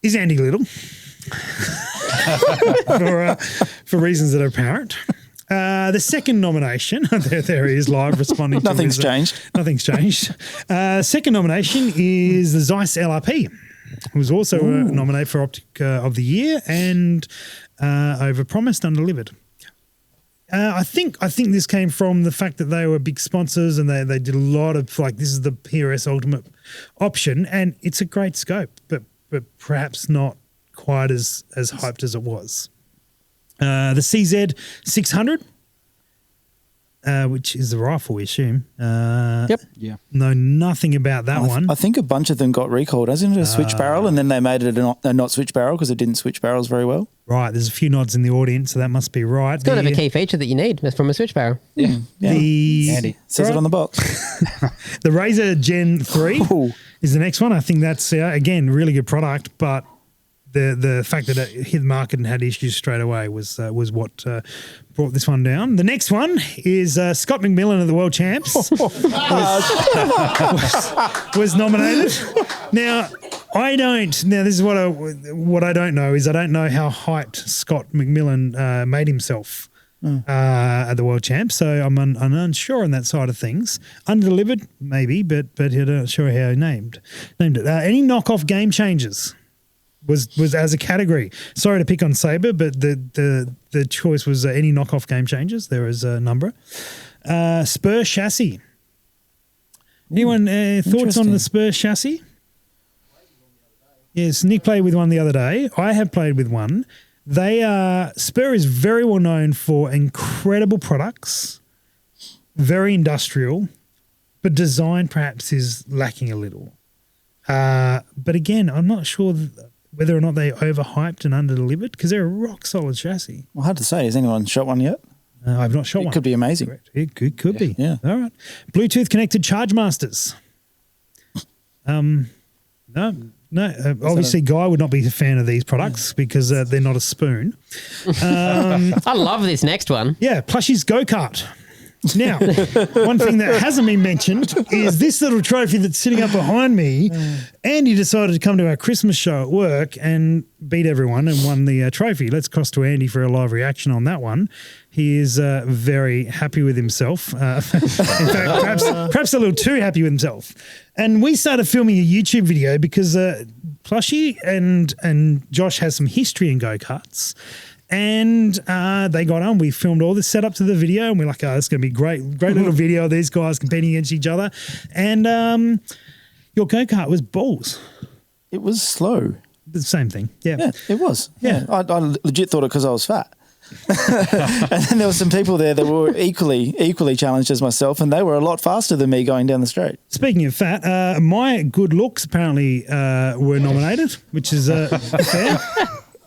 is Andy Little. for reasons that are apparent. The second nomination, there he is live responding. Nothing's changed. Nothing's changed. Second nomination is the Zeiss LRP. who was also nominated for Optic of the Year and Overpromised, Underdelivered. I think this came from the fact that they were big sponsors and they did a lot of this is the PRS Ultimate option, and it's a great scope, but perhaps not quite as hyped as it was. The CZ 600. Which is the rifle, we assume. Yep. Yeah. Know nothing about that one. I think a bunch of them got recalled, hasn't it? A switch barrel, and then they made it a not switch barrel because it didn't switch barrels very well. Right, there's a few nods in the audience, so that must be right. It's got to have a key feature that you need from a switch barrel. Yeah. The Says it on the box. the Razor Gen 3 Ooh. is the next one. I think that's, again, really good product, but the fact that it hit the market and had issues straight away was what brought this one down. The next one is Scott McMillan of the World Champs was nominated. Now this is what I don't know is I don't know how hyped Scott McMillan made himself at the World Champs, so I'm unsure on that side of things. Underdelivered maybe, but I'm not sure how he named it. Any knockoff game changers was as a category. Sorry to pick on Sabre, but the choice was any knockoff game changers. There was a number. Spur chassis. Anyone thoughts on the Spur chassis? Yes, Nick played with one the other day. I have played with one. Spur is very well known for incredible products, very industrial, but design perhaps is lacking a little. But again, I'm not sure whether or not they overhyped and underdelivered because they're a rock solid chassis. Well, hard to say. Has anyone shot one yet? I've not shot one. It could be amazing. Correct. It could be. Yeah. All right. Bluetooth connected Charge Masters. No. Obviously, Guy would not be a fan of these products because they're not a spoon. I love this next one. Yeah, Plushie's Go-Kart. Now, one thing that hasn't been mentioned is this little trophy that's sitting up behind me. Andy decided to come to our Christmas show at work and beat everyone and won the trophy. Let's cross to Andy for a live reaction on that one. He is very happy with himself. In fact, perhaps a little too happy with himself. And we started filming a YouTube video because Plushie and Josh has some history in go-karts. And they got on. We filmed all the setup to the video, and we're like, "Oh, it's going to be great little video of these guys competing against each other." And your go-kart was balls. It was slow. The same thing, Yeah, it was. Yeah. I legit thought it because I was fat. And then there were some people there that were equally challenged as myself, and they were a lot faster than me going down the straight. Speaking of fat, my good looks apparently were nominated, which is fair.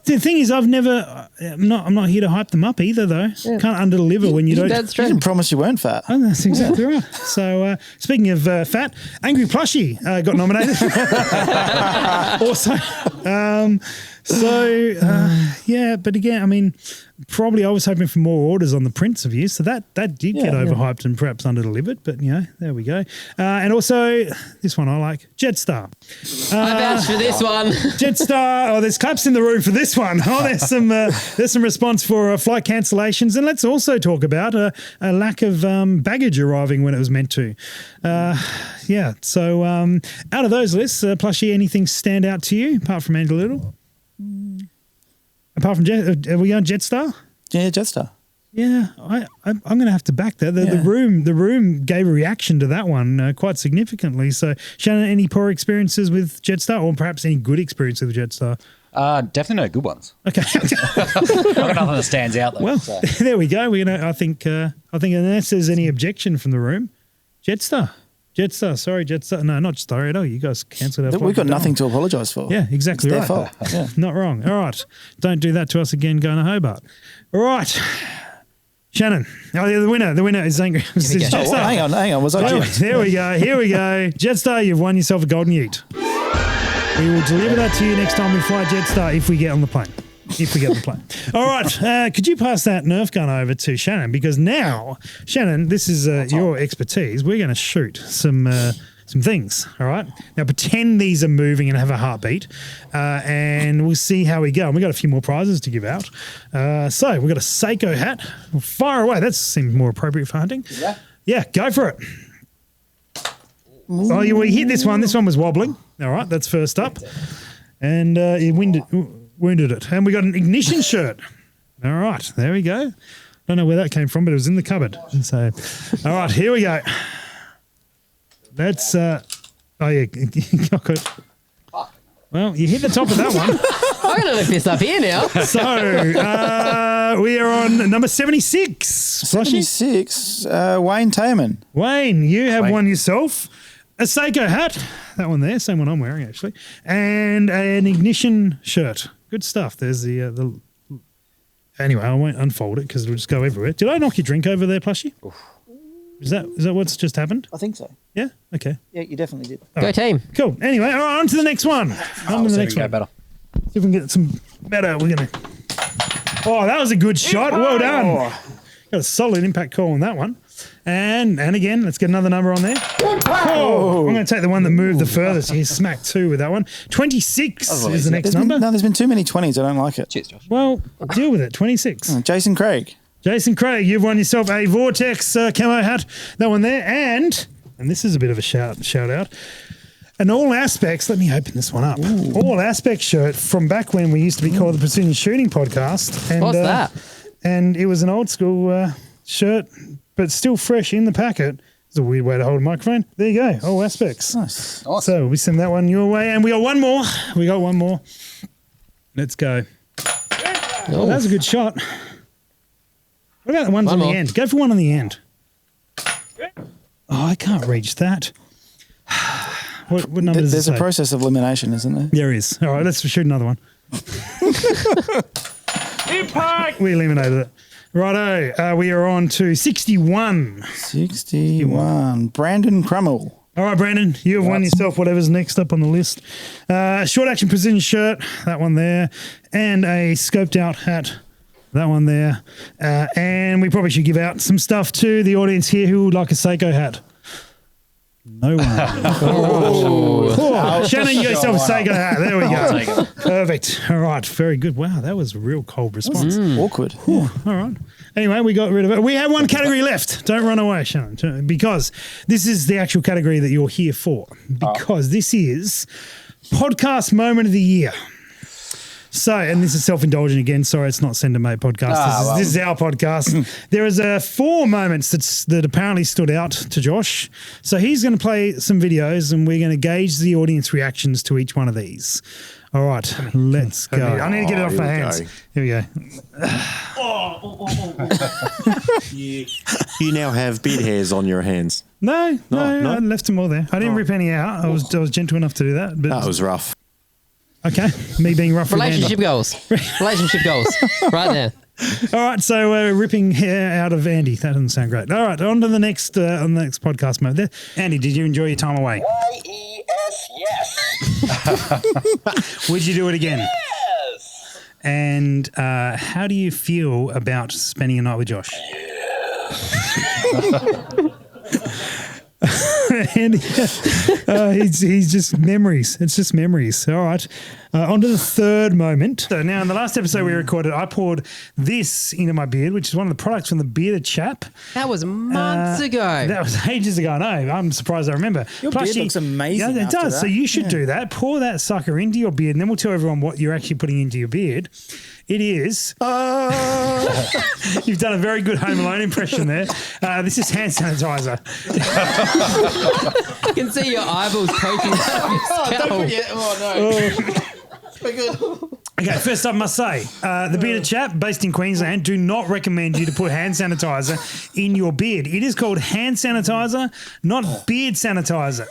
The thing is, I'm not here to hype them up either, though. Yeah. Can't underdeliver when you don't. That's true. You didn't promise you weren't fat. Oh, that's exactly right. So, speaking of fat, Angry Plushie got nominated. Also, yeah, but again, I mean, probably I was hoping for more orders on the prints of you, so that did get overhyped and perhaps underdelivered, but there we go. And also, this one I like, Jetstar. I vouch for this one. Jetstar. Oh, there's claps in the room for this one. Oh, there's some response for flight cancellations, and let's also talk about a lack of baggage arriving when it was meant to. So out of those lists, Plushie, anything stand out to you apart from Andy Little? Apart from are we going Jetstar? Yeah, Jetstar. Yeah, I'm going to have to back that. The room gave a reaction to that one quite significantly. So, Shannon, any poor experiences with Jetstar, or perhaps any good experiences with Jetstar? Definitely no good ones. Okay, I've got nothing that stands out though. Well, so. there we go. I think unless there's any objection from the room, Jetstar. Sorry, Jetstar. No, not Jetstar at all. You guys cancelled our flight. We've got nothing to apologise for. Yeah, exactly it's right. Their fault. Yeah. Not wrong. All right. Don't do that to us again going to Hobart. All right. Shannon. Oh, yeah, the winner is Angry. Jetstar. Oh, well, hang on. Was I Here we go. Jetstar, you've won yourself a Golden Yeet. We will deliver that to you next time we fly Jetstar if we get on the plane. All right. Could you pass that Nerf gun over to Shannon? Because now, Shannon, this is your expertise. We're going to shoot some things. All right. Now, pretend these are moving and have a heartbeat, and we'll see how we go. And we've got a few more prizes to give out. So we've got a Seiko hat. We'll fire away. That seems more appropriate for hunting. Yeah, go for it. Oh, we hit this one. This one was wobbling. All right, that's first up. And he wounded it. And we got an ignition shirt. All right, there we go. Don't know where that came from, but it was in the cupboard. So, all right, here we go. That's, oh yeah, well, you hit the top of that one. I'm going to lift this up here now. So, we are on number 76. 76, Wayne Taman. Wayne, you have won yourself a Seiko hat. That one there, same one I'm wearing actually. And an ignition shirt. Good stuff. There's the anyway, I won't unfold it because it'll just go everywhere. Did I knock your drink over there, Plushie? Oof. Is that what's just happened? I think so. Yeah? Okay. Yeah, you definitely did. Go team. Cool. Anyway, all right, on to the next one. On to the next one. Better. See if we can get some better. We're going to... Oh, that was a good shot. Well done. Got a solid impact call on that one. And again, let's get another number on there. Oh, I'm going to take the one that moved the furthest. He's smack 2 with that one. 26 is the next number. There's been too many 20s. I don't like it. Cheers, Josh. Well, deal with it. 26. Jason Craig. Jason Craig, you've won yourself a Vortex camo hat. That one there. And this is a bit of a shout out. An All Aspects, let me open this one up. Ooh. All Aspects shirt from back when we used to be called the Precision Shooting Podcast. And, what's that? And it was an old school shirt, but still fresh in the packet. It's a weird way to hold a microphone. There you go. All Aspects. Nice. Awesome. So we send that one your way. And we got one more. Let's go. Oh, that was a good shot. What about the ones on the end? Go for one on the end. Oh, I can't reach that. What number does it say? There's a process of elimination, isn't there? There is. All right, let's shoot another one. Impact! We eliminated it. Righto, we are on to 61. 61. Brandon Crummell. All right, Brandon, you have won yourself whatever's next up on the list. Short action precision shirt, that one there, and a scoped out hat. That one there. And we probably should give out some stuff to the audience here who would like a Seiko hat. No one. Oh, Shannon, you got yourself a Seiko hat. There we go. Perfect. All right. Very good. Wow, that was a real cold response. Awkward. All right. Anyway, we got rid of it. We have one category left. Don't run away, Shannon, because this is the actual category that you're here for. Because this is Podcast Moment of the Year. So, and this is self-indulgent again. Sorry, it's not Send a Mate podcast. This is our podcast. There is 4 moments that apparently stood out to Josh. So he's going to play some videos and we're going to gauge the audience reactions to each one of these. All right, let's go. I need to get it off my hands. Here we go. You now have beard hairs on your hands. No, I left them all there. I didn't rip any out. I was gentle enough to do that. But That was rough. Okay, me being rough. Relationship goals. Relationship goals. Right there. All right, so we're ripping hair out of Andy. That doesn't sound great. All right, on to the next podcast mode. There, Andy, did you enjoy your time away? yes. Would you do it again? Yes. And how do you feel about spending a night with Josh? And he's just memories. It's just memories. All right. On to the third moment. So now in the last episode we recorded, I poured this into my beard, which is one of the products from the Bearded Chap. That was months ago. That was ages ago. I know. I'm surprised I remember. Your beard looks amazing. Yeah, it does. That. So you should do that. Pour that sucker into your beard, and then we'll tell everyone what you're actually putting into your beard. It is. You've done a very good Home Alone impression there. This is hand sanitizer. I can see your eyeballs poking out of your scalp. Okay, first up, I must say, the Bearded Chap, based in Queensland, do not recommend you to put hand sanitizer in your beard. It is called hand sanitizer, not beard sanitizer.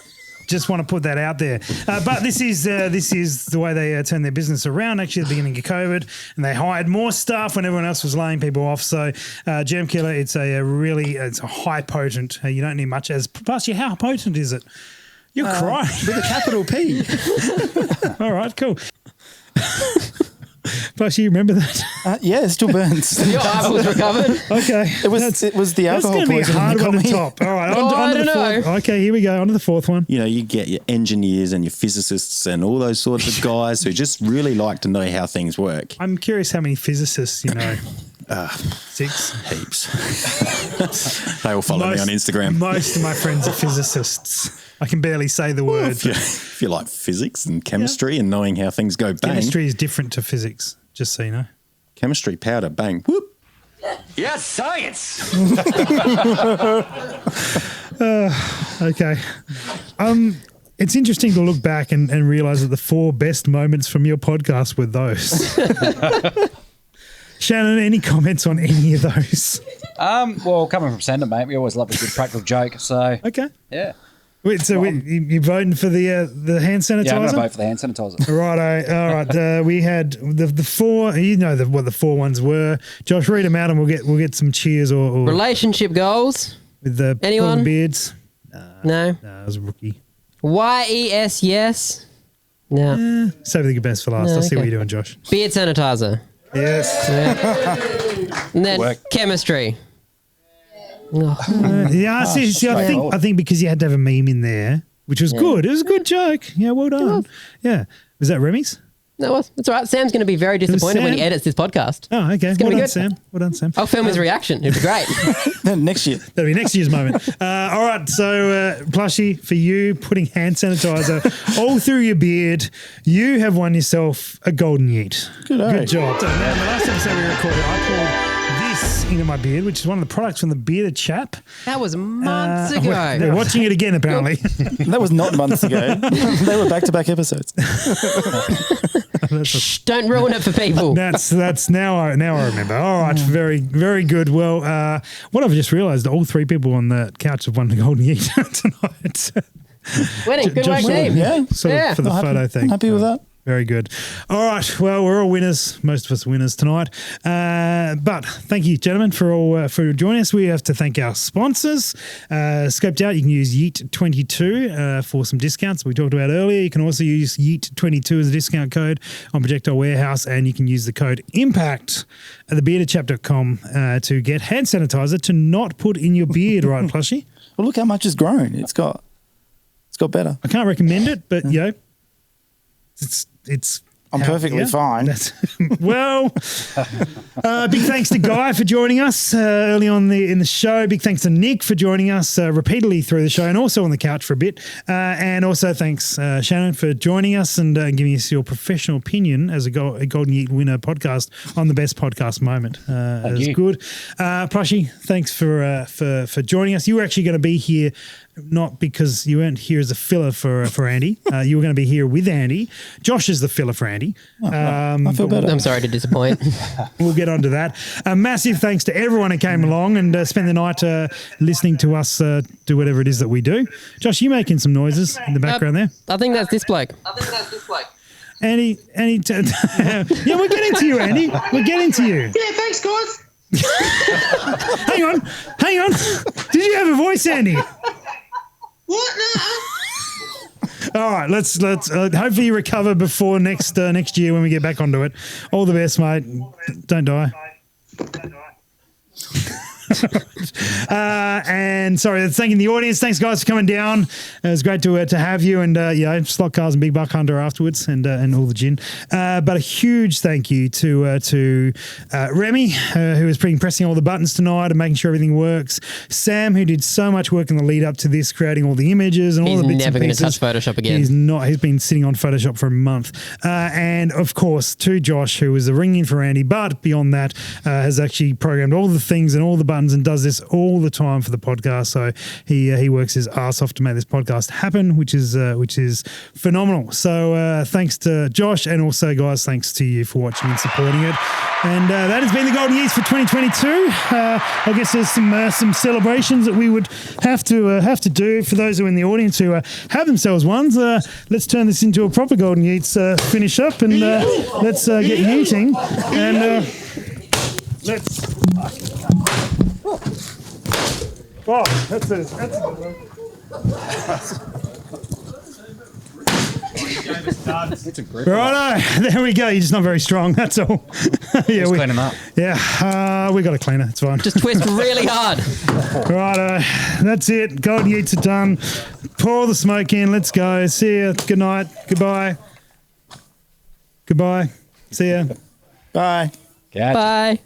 Just want to put that out there. But this is the way they turn their business around, actually, at the beginning of COVID. And they hired more staff when everyone else was laying people off. So Germ Killer, it's a high potent. You don't need much. Plus, how potent is it? You're crying. With a capital P. All right, cool. Plus, you remember that? Yeah, it still burns. Your eyeballs recovered. Okay. It was the alcohol poisoning. That's going to be a hard one to me. top. All right. I don't know. Okay, here we go. On to the fourth one. You know, you get your engineers and your physicists and all those sorts of guys who just really like to know how things work. I'm curious how many physicists you know. 6? Heaps. They all follow me on Instagram. Most of my friends are physicists. I can barely say the word. If you like physics and chemistry and knowing how things go bang. Chemistry is different to physics, just so you know. Chemistry, powder, bang, whoop. Yes, science. Okay. It's interesting to look back and realise that the 4 best moments from your podcast were those. Shannon, any comments on any of those? Well, coming from Sandon, mate, we always love a good practical joke. So, Okay. yeah. Wait, so you voting for the hand sanitizer? Yeah, I'm going to vote for the hand sanitizer. Righto. All right. We had the 4. You know what the 4 ones were. Josh, read them out, and we'll get some cheers or Relationship goals. with the Anyone? golden beards. No. No, it was a rookie. YES, yes. No. Save the best for last. No, I'll see what okay. you're doing, Josh. Beard sanitizer. Yes. And then Work. chemistry. Oh, Yeah. See. I straightforward. think because you had to have a meme in there, which was good. It was a good joke. Yeah. Well done. Yeah. Was that Remy's? no, it's all right. Sam's going to be very disappointed when he Sam. edits this podcast. Oh, okay. gonna Well be done, good. Sam. Well done, Sam. I'll film his reaction. It'd be great. Next year. That'll be next year's moment. All right, so Plushie, for you putting hand sanitizer all through your beard, you have won yourself a Golden Yeet. Good job. So now, in the last episode we recorded, I poured this into my beard, which is one of the products from the Bearded Chap. That was months ago. We're watching it again, apparently. That was not months ago. They were back-to-back episodes. Shh, don't ruin it for people. That's now I remember. All right, very, very good. Well, what I've just realised, all 3 people on the couch have won the Golden Yeet tonight. Winning. Good work, Josh, team. Yeah. Sort of Yeah. for the photo thing. Happy with that. Very good. All right. Well, we're all winners. Most of us are winners tonight. But thank you, gentlemen, for joining us. We have to thank our sponsors. Scoped Out, you can use Yeet22 for some discounts we talked about earlier. You can also use Yeet22 as a discount code on Projectile Warehouse, and you can use the code IMPACT at thebeardedchap.com to get hand sanitizer to not put in your beard, right, Plushie? Well, look how much it's grown. It's got better. I can't recommend it, but, it's I'm perfectly fine. Well, big thanks to Guy for joining us early on in the show. Big thanks to Nick for joining us repeatedly through the show and also on the couch for a bit. And also thanks, Shannon, for joining us and giving us your professional opinion as a Golden Yeet winner podcast on the best podcast moment. It was good. Plushie, thanks for joining us. You were actually going to be here not because you weren't here as a filler for Andy. You were going to be here with Andy. Josh is the filler for Andy. I feel better. I'm sorry to disappoint. We'll get onto that. A massive thanks to everyone who came along and spent the night listening to us do whatever it is that we do. Josh, you making some noises in the background there? I think that's this bloke. Andy, yeah, we're getting to you, Andy. We're getting to you. Yeah, thanks, guys. Hang on. Did you have a voice, Andy? What? No. All right, let's hopefully you recover before next year when we get back onto it. All the best, mate. Don't die. And sorry, thanking the audience. Thanks, guys, for coming down. It was great to have you and Slot Cars and Big Buck Hunter afterwards and all the gin. But a huge thank you to Remy, who was pressing all the buttons tonight and making sure everything works. Sam, who did so much work in the lead up to this, creating all the images and all He's the bits never and going to pieces. touch Photoshop again. He's not. He's been sitting on Photoshop for a month. And of course, to Josh, who was a ring-in for Andy, but beyond that, has actually programmed all the things and all the buttons and does this all the time for the podcast. So he works his ass off to make this podcast happen, which is phenomenal. So thanks to Josh, and also, guys, thanks to you for watching and supporting it. And that has been the Golden Yeets for 2022. I guess there's some celebrations that we would have to do for those who are in the audience who have themselves ones. Let's turn this into a proper Golden Yeets finish up, and let's get yeeting. And let's. Oh, that's a good one. Righto, there we go. You're just not very strong. That's all. Yeah, Just clean 'em up. Yeah, we got a cleaner. It's fine. Just twist really hard. Righto, that's it. Golden Yeets are done. Pour the smoke in. Let's go. See ya. Good night. Goodbye. Goodbye. See ya. Bye. Catch. Bye.